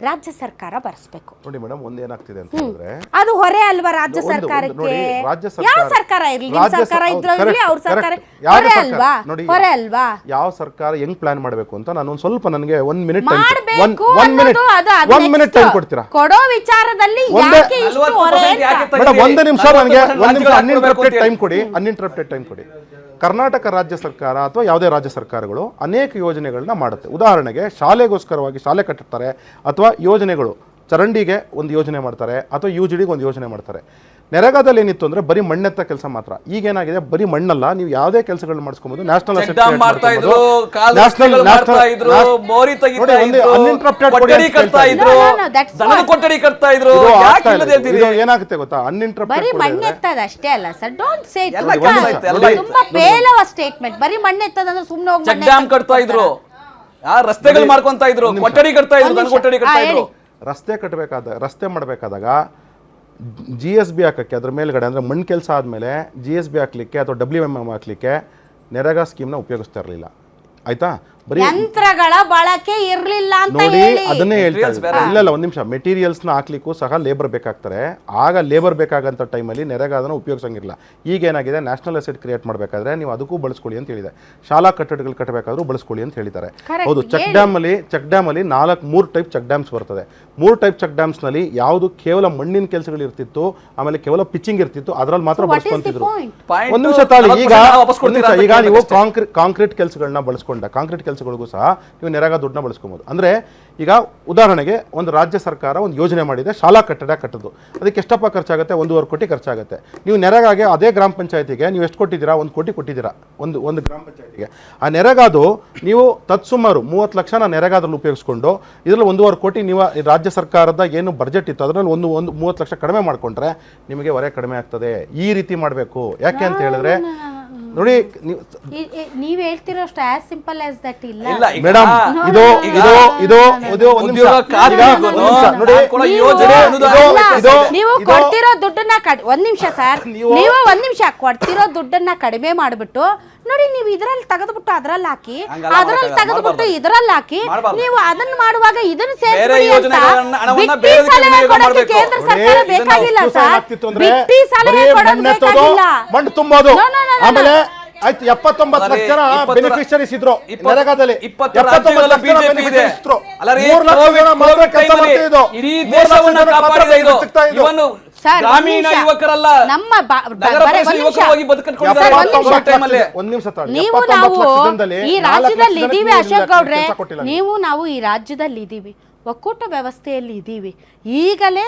ರಾಜ್ಯ ಸರ್ಕಾರ ಭರಿಸಬೇಕು. ನೋಡಿ ಮೇಡಮ್, ಒಂದೇನಾಗ್ತಿದೆ ಅಂತ ಹೇಳಿದ್ರೆ ಅದು ಹೊರೆ ಅಲ್ವಾ ರಾಜ್ಯ ಸರ್ಕಾರಕ್ಕೆ? ಯಾವ ಸರ್ಕಾರ ಇರಲಿ, ನಿಮ್ಮ ಸರ್ಕಾರ ಇದ್ರೂ ಇರಲಿ, ಅವ್ರ ಸರ್ಕಾರ ಹೊರೆ ಅಲ್ವಾ? ಹೊರೆ ಅಲ್ವಾ? ಯಾವ ಸರ್ಕಾರ ಹೆಂಗ್ ಪ್ಲಾನ್ ಮಾಡಬೇಕು ಅಂತ ನಾನು ಒಂದು ಸ್ವಲ್ಪ, ನನಗೆ 1 ಮಿನಿಟ್ ಟೈಮ್ ಕೊಡ್ತೀರಾ? ಕೊಡೋ ವಿಚಾರದಲ್ಲಿ ಯಾಕೆ ಇಷ್ಟು ಹೊರೆ? ಮೇಡಮ್, 1 ನಿಮಿಷ ನನಗೆ ಅನ್ಇಂಟರಪ್ಟೆಡ್ ಟೈಮ್ ಕೊಡಿ. ಕರ್ನಾಟಕ ರಾಜ್ಯ ಸರ್ಕಾರ ಅಥವಾ ಯಾವುದೇ ರಾಜ್ಯ ಸರ್ಕಾರಗಳು ಅನೇಕ ಯೋಜನೆಗಳನ್ನ ಮಾಡುತ್ತೆ. ಉದಾಹರಣೆಗೆ ಶಾಲೆಗೋಸ್ಕರವಾಗಿ ಶಾಲೆ ಕಟ್ಟಿರ್ತಾರೆ, ಅಥವಾ ಯೋಜನೆಗಳು ಚರಂಡಿಗೆ ಒಂದು ಯೋಜನೆ ಮಾಡ್ತಾರೆ, ಅಥವಾ UGDಗೆ ಒಂದು ಯೋಜನೆ ಮಾಡ್ತಾರೆ. ನೆರೆಗಾದಲ್ಲಿ ಏನಿತ್ತು ಅಂದ್ರೆ ಬರೀ ಮಣ್ಣೆತ್ತ ಕೆಲಸ ಮಾತ್ರ. ಈಗೇನಾಗಿದೆ, ಬರೀ ಮಣ್ಣಲ್ಲ, ನೀವು ಯಾವುದೇ ಕೆಲಸಗಳನ್ನ ಮಾಡಿಸ್ಕೊಬಹುದು. ನ್ಯಾಷನಲ್ ಏನಾಗುತ್ತೆ ಗೊತ್ತಾ, ಮಣ್ಣೆತ್ತದ ಅಷ್ಟೇ ಅಲ್ಲ ಸರ್, ಡೋಂಟ್ ಸೇ ತುಂಬಾ ಪೇಲವ ಸ್ಟೇಟ್ಮೆಂಟ್. ಬರೀ ಮಣ್ಣೆತ್ತದಂದ್ರೆ ಸುಮ್ಮನೆ ಹೋಗಿ ಚೆಕ್ ಡ್ಯಾಮ್ ಕಟ್ತಾ ಇದ್ರು, ರಸ್ತೆಗಳು ಮಾಡ್ಕೊಂತ ಇದ್ರು, ಕೊಠಡಿ ಕಟ್ತಾ ಇದ್ರು. ರಸ್ತೆ ಮಾಡಬೇಕಾದಾಗ GSB ಹಾಕಕ್ಕೆ, ಅದ್ರ ಮೇಲ್ಗಡೆ ಅಂದರೆ ಮಣ್ಣು ಕೆಲಸ ಆದಮೇಲೆ GSB ಹಾಕ್ಲಿಕ್ಕೆ ಅಥವಾ WMM ಹಾಕ್ಲಿಕ್ಕೆ ನೆರೆಗಾ ಸ್ಕೀಮ್ನ ಉಪಯೋಗಿಸ್ತಾ ಇರಲಿಲ್ಲ. ಆಯ್ತಾ? ಬರೀ ಯಂತ್ರಗಳ ಬಳಕೆ ಇರಲಿಲ್ಲ ಅಂತ ನೋಡಿ, ಹೇಳಿ. ಅದನ್ನೇ ಹೇಳ್ತಾ ಇದ್ದೀನಿ. ಇಲ್ಲ, ಒಂದು ನಿಮಿಷ. ಮೆಟೀರಿಯಲ್ಸ್ನ ಹಾಕ್ಲಿಕ್ಕೂ ಸಹ ಲೇಬರ್ ಬೇಕಾಗ್ತಾರೆ. ಆಗ ಲೇಬರ್ ಬೇಕಾಗಂತ ಟೈಮಲ್ಲಿ ನೆರೆಗಾದನ್ನು ಉಪಯೋಗಿಸಂಗಿಲ್ಲ. ಈಗ ಏನಾಗಿದೆ, ನ್ಯಾಷನಲ್ ಅಸೆಟ್ ಕ್ರಿಯೇಟ್ ಮಾಡಬೇಕಾದ್ರೆ ನೀವು ಅದಕ್ಕೂ ಬಳಸ್ಕೊಳ್ಳಿ ಅಂತ ಹೇಳಿದೆ. ಶಾಲಾ ಕಟ್ಟಡಗಳು ಕಟ್ಟಬೇಕಾದ್ರೂ ಬಳಸ್ಕೊಳ್ಳಿ ಅಂತ ಹೇಳಿದ್ದಾರೆ. ಹೌದು, ಚೆಕ್ ಡ್ಯಾಮ್ ಅಲ್ಲಿ 3 ಟೈಪ್ ಚೆಕ್ ಡ್ಯಾಮ್ಸ್ ಬರ್ತದೆ. 3 ಟೈಪ್ ಚೆಕ್ ಡ್ಯಾಮ್ಸ್ ನಲ್ಲಿ ಯಾವುದು ಕೇವಲ ಮಣ್ಣಿನ ಕೆಲಸಗಳು ಇರ್ತಿತ್ತು, ಆಮೇಲೆ ಕೇವಲ ಪಿಚ್ಚಿಂಗ್ ಇರ್ತಿತ್ತು, ಅದ್ರಲ್ಲಿ ಮಾತ್ರ ಬಳಸ್ಕೊಂತಿದ್ರು. ಒಂದು ನಿಮಿಷ ತಾಳಿ. ಈಗ ನೀವು ಕಾಂಕ್ರೀಟ್ ಕೆಲಸಗಳನ್ನ ಬಳಸ್ಕೊಂಡ, ಕಾಂಕ್ರೀಟ್ ಕೆಲಸಗಳಿಗೂ ಸಹ ನೀವು ನೆರೆಗಾ ದುಡ್ಡನ್ನ ಬಳಸ್ಕೊಬಹುದು. ಅಂದ್ರೆ ಈಗ ಉದಾಹರಣೆಗೆ ಒಂದು ರಾಜ್ಯ ಸರ್ಕಾರ ಒಂದು ಯೋಜನೆ ಮಾಡಿದೆ, ಶಾಲಾ ಕಟ್ಟಡ ಕಟ್ಟೋದು. ಅದಕ್ಕೆ ಎಷ್ಟಪ್ಪ ಖರ್ಚಾಗುತ್ತೆ? 1.5 ಕೋಟಿ ಖರ್ಚಾಗುತ್ತೆ. ನೀವು ನೆರೆಗಾಗೆ ಅದೇ ಗ್ರಾಮ ಪಂಚಾಯತಿಗೆ ನೀವು ಎಷ್ಟು ಕೊಟ್ಟಿದ್ದೀರಾ? 1 ಕೋಟಿ ಕೊಟ್ಟಿದ್ದೀರಾ ಒಂದು ಗ್ರಾಮ ಪಂಚಾಯತಿಗೆ. ಆ ನೆರೆಗಾದು ನೀವು ತತ್ಸುಮಾರು 30 ಲಕ್ಷ ನೆರೆಗಾದಲ್ಲಿ ಉಪಯೋಗಿಸ್ಕೊಂಡು ಇದರಲ್ಲಿ 1.5 ಕೋಟಿ ನೀವು ರಾಜ್ಯ ಸರ್ಕಾರದ ಏನು ಬಜೆಟ್ ಇತ್ತು ಅದರಲ್ಲಿ ಒಂದು 30 ಲಕ್ಷ ಕಡಿಮೆ ಮಾಡಿಕೊಂಡ್ರೆ ನಿಮಗೆ ಹೊರೆ ಕಡಿಮೆ ಆಗ್ತದೆ. ಈ ರೀತಿ ಮಾಡಬೇಕು. ಯಾಕೆ ಅಂತ ಹೇಳಿದ್ರೆ ನೋಡಿ, ನೀವು ಹೇಳ್ತಿರೋಷ್ಟು ಆಸ್ ಸಿಂಪಲ್ ಆಸ್ ದಟ್ ಇಲ್ಲ ಮೇಡಮ್. ನೀವು ಕೊಡ್ತಿರೋ ದುಡ್ಡನ್ನ ಒಂದ್ ನಿಮಿಷ ಸರ್, ನೀವು ಒಂದ್ ನಿಮಿಷ ಕೊಡ್ತಿರೋ ದುಡ್ಡನ್ನ ಕಡಿಮೆ ಮಾಡ್ಬಿಟ್ಟು ನೋಡಿ, ನೀವು ಇದ್ರಲ್ಲಿ ತೆಗೆದ್ಬಿಟ್ಟು ಅದ್ರಲ್ಲಿ ಹಾಕಿ, ಅದ್ರಲ್ಲಿ ತೆಗೆದ್ಬಿಟ್ಟು ಇದ್ರಲ್ಲಿ ಹಾಕಿ, ನೀವು ಅದನ್ನ ಮಾಡುವಾಗ ಇದನ್ನ ಸೇರಿಸಿ ಬಿಟ್ಟಿ ಸಲಹೆ ಕೊಡೋಕೆ ಕೇಂದ್ರ ಸರ್ಕಾರ ಬೇಕಾಗಿಲ್ಲ ಸರ್. ಬಿಟ್ಟಿ ಸಲಹೆ ಕೊಡೋದು ಬೇಕಾಗಿಲ್ಲ. ಮಣ್ಣು ತುಂಬೋದು. ಆಮೇಲೆ ಆಯ್ತು, 79 ಲಕ್ಷ ಜನ ಬೆನಿಫಿಷರೀಸ್ ಇದ್ರು ನೆರೆಗಾದಲ್ಲಿ. 79 ಲಕ್ಷ ಜನ ಬೆನಿಫಿಷರೀಸ್ ಇದ್ರು. 3 ಲಕ್ಷ ಜನ ಮಾತ್ರ ಕೆಲಸ ಮಾಡ್ತಿದ್ರು. ಇಡೀ ದೇಶವನ್ನ ಕಾಪಾಡಿದೆ ಇದು. ಇವನು ಗ್ರಾಮೀಣ ಯುವಕರಲ್ಲ, ನಮ್ಮ ನಗರ ಯುವಕರಾಗಿ ಬದುಕಿಕೊಂಡಿದ್ದಾರೆ. ಒಂದು ನಿಮಿಷ ತಾಳಿ. ನೀವು ನಾವು ಈ ರಾಜ್ಯದಲ್ಲಿ ಇದೀವಿ ಅಶೋಕ್ ಗೌಡ್ರೆ, ನೀವು ನಾವು ಈ ರಾಜ್ಯದಲ್ಲಿ ಇದೀವಿ, ಒಕ್ಕೂಟ ವ್ಯವಸ್ಥೆಯಲ್ಲಿ ಇದೀವಿ. ಈಗಲೇ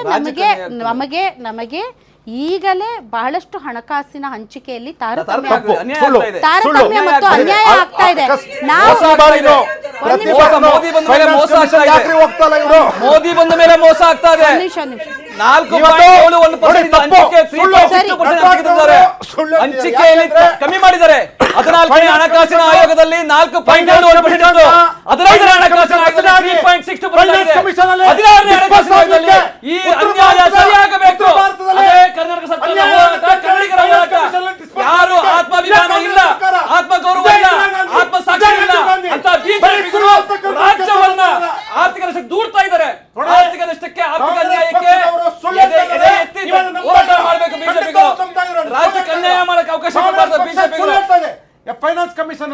ನಮಗೆ ಈಗಲೇ ಬಹಳಷ್ಟು ಹಣಕಾಸಿನ ಹಂಚಿಕೆಯಲ್ಲಿ ತಾರತಮ್ಯ ಮತ್ತು ಅನ್ಯಾಯ ಆಗ್ತಾ ಇದೆ. ಮೋದಿ ಬಂದ ಮೇಲೆ ಮೋಸ ಆಗ್ತಾ ಇದೆ. 4.7% ಹಂಚಿಕೆಯಲ್ಲಿ ಕಮ್ಮಿ ಮಾಡಿದ್ದಾರೆ. 14ನೇ ಹಣಕಾಸಿನ ಆಯೋಗದಲ್ಲಿ 4.7%, 15ನೇ ಹಣಕಾಸಿನ ಆಯೋಗದಲ್ಲಿ 3.6%, 16ನೇ ಹಣಕಾಸಿನ ಆಯೋಗದಲ್ಲಿ ಈ ಅನ್ಯಾಯ ಸರಿಯಾಗಬೇಕು. ಕರ್ನಾಟಕ ಸರ್ಕಾರ, ಕನ್ನಡಿಗರ ಹೋರಾಟ, ಯಾರು ಆತ್ಮಾಭಿಮಾನ ಇಲ್ಲ, ಆತ್ಮಗೌರವ ಇಲ್ಲ, ಕಾಂಗ್ರೆಸ್ ದೂರ್ತಾ ಇದ್ದಾರೆ. ನೋಡಿ, ಆರ್ಥಿಕ ನಷ್ಟಕ್ಕೆ, ಆರ್ಥಿಕ ಕಾಂಗ್ರೆಸ್ ಅನ್ಯಾಯಕ್ಕೆ ಪಕ್ಷದವರು ಸುಳ್ಳು ಎದೆ ಹೇಳ್ತಾರೆ. ಎತ್ತಿ ಇವಾಗ ನಮ್ಮ ಹೋರಾಟ ಪಕ್ಷ ಮಾಡಬೇಕು ಖಂಡಿತ ಬಿಜೆಪಿಗಳು. ನಂಬ್ತಾ ಇರೋದು. ರಾಜ್ಯಕ್ಕೆ ಅನ್ಯಾಯ ಮಾಡಕ್ಕೆ ಅವಕಾಶ ಕೊಡಬಾರ್ದು ಬಿಜೆಪಿಗಳು. ಫೈನಾನ್ಸ್ ಕಮಿಷನ್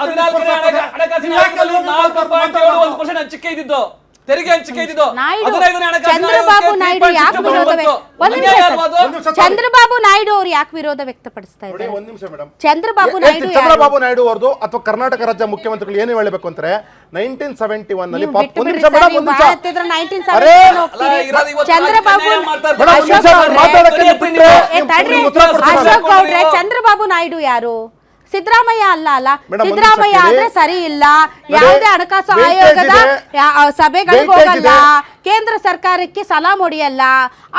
ಹದಿನಾಲ್ಕನೇ ಹಣಕಾಸಿನ ಆಯೋಗದಲ್ಲಿ 4.71% ಹಂಚಿಕೆ ಇದ್ದಿದ್ದು, ತೆರಿಗೆ ಹಂಚಿಕೆ ಇದ್ದಿದ್ದು. ನಾಯ್ಡು 15ನೇ ಹಣಕಾಸಿನ ಚಂದ್ರಬಾಬು ಆಯೋಗಕ್ಕೆ ನಾಯ್ಡು ಯಾಕೆ ವಿರೋಧ 3.69. ಒಂದ್ ನಿಮಿಷ ಅನ್ಯಾಯ ಸರ್. ಅಲ್ವಾ ಅದು? ಚಂದ್ರಬಾಬು ನಾಯ್ಡು ಅವ್ರು ಯಾಕೆ ವಿರೋಧ ವ್ಯಕ್ತಪಡಿಸ್ತಾ ಇದ್ದಾರೆ? ಒಂದ್ ನಿಮಿಷ ಮೇಡಮ್. ಚಂದ್ರಬಾಬು ನಾಯ್ಡು ಯಾರು? ಚಂದ್ರಬಾಬು ನಾಯ್ಡು ಅವ್ರದ್ದು ಅಥವಾ ಕರ್ನಾಟಕ ರಾಜ್ಯ ಮುಖ್ಯಮಂತ್ರಿಗಳು ಏನು ಹೇಳಬೇಕು ಅಂದ್ರೆ 1971 ನಲ್ಲಿ ನೀವು ಒಂದ್ ಬಿಟ್ಟು ನಿಮಿಷ ಬಿಡಿ ಮೇಡಮ್, ಸರ್, ಒಂದ್ ನೀವು ನಿಮಿಷ. ಭಾಳ ಹತ್ತಿದ್ರೆ 1970 ಅರೇ, ಹೋಗ್ತೀರಿ. ಅಲ್ಲ, ಇರೋದು ಇವತ್ತು ಚಂದ್ರಬಾಬು ಅನ್ಯಾಯ ಮಾಡ್ತಾರೆ. ಮೇಡಮ್, ಒಂದ್ ನಿಮಿಷ ಅಶೋಕ್ ಮಾತಾಡಕ್ಕೆ ಅವ್ರೆ, ಬಿಟ್ರೆ ಏ, ತಡ್ರಿ. ನೀವು ಉತ್ತರ ಕೊಡ್ತೀರಾ? ಅಶೋಕ್ ಅವ್ರೆ, ಚಂದ್ರಬಾಬು ನಾಯ್ಡು ಯಾರು? ಸಿದ್ದರಾಮಯ್ಯ ಅಲ್ಲ ಮೇಡಮ್, ಒಂದ್ ಸಿದ್ದರಾಮಯ್ಯ ನಿಮಿಷ ಆದ್ರೆ ಕೇಳಿ. ಸರಿ ಇಲ್ಲ. ನೋಡಿ, ಯಾವುದೇ ಹಣಕಾಸು weightage ಆಯೋಗದ ಇದೆ. ಸಭೆಗಳಿಗೆ weightage ಹೋಗಲ್ಲ, ಇದೆ. ಕೇಂದ್ರ ಸರ್ಕಾರಕ್ಕೆ ಸಲಾಂ ಹೊಡಿಯಲ್ಲ.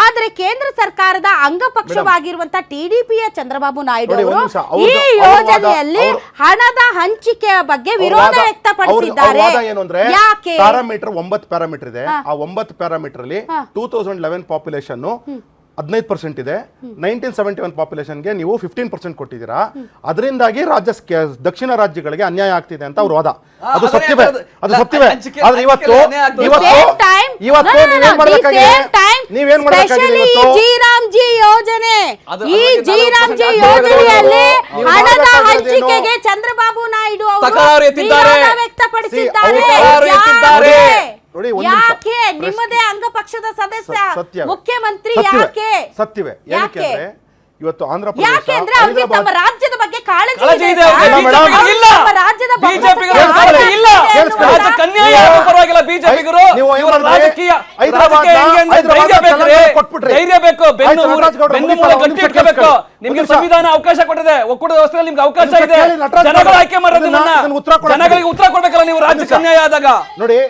ಆದ್ರೆ ಕೇಂದ್ರ ಸರ್ಕಾರದ ಅಂಗಪಕ್ಷವಾಗಿರುವಂತ ಟಿಡಿಪಿಯ ಚಂದ್ರಬಾಬು ನಾಯ್ಡು ನೋಡಿ, ಒಂದ್ ಅವರು ನಿಮಿಷ. ಈ ಅವ್ರ ಯೋಜನೆಯಲ್ಲಿ ಹಣದ ಹಂಚಿಕೆಯ ಬಗ್ಗೆ ವಿರೋಧ ವ್ಯಕ್ತಪಡಿಸಿದ್ದಾರೆ. ಏನು ಅಂದ್ರೆ ಯಾಕೆ? ಪ್ಯಾರಾಮೀಟರ್ 9 ಪ್ಯಾರಾಮೀಟರ್ ಇದೆ. ಆ 9 ಪ್ಯಾರಾಮೀಟರ್ ಅಲ್ಲಿ 2011 ಪಾಪ್ಯುಲೇಷನ್ 15% ಇದೆ. 1971 ಪಾಪ್ಯುಲೇಷನ್ಗೆ ನೀವು 15% ಕೊಟ್ಟಿದ್ದೀರಾ. ಅದರಿಂದಾಗಿ ದಕ್ಷಿಣ ರಾಜ್ಯಗಳಿಗೆ ಅನ್ಯಾಯ ಆಗ್ತಿದೆ ಅಂತ ಅವ್ರ ವಾದ. ಅದು ಸತ್ಯವೇ, ಅದು ಸತ್ಯವೇ. ಆದ್ರೆ ಇವತ್ತು ನೀವೇನ್ ಮಾಡ್ಬೇಕಾಗಿದೆ? ನೀವೇನ್ ಮಾಡ್ಬೇಕಾಗಿದೆ ಇವತ್ತು? ಜಿ ಯೋಜನೆ, ಈ ಜಿ ಯೋಜನೆಯಲ್ಲಿ ಹಣದ ಹಂಚಿಕೆಗೆ ಚಂದ್ರಬಾಬು ನಾಯ್ಡು ತಕರಾರು ಅವರು ಎತ್ತಿದ್ದಾರೆ. ವಿರೋಧ ವ್ಯಕ್ತಪಡಿಸಿದ್ದಾರೆ. ತಕರಾರು ಎತ್ತಿದ್ದಾರೆ. ನೋಡಿ, ಒಂದ್ ನಿಮಿಷ. ಯಾಕೆ ನಿಮ್ಮದೇ ಅಂಗಪಕ್ಷದ ಸದಸ್ಯ ಸತ್ಯವೇ. ಮುಖ್ಯಮಂತ್ರಿ ಸತ್ಯವೇ. ಯಾಕೆ ಸತ್ಯವೇ. ಏನಕ್ಕೆ ಅಂದ್ರೆ ಇವತ್ತು ಆಂಧ್ರ ಯಾಕೆ ಅಂದ್ರೆ ಅವ್ರಿಗೆ ತಮ್ಮ ರಾಜ್ಯದ ಬಗ್ಗೆ ಕಾಳಜಿ ಕಾಳಜಿ ಇದೆ ಇದೆ ಸರ್. ಅವ್ರಿಗೆ. ಮೇಡಮ್, ಬಿಜೆಪಿಗರು ಇಲ್ಲ. ನಮ್ಮ ರಾಜ್ಯದ ಬಿಜೆಪಿಗರು ಬಹುಮತಕ್ಕೆ ಇಲ್ಲ. ಕಾಳಜಿ ಇದೆ ರಾಜ್ಯಕ್ಕೆ ಅನ್ಯಾಯ ಆಗೋ ಪರವಾಗಿಲ್ಲ ಬಿಜೆಪಿಗರು. ನೀವು ಇವರ ರಾಜಕೀಯ ಹೈದರಾಬಾದ್ ಧೈರ್ಯ ಬೇಕು ರೀ. ಕೊಟ್ಬಿಟ್ರಿ. ಧೈರ್ಯ ಬೇಕು. ಬೆನ್ನು ಮೂಲ ಗಟ್ಟಿ ಇಟ್ಕೋಬೇಕು. ನಿಮ್ಗೆ ನಿಮಿಷ. ಸಂವಿಧಾನ ಅವಕಾಶ ಕೊಟ್ಟಿದೆ. ಒಕ್ಕೂಟದ ವ್ಯವಸ್ಥೆಯಲ್ಲಿ ನಿಮ್ಗೆ ಅವಕಾಶ ನಿಮಿಷ ಇದೆ. ಕೇಳಿ, ನಟರಾಜ್ ಜನಗಳು ಗೌಡ್ರೆ. ಆಯ್ಕೆ ಮಾಡೋದು ನಿಮ್ಮನ್ನ. ಇದನ್ನ ಉತ್ತರ ಕೊಡಕ್ಕೆ ಜನಗಳಿಗೆ ಉತ್ತರ ಕೊಡ್ಬೇಕಲ್ಲ ನೀವು ರಾಜ್ಯಕ್ಕೆ ಅನ್ಯಾಯ ಆದಾಗ. ನೋಡಿ,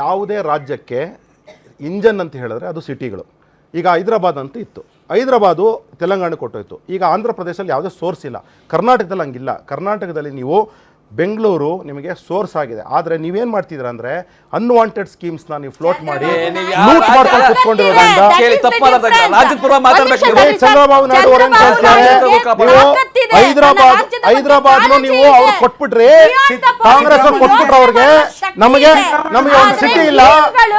ಯಾವುದೇ ರಾಜ್ಯಕ್ಕೆ ಇಂಜನ್ ಅಂತ ಹೇಳಿದ್ರೆ ಅದು ಸಿಟಿಗಳು. ಈಗ ಹೈದರಾಬಾದ್ ಅಂತ ಇತ್ತು, ಹೈದರಾಬಾದು ತೆಲಂಗಾಣ ಕೊಟ್ಟೋಯ್ತು. ಈಗ ಆಂಧ್ರ ಪ್ರದೇಶದಲ್ಲಿ ಯಾವುದೇ ಸೋರ್ಸ್ ಇಲ್ಲ. ಕರ್ನಾಟಕದಲ್ಲಿ ಹಂಗಿಲ್ಲ. ಕರ್ನಾಟಕದಲ್ಲಿ ನೀವು ಬೆಂಗಳೂರು ನಿಮಗೆ ಸೋರ್ಸ್ ಆಗಿದೆ. ಆದರೆ ನೀವೇನು ಮಾಡ್ತಿದ್ದೀರ ಅಂದರೆ ಅನ್ವಾಂಟೆಡ್ ಸ್ಕೀಮ್ಸ್ನ ನೀವು ಫ್ಲೋಟ್ ಮಾಡಿ ಲೂಟ್ ಮಾಡ್ಕೊಂಡು ಕುತ್ಕೊಂಡಿರೋದ್ರಿಂದ ಕೇಳಿ, ತಪ್ಪಾದ ರಾಜ್ಯದ ಪೂರ್ವ ಮಾತಾಡ್ಬೇಕು ನೀವು. ಚಂದ್ರಬಾಬು ನಾಯ್ಡು ಅವರು ಏನು ಹೇಳ್ತಾರೆ? ನೀವು ಹೈದರಾಬಾದ್ನು ನೀವು ಅವ್ರು ಕೊಟ್ಬಿಟ್ರಿ, ಕಾಂಗ್ರೆಸ್ ಅವ್ರು ಕೊಟ್ಬಿಟ್ರು ಅವ್ರಿಗೆ. ನಮಗೆ ಒಂದು ಸಿಟಿ ಇಲ್ಲ,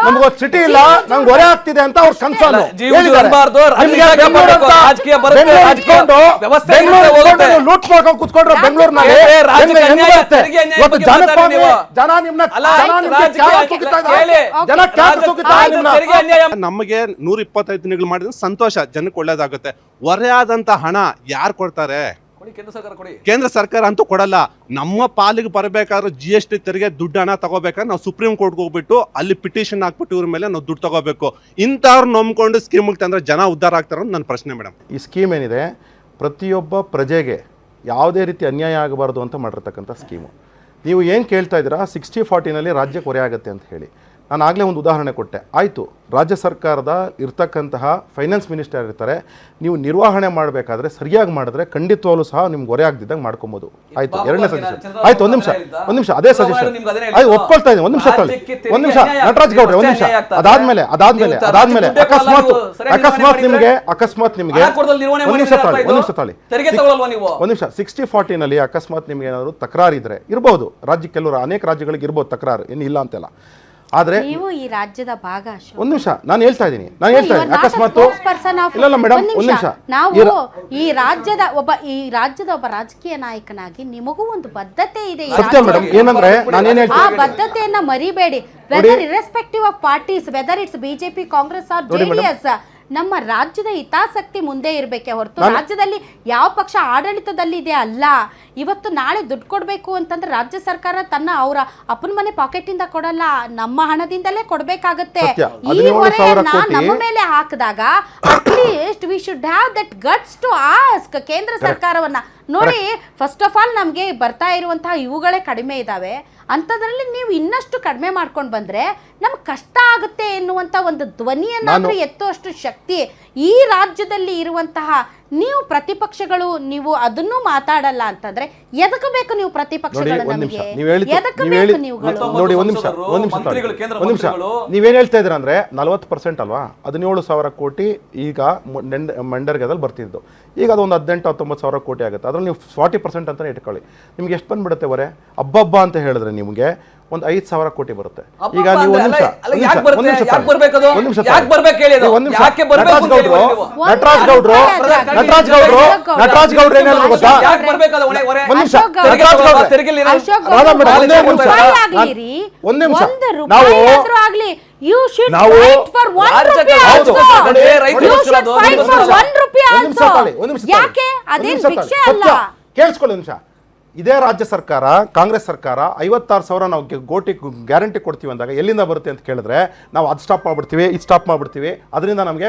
ನಮಗೊಂದು ಸಿಟಿ ಇಲ್ಲ, ನಮ್ಗೆ ಹೊರೆ ಆಗ್ತಿದೆ ಅಂತ ಅವ್ರ ಕನ್ಸನ್ನು ಲೂಟ್ ಮಾಡ್ಕೊಂಡು ಕುತ್ಕೊಂಡ್ರು ಬೆಂಗಳೂರಿನಲ್ಲಿ. ಇವತ್ತು ಜನ ನಿಮ್ನ ನಮಗೆ 125 ದಿನಗಳು ಮಾಡಿದ್ರೆ ಸಂತೋಷ, ಜನಕ್ಕೆ ಒಳ್ಳೇದಾಗುತ್ತೆ. ಹೊರೆಯಾದಂತ ಹಣ ಯಾರು ಕೊಡ್ತಾರೆ? ಕೇಂದ್ರ ಸರ್ಕಾರ ಅಂತೂ ಕೊಡಲ್ಲ. ನಮ್ಮ ಪಾಲಿಗೆ ಬರಬೇಕಾದ್ರೆ GST ತೆರಿಗೆ ದುಡ್ಡು ಹಣ ತಗೋಬೇಕಾದ್ರೆ ನಾವು ಸುಪ್ರೀಂ ಕೋರ್ಟ್ಗೆ ಹೋಗ್ಬಿಟ್ಟು ಅಲ್ಲಿ ಪಿಟಿಷನ್ ಹಾಕ್ಬಿಟ್ಟು ಇವ್ರ ಮೇಲೆ ನಾವು ದುಡ್ಡು ತಗೋಬೇಕು. ಇಂಥವ್ರು ನಂಬ್ಕೊಂಡು ಸ್ಕೀಮ್ ತಂದ್ರೆ ಜನ ಉದ್ಧಾರ ಆಗ್ತಾರ ಅಂತ ನನ್ನ ಪ್ರಶ್ನೆ ಮೇಡಮ್. ಈ ಸ್ಕೀಮ್ ಏನಿದೆ ಪ್ರತಿಯೊಬ್ಬ ಪ್ರಜೆಗೆ ಯಾವುದೇ ರೀತಿ ಅನ್ಯಾಯ ಆಗಬಾರ್ದು ಅಂತ ಮಾಡಿರ್ತಕ್ಕಂಥ ಸ್ಕೀಮು. ನೀವು ಏನು ಕೇಳ್ತಾ ಇದ್ದೀರಾ 60-40ನಲ್ಲಿ ರಾಜ್ಯಕ್ಕೆ ಹೊರೆ ಆಗುತ್ತೆ ಅಂತ ಹೇಳಿ. ನಾನು ಆಗಲೇ ಒಂದು ಉದಾಹರಣೆ ಕೊಟ್ಟೆ. ಆಯಿತು, ರಾಜ್ಯ ಸರ್ಕಾರದ ಇರ್ತಕ್ಕಂತಹ ಫೈನಾನ್ಸ್ ಮಿನಿಸ್ಟರ್ ಇರ್ತಾರೆ, ನೀವು ನಿರ್ವಹಣೆ ಮಾಡಬೇಕಾದ್ರೆ ಸರಿಯಾಗಿ ಮಾಡಿದ್ರೆ ಖಂಡಿತವಾಗ್ಲೂ ಸಹ ನಿಮ್ಗೆ ಹೊರೆ ಆಗದಿದ್ದಂಗೆ ಮಾಡ್ಕೊಬೋದು. ಆಯಿತು, ಎರಡನೇ ಸಜೆಷನ್ ಆಯಿತು. ಒಂದು ನಿಮಿಷ ಅದೇ ಸಜೆಷನ್ ಆಯ್ತು, ಒಪ್ಕೊಳ್ತಾ ಇದ್ದೀನಿ. ಒಂದು ನಿಮಿಷ ನಟರಾಜ್ ಗೌಡ್ರೆ, ಒಂದು ನಿಮಿಷ. ಅದಾದ್ಮೇಲೆ ಅಕಸ್ಮಾತ್ ನಿಮಗೆ ಒಂದು ನಿಮಿಷ 60-40ನಲ್ಲಿ ಅಕಸ್ಮಾತ್ ನಿಮ್ಗೆ ಏನಾದ್ರು ತಕರಾರಿದ್ರೆ ಇರಬಹುದು. ರಾಜ್ಯಕ್ಕೆ ಕೆಲವರು ಅನೇಕ ರಾಜ್ಯಗಳಿಗೆ ಇರ್ಬೋದು ತಕರಾರು, ಏನಿಲ್ಲ ಅಂತೆಲ್ಲ. ಆದ್ರೆ ನೀವು ಈ ರಾಜ್ಯದ ಭಾಗ. ಒಂದು ನಿಮಿಷ, ನಾನು ಹೇಳ್ತಾ ಇದ್ದೀನಿ ಅಕಸ್ಮಾತ್ ಇಲ್ಲ ಮೇಡಮ್, ಒಂದು ನಿಮಿಷ. ನಾವು ಈ ರಾಜ್ಯದ ಒಬ್ಬ ರಾಜಕೀಯ ನಾಯಕನಾಗಿ ನಿಮಗೂ ಒಂದು ಬದ್ಧತೆ ಇದೆ. ಸತ್ಯ ಮೇಡಮ್. ಏನಂದ್ರೆ ನಾನೇನ್ ಆ ಹೇಳ್ತೀನಿ, ಬದ್ಧತೆಯನ್ನ ಮರಿಬೇಡಿ. Whether irrespective of parties, whether it's BJP, Congress or JDS, ನಮ್ಮ ರಾಜ್ಯದ ಹಿತಾಸಕ್ತಿ ಮುಂದೆ ಇರಬೇಕೆ ಹೊರತು ರಾಜ್ಯದಲ್ಲಿ ಯಾವ ಪಕ್ಷ ಆಡಳಿತದಲ್ಲಿದೆ ಅಲ್ಲ. ಇವತ್ತು ನಾಳೆ ದುಡ್ಡು ಕೊಡಬೇಕು ಅಂತಂದ್ರೆ ರಾಜ್ಯ ಸರ್ಕಾರ ತನ್ನ ಅವರ ಅಪ್ಪನ ಮನೆ ಪಾಕೆಟ್ ಇಂದ ಕೊಡಲ್ಲ, ನಮ್ಮ ಹಣದಿಂದಲೇ ಕೊಡಬೇಕಾಗತ್ತೆ. ಈ ಹೊರೆಯನ್ನ ನಮ್ಮ ಮೇಲೆ ಹಾಕಿದಾಗ at least we should have that guts to ask ಕೇಂದ್ರ ಸರ್ಕಾರವನ್ನ. ನೋಡಿ, ಫಸ್ಟ್ ಆಫ್ ಆಲ್ ನಮಗೆ ಬರ್ತಾ ಇರುವಂತಹ ಇವುಗಳೇ ಕಡಿಮೆ ಇದಾವೆ. ಅಂಥದ್ರಲ್ಲಿ ನೀವು ಇನ್ನಷ್ಟು ಕಡಿಮೆ ಮಾಡ್ಕೊಂಡು ಬಂದ್ರೆ ನಮ್ಗೆ ಕಷ್ಟ ಆಗುತ್ತೆ ಎನ್ನುವಂಥ ಒಂದು ಧ್ವನಿಯನ್ನಾದ್ರೂ ಎತ್ತುವಷ್ಟು ಶಕ್ತಿ ಈ ರಾಜ್ಯದಲ್ಲಿ ಇರುವಂತಹ ನೀವು ಪ್ರತಿಪಕ್ಷಗಳು ನೀವು ಅದನ್ನು ಮಾತಾಡಲ್ಲ ಅಂತಂದ್ರೆ ಎದಕ್ಕೆ ಬೇಕು ನೀವು ಪ್ರತಿಪಕ್ಷಗಳು? ನಮಗೆ ಎದಕ್ಕೆ ಬೇಕು ನೀವುಗಳು? ನೋಡಿ, ಒಂದು ನಿಮಿಷ. ನೀವೇನ್ ಹೇಳ್ತಾ ಇದ್ರ ಅಂದ್ರೆ 40% ಅಲ್ವಾ, 17,000 ಕೋಟಿ ಈಗ ಮಂಡರ್ಗದಲ್ಲಿ ಬರ್ತಿದ್ದು. ಈಗ ಅದು ಒಂದು 18-19 ಸಾವಿರ ಕೋಟಿ ಆಗುತ್ತೆ. ಅದ್ರಲ್ಲಿ ನೀವು 40% ಅಂತಾನೆ ಇಟ್ಕೊಳ್ಳಿ. ನಿಮ್ಗೆ ಎಷ್ಟು ಬಂದ್ಬಿಡುತ್ತೆ ಹೊರೆ? ಹಬ್ಬ ಅಂತ ಹೇಳಿದ್ರೆ ನಿಮಗೆ ಒಂದು 5,000 ಕೋಟಿ ಬರುತ್ತೆ. ಅಬ್ಬಾ, ಈಗ ನೀವು ಅಲ್ಲ, ಅಲ್ಲ, ಯಾಕ್ ಬರುತ್ತೆ? ಯಾಕ್ ಬರ್ಬೇಕದು? ಯಾಕ್ ಬರ್ಬೇಕು ಹೇಳಿ ಅದು? ಯಾಕೆ ಬರ್ಬೇಕು ಅಂತ ಹೇಳಿ ನೀವು? ನಟರಾಜ್ ಗೌಡ್ರು ಏನ್ ಹೇಳಿದ್ರು ಗೊತ್ತಾ? ಯಾಕ್ ಬರ್ಬೇಕು ಅದು? ಹೊಣೆ- ಹೊರೆ- ಒಂದ್ ನಿಮಿಷ, ತೆರಿಗೆ ನಟರಾಜ್ ಗೌಡ್ರು. ತೆರಿಗೆಲಿ ಏನು? ಅಶೋಕ್ ರಾಧಾ ಗೌಡ್ರು, ಮೇಡಮ್, ಒಂದೇ ನಿಮಿಷ. ಒಂದ್ ನಿಮಿಷ. ರೂಪಾಯಿ ನಾವು ಆದ್ರೂ ಆಗ್ಲಿ, you should ನಾವು fight for 1 ರಾಜ್ಯಕ್ಕೆ rupee ಹೌದು. also. ನೋಡಿ, ರೈತರು You ಪಕ್ಷ should ಅದು, fight ಒಂದು for ನಿಮಿಷ. 1 rupee ಒಂದ್ ನಿಮಿಷ also. ತಾಳಿ, ಒಂದ್ ನಿಮಿಷ ತಾಳಿ. ಯಾಕೆ ಅದೇನ್ ಒಂದ್ ನಿಮಿಷ ಭಿಕ್ಷೆ ತಾಳಿ. ಅಲ್ಲ. ಸತ್ಯ. ಕೇಳಿಸ್ಕೊಳ್ಳಿ ನಿಮಿಷ. ಇದೇ ರಾಜ್ಯ ಸರ್ಕಾರ, ಕಾಂಗ್ರೆಸ್ ಸರ್ಕಾರ 56,000 ನಾವು ಗೋಟಿ ಗ್ಯಾರಂಟಿ ಕೊಡ್ತೀವಿ ಅಂದಾಗ ಎಲ್ಲಿಂದ ಬರುತ್ತೆ ಅಂತ ಕೇಳಿದ್ರೆ ನಾವು ಅದು ಸ್ಟಾಪ್ ಮಾಡ್ಬಿಡ್ತೀವಿ, ಇದು ಸ್ಟಾಪ್ ಮಾಡ್ಬಿಡ್ತೀವಿ, ಅದರಿಂದ ನಮಗೆ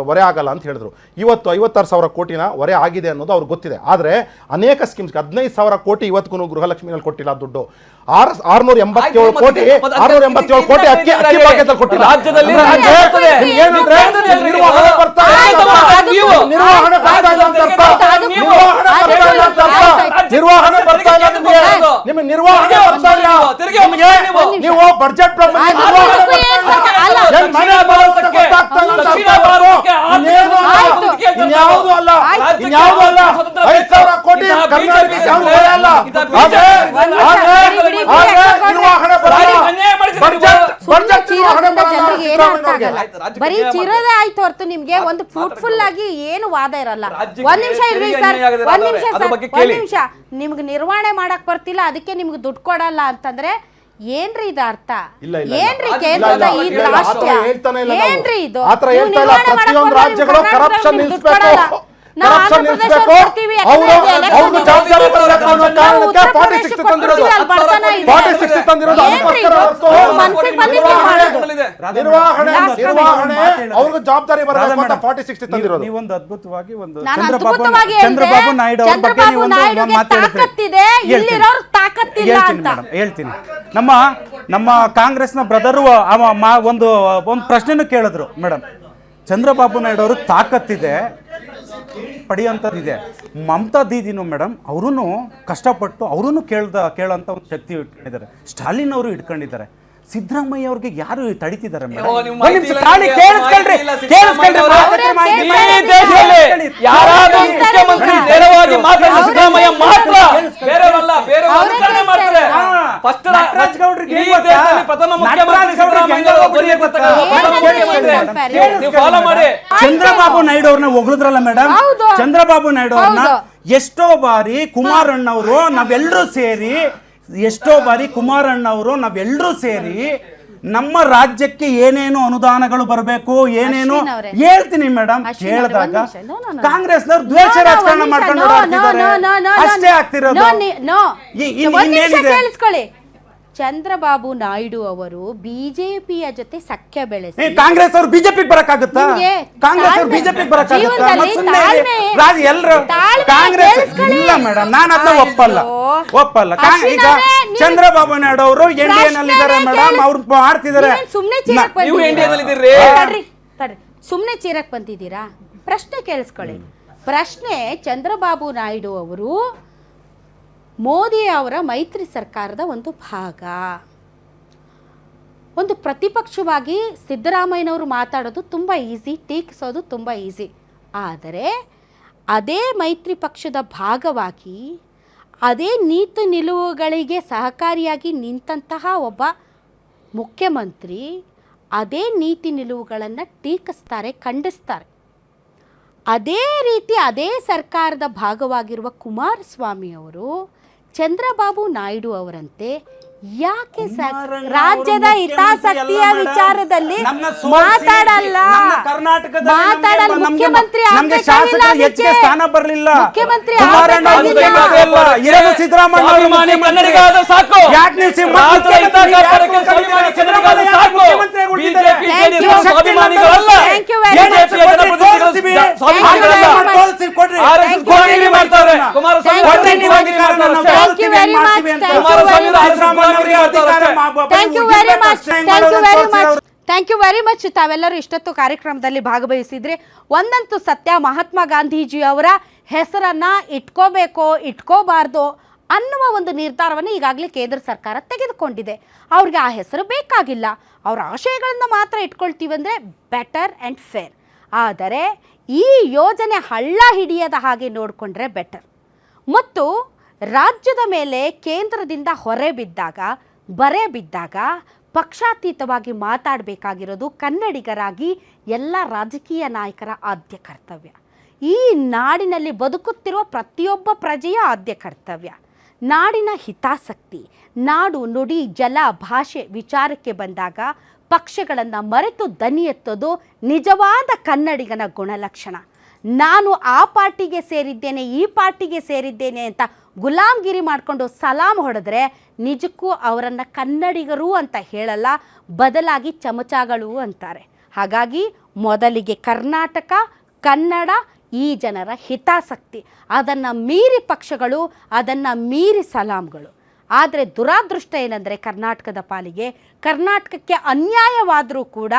ಹೊರೆ ಆಗಲ್ಲ ಅಂತ ಹೇಳಿದ್ರು. ಇವತ್ತು 56,000 ಕೋಟಿನ ಹೊರೆ ಆಗಿದೆ ಅನ್ನೋದು ಅವ್ರಿಗೆ ಗೊತ್ತಿದೆ. ಆದರೆ ಅನೇಕ ಸ್ಕೀಮ್ಸ್ 15,000 ಕೋಟಿ ಇವತ್ತಿಗೂ ಗೃಹಲಕ್ಷ್ಮಿನಲ್ಲಿ ಕೊಟ್ಟಿಲ್ಲ ದುಡ್ಡು. 687 ಕೋಟಿ 687 ಕೋಟಿ ಅಕ್ಕಿ ಭಾಗ್ಯದಲ್ಲಿ ಕೊಟ್ಟಿಲ್ಲ. ರಾಜ್ಯದಲ್ಲಿ ಅಂದ್ರೆ ಆಗ್ತದೆ. ಏನಂದ್ರೆ ನಿರ್ವಹಣೆ ಬರ್ತಾ ಇಲ್ಲ ಅಂತ ಅರ್ಥ. ನಿರ್ವಹಣೆ ಬರ್ತಾ ಇಲ್ಲ ಅಂತ ಅರ್ಥ. ನಿರ್ವಹಣೆ ಬರ್ತಾ ಇಲ್ಲ ನಿಮಗೆ. ನಿಮಗೆ ನಿರ್ವಹಣೆ ಬರ್ತಾ ಇಲ್ಲ. ನಿಮಗೆ ನೀವು ಬಜೆಟ್ ಇನ್ಯಾವುದು ಅಲ್ಲ 5,000 ಕೋಟಿ ಕರ್ನಾಟಕಕ್ಕೆ ಯಾವ್ದು ಹೊರೆ ಅಲ್ಲ. ನಿರ್ವಹಣೆ ಬರಲ್ಲ. ಜನರಿಗೆ ಏನು ಅರ್ಥ ಆಗಲ್ಲ. ಬರೀ ಚಿರೋದೇ ಆಯ್ತು ಹೊರತು ನಿಮ್ಗೆ ಒಂದು ಫ್ರೂಟ್ಫುಲ್ ಆಗಿ ಏನು ವಾದ ಇರಲ್ಲ. ಒಂದ್ ನಿಮಿಷ ಇರ್ರಿ ಸರ್, ಒಂದ್ ನಿಮಿಷ. ನಿಮ್ಗೆ ನಿರ್ವಹಣೆ ಮಾಡಕ್ ಬರ್ತಿಲ್ಲ, ಅದಕ್ಕೆ ನಿಮ್ಗೆ ದುಡ್ಡು ಕೊಡಲ್ಲ ಅಂತಂದ್ರೆ ಏನ್ರಿ ಇದು ಅರ್ಥ? ಏನ್ರಿ ಕೇಂದ್ರದ ಈ ರಾಷ್ಟ್ರ ಏನ್ರಿ ಇದು? ಪ್ರತಿಯೊಂದು ರಾಜ್ಯಗಳು ಕರಪ್ಷನ್ ನಿಲ್ಲಿಸಬೇಕು, ಕರಪ್ಷನ್ ನಿಲ್ಲಿಸಬೇಕು. ಅವ್ರು ಜವಾಬ್ದಾರಿ ಬರಬೇಕು ಅನ್ನೋ ಕಾರಣಕ್ಕೆ 46 ತಂದಿರೋದು. 46 ತಂದಿರೋದು ಅದಕ್ಕೋಸ್ಕರ ನಿರ್ವಹಣೆ ಅವ್ರಿಗೂ ಜವಾಬ್ದಾರಿ ಬರಬೇಕು ಅಂತ 46 ತಂದಿರೋದು. ನೀವೊಂದು ಅದ್ಭುತವಾಗಿ ಒಂದು ನಾನು ಚಂದ್ರಬಾಬು ನಾಯ್ಡು ಅವ್ರ ಬಗ್ಗೆ ನೀವು ಒಂದು ತಾಕತ್ತಿದೆ, ಇಲ್ಲಿರೋರು ತಾಕತ್ತಿಲ್ಲ ಅಂತ ಹೇಳ್ತೀನಿ. ನಮ್ಮ ಕಾಂಗ್ರೆಸ್ನ ಬ್ರದರು ಒಂದು ಪ್ರಶ್ನೆನೂ ಕೇಳಿದ್ರು ಮೇಡಮ್. ಚಂದ್ರಬಾಬು ನಾಯ್ಡು ಅವರು ತಾಕತ್ತಿದೆ, ಪಡೆಯುವಂಥದ್ದಿದೆ. ಮಮತಾ ದೀದಿನು ಮೇಡಮ್ ಅವರು ಕಷ್ಟಪಟ್ಟು ಅವರೂ ಕೇಳೋಂಥ ಒಂದು ಶಕ್ತಿ ಇಟ್ಕೊಂಡಿದ್ದಾರೆ. ಸ್ಟಾಲಿನ್ ಅವರು ಇಟ್ಕೊಂಡಿದ್ದಾರೆ. ಸಿದ್ದರಾಮಯ್ಯ ಅವ್ರಿಗೆ ಯಾರು ತಡಿತಿದ್ದಾರೆ ಮೇಡಮ್? ಯಾರಾದ್ರೂ ಮುಖ್ಯಮಂತ್ರಿ ನೇರವಾಗಿ ಮಾತಾಡಿದ ಸಿದ್ದರಾಮಯ್ಯ ಮಾತ್ರ, ಬೇರೆಯವರಲ್ಲ. ನಟರಾಜ್ ಗೌಡ್ರಿಗೆ ಪ್ರಥಮ ಮುಖ್ಯಮಂತ್ರಿ ಫಾಲೋ ಮಾಡಿ. ಚಂದ್ರಬಾಬು ನಾಯ್ಡು ಅವ್ರನ್ನ ಹೊಗಳಿದ್ರಲ್ಲ ಮೇಡಮ್. ಚಂದ್ರಬಾಬು ನಾಯ್ಡು ಅವ್ರನ್ನ ಎಷ್ಟೋ ಬಾರಿ ಕುಮಾರಣ್ಣವರು ನಾವೆಲ್ಲರೂ ಸೇರಿ ನಮ್ಮ ರಾಜ್ಯಕ್ಕೆ ಏನೇನು ಅನುದಾನಗಳು ಬರಬೇಕು, ಏನೇನು ಹೇಳ್ತೀನಿ ಮೇಡಮ್. ಕೇಳಿದಾಗ ಕಾಂಗ್ರೆಸ್ನವ್ರು ದ್ವೇಷ ರಾಜಕಾರಣ ಮಾಡ್ಕೊಂಡು ಅಷ್ಟೇ ಆಗ್ತಿರೋದು. ಕೇಳಿಸ್ಕೊಳ್ಳಿ, ಚಂದ್ರಬಾಬು ನಾಯ್ಡು ಅವರು ಬಿಜೆಪಿಯ ಜೊತೆ ಸಖ್ಯ ಬೆಳೆಸಿ ಕಾಂಗ್ರೆಸ್ ಅವರು ಬಿಜೆಪಿಗೆ ಬರಕ್ಕಾಗುತ್ತಾ? ಕಾಂಗ್ರೆಸ್ ಅವರು ಬಿಜೆಪಿಗೆ ಬರಕ್ಕಾಗುತ್ತಾ? ಎಲ್ಲರೂ ಕಾಂಗ್ರೆಸ್ ಇಲ್ಲ ಮೇಡಮ್, ನಾನು ಅದನ್ನ ಒಪ್ಪಲ್ಲ. ಈಗ ಚಂದ್ರಬಾಬು ನಾಯ್ಡು ಅವರು NDA ನಲ್ಲಿ ಇದ್ದಾರೆ ಮೇಡಮ್, ಅವ್ರು ಮಾಡ್ತಿದ್ದಾರೆ. ಸುಮ್ನೆ ಚೀರಕ್ ಬಂದಿದ್ದೀರಾ? ಪ್ರಶ್ನೆ ಕೇಳಿಸ್ಕೊಳ್ಳಿ. ಪ್ರಶ್ನೆ, ಚಂದ್ರಬಾಬು ನಾಯ್ಡು ಅವರು ಮೋದಿ ಅವರ ಮೈತ್ರಿ ಸರ್ಕಾರದ ಒಂದು ಭಾಗ. ಒಂದು ಪ್ರತಿಪಕ್ಷವಾಗಿ ಸಿದ್ದರಾಮಯ್ಯನವರು ಮಾತಾಡೋದು ತುಂಬ ಈಸಿ, ಟೀಕಿಸೋದು ತುಂಬ ಈಸಿ. ಆದರೆ ಅದೇ ಮೈತ್ರಿ ಪಕ್ಷದ ಭಾಗವಾಗಿ ಅದೇ ನೀತಿ ನಿಲುವುಗಳಿಗೆ ಸಹಕಾರಿಯಾಗಿ ನಿಂತಹ ಒಬ್ಬ ಮುಖ್ಯಮಂತ್ರಿ ಅದೇ ನೀತಿ ನಿಲುವುಗಳನ್ನು ಟೀಕಿಸ್ತಾರೆ, ಖಂಡಿಸ್ತಾರೆ. ಅದೇ ರೀತಿ ಅದೇ ಸರ್ಕಾರದ ಭಾಗವಾಗಿರುವ ಕುಮಾರಸ್ವಾಮಿ ಅವರು ಚಂದ್ರಬಾಬು ನಾಯ್ಡು ಅವರಂತೆ ಯಾಕೆ ರಾಜ್ಯದ ಹಿತಾಸಕ್ತಿಯ ವಿಚಾರದಲ್ಲಿ ಮಾತಾಡಲ್ಲ? ಮುಖ್ಯಮಂತ್ರಿ ಹೆಚ್ಚಿಗೆ ಸ್ಥಾನ ಬರಲಿಲ್ಲ. ಮುಖ್ಯಮಂತ್ರಿ ಥ್ಯಾಂಕ್ ಯು ವೆರಿ ಮಚ್. ತಾವೆಲ್ಲರೂ ಇಷ್ಟೊತ್ತು ಕಾರ್ಯಕ್ರಮದಲ್ಲಿ ಭಾಗವಹಿಸಿದ್ರೆ ಒಂದಂತೂ ಸತ್ಯ, ಮಹಾತ್ಮ ಗಾಂಧೀಜಿ ಅವರ ಹೆಸರನ್ನ ಇಟ್ಕೋಬೇಕೋ ಇಟ್ಕೋಬಾರ್ದು ಅನ್ನುವ ಒಂದು ನಿರ್ಧಾರವನ್ನು ಈಗಾಗಲೇ ಕೇಂದ್ರ ಸರ್ಕಾರ ತೆಗೆದುಕೊಂಡಿದೆ. ಅವ್ರಿಗೆ ಆ ಹೆಸರು ಬೇಕಾಗಿಲ್ಲ, ಅವರ ಆಶಯಗಳನ್ನು ಮಾತ್ರ ಇಟ್ಕೊಳ್ತೀವಂದರೆ ಬೆಟರ್ ಆ್ಯಂಡ್ ಫೇರ್. ಆದರೆ ಈ ಯೋಜನೆ ಹಳ್ಳ ಹಿಡಿಯದ ಹಾಗೆ ನೋಡಿಕೊಂಡ್ರೆ ಬೆಟರ್. ಮತ್ತು ರಾಜ್ಯದ ಮೇಲೆ ಕೇಂದ್ರದಿಂದ ಹೊರೆ ಬಿದ್ದಾಗ ಬರೆ ಬಿದ್ದಾಗ ಪಕ್ಷಾತೀತವಾಗಿ ಮಾತಾಡಬೇಕಾಗಿರೋದು ಕನ್ನಡಿಗರಾಗಿ ಎಲ್ಲ ರಾಜಕೀಯ ನಾಯಕರ ಆದ್ಯ ಕರ್ತವ್ಯ. ಈ ನಾಡಿನಲ್ಲಿ ಬದುಕುತ್ತಿರುವ ಪ್ರತಿಯೊಬ್ಬ ಪ್ರಜೆಯ ಆದ್ಯ ಕರ್ತವ್ಯ. ನಾಡಿನ ಹಿತಾಸಕ್ತಿ, ನಾಡು ನುಡಿ ಜಲ ಭಾಷೆ ವಿಚಾರಕ್ಕೆ ಬಂದಾಗ ಪಕ್ಷಗಳನ್ನು ಮರೆತು ದನಿ ಎತ್ತೋದು ನಿಜವಾದ ಕನ್ನಡಿಗನ ಗುಣಲಕ್ಷಣ. ನಾನು ಆ ಪಾರ್ಟಿಗೆ ಸೇರಿದ್ದೇನೆ, ಈ ಪಾರ್ಟಿಗೆ ಸೇರಿದ್ದೇನೆ ಅಂತ ಗುಲಾಮ್ಗಿರಿ ಮಾಡಿಕೊಂಡು ಸಲಾಮ್ ಹೊಡೆದ್ರೆ ನಿಜಕ್ಕೂ ಅವರನ್ನು ಕನ್ನಡಿಗರು ಅಂತ ಹೇಳಲ್ಲ, ಬದಲಾಗಿ ಚಮಚಗಳು ಅಂತಾರೆ. ಹಾಗಾಗಿ ಮೊದಲಿಗೆ ಕರ್ನಾಟಕ, ಕನ್ನಡ, ಈ ಜನರ ಹಿತಾಸಕ್ತಿ, ಅದನ್ನು ಮೀರಿ ಪಕ್ಷಗಳು, ಅದನ್ನು ಮೀರಿ ಸಲಾಮ್ಗಳು. ಆದರೆ ದುರಾದೃಷ್ಟ ಏನಂದರೆ ಕರ್ನಾಟಕದ ಪಾಲಿಗೆ ಕರ್ನಾಟಕಕ್ಕೆ ಅನ್ಯಾಯವಾದರೂ ಕೂಡ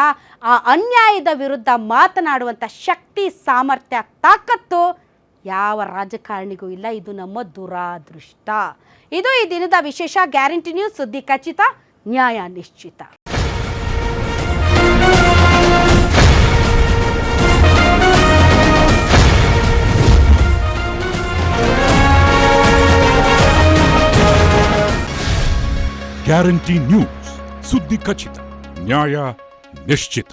ಆ ಅನ್ಯಾಯದ ವಿರುದ್ಧ ಮಾತನಾಡುವಂಥ ಶಕ್ತಿ, ಸಾಮರ್ಥ್ಯ, ತಾಕತ್ತು ಯಾವ ರಾಜಕಾರಣಿಗೂ ಇಲ್ಲ. ಇದು ನಮ್ಮ ದುರಾದೃಷ್ಟ. ಇದು ಈ ದಿನದ ವಿಶೇಷ ಗ್ಯಾರಂಟಿ ನ್ಯೂಸ್. ಸುದ್ದಿ ಖಚಿತ, ನ್ಯಾಯ ನಿಶ್ಚಿತ. ಗ್ಯಾರಂಟಿ ನ್ಯೂಸ್, ಸುದ್ದಿ ಖಚಿತ, ನ್ಯಾಯ ನಿಶ್ಚಿತ.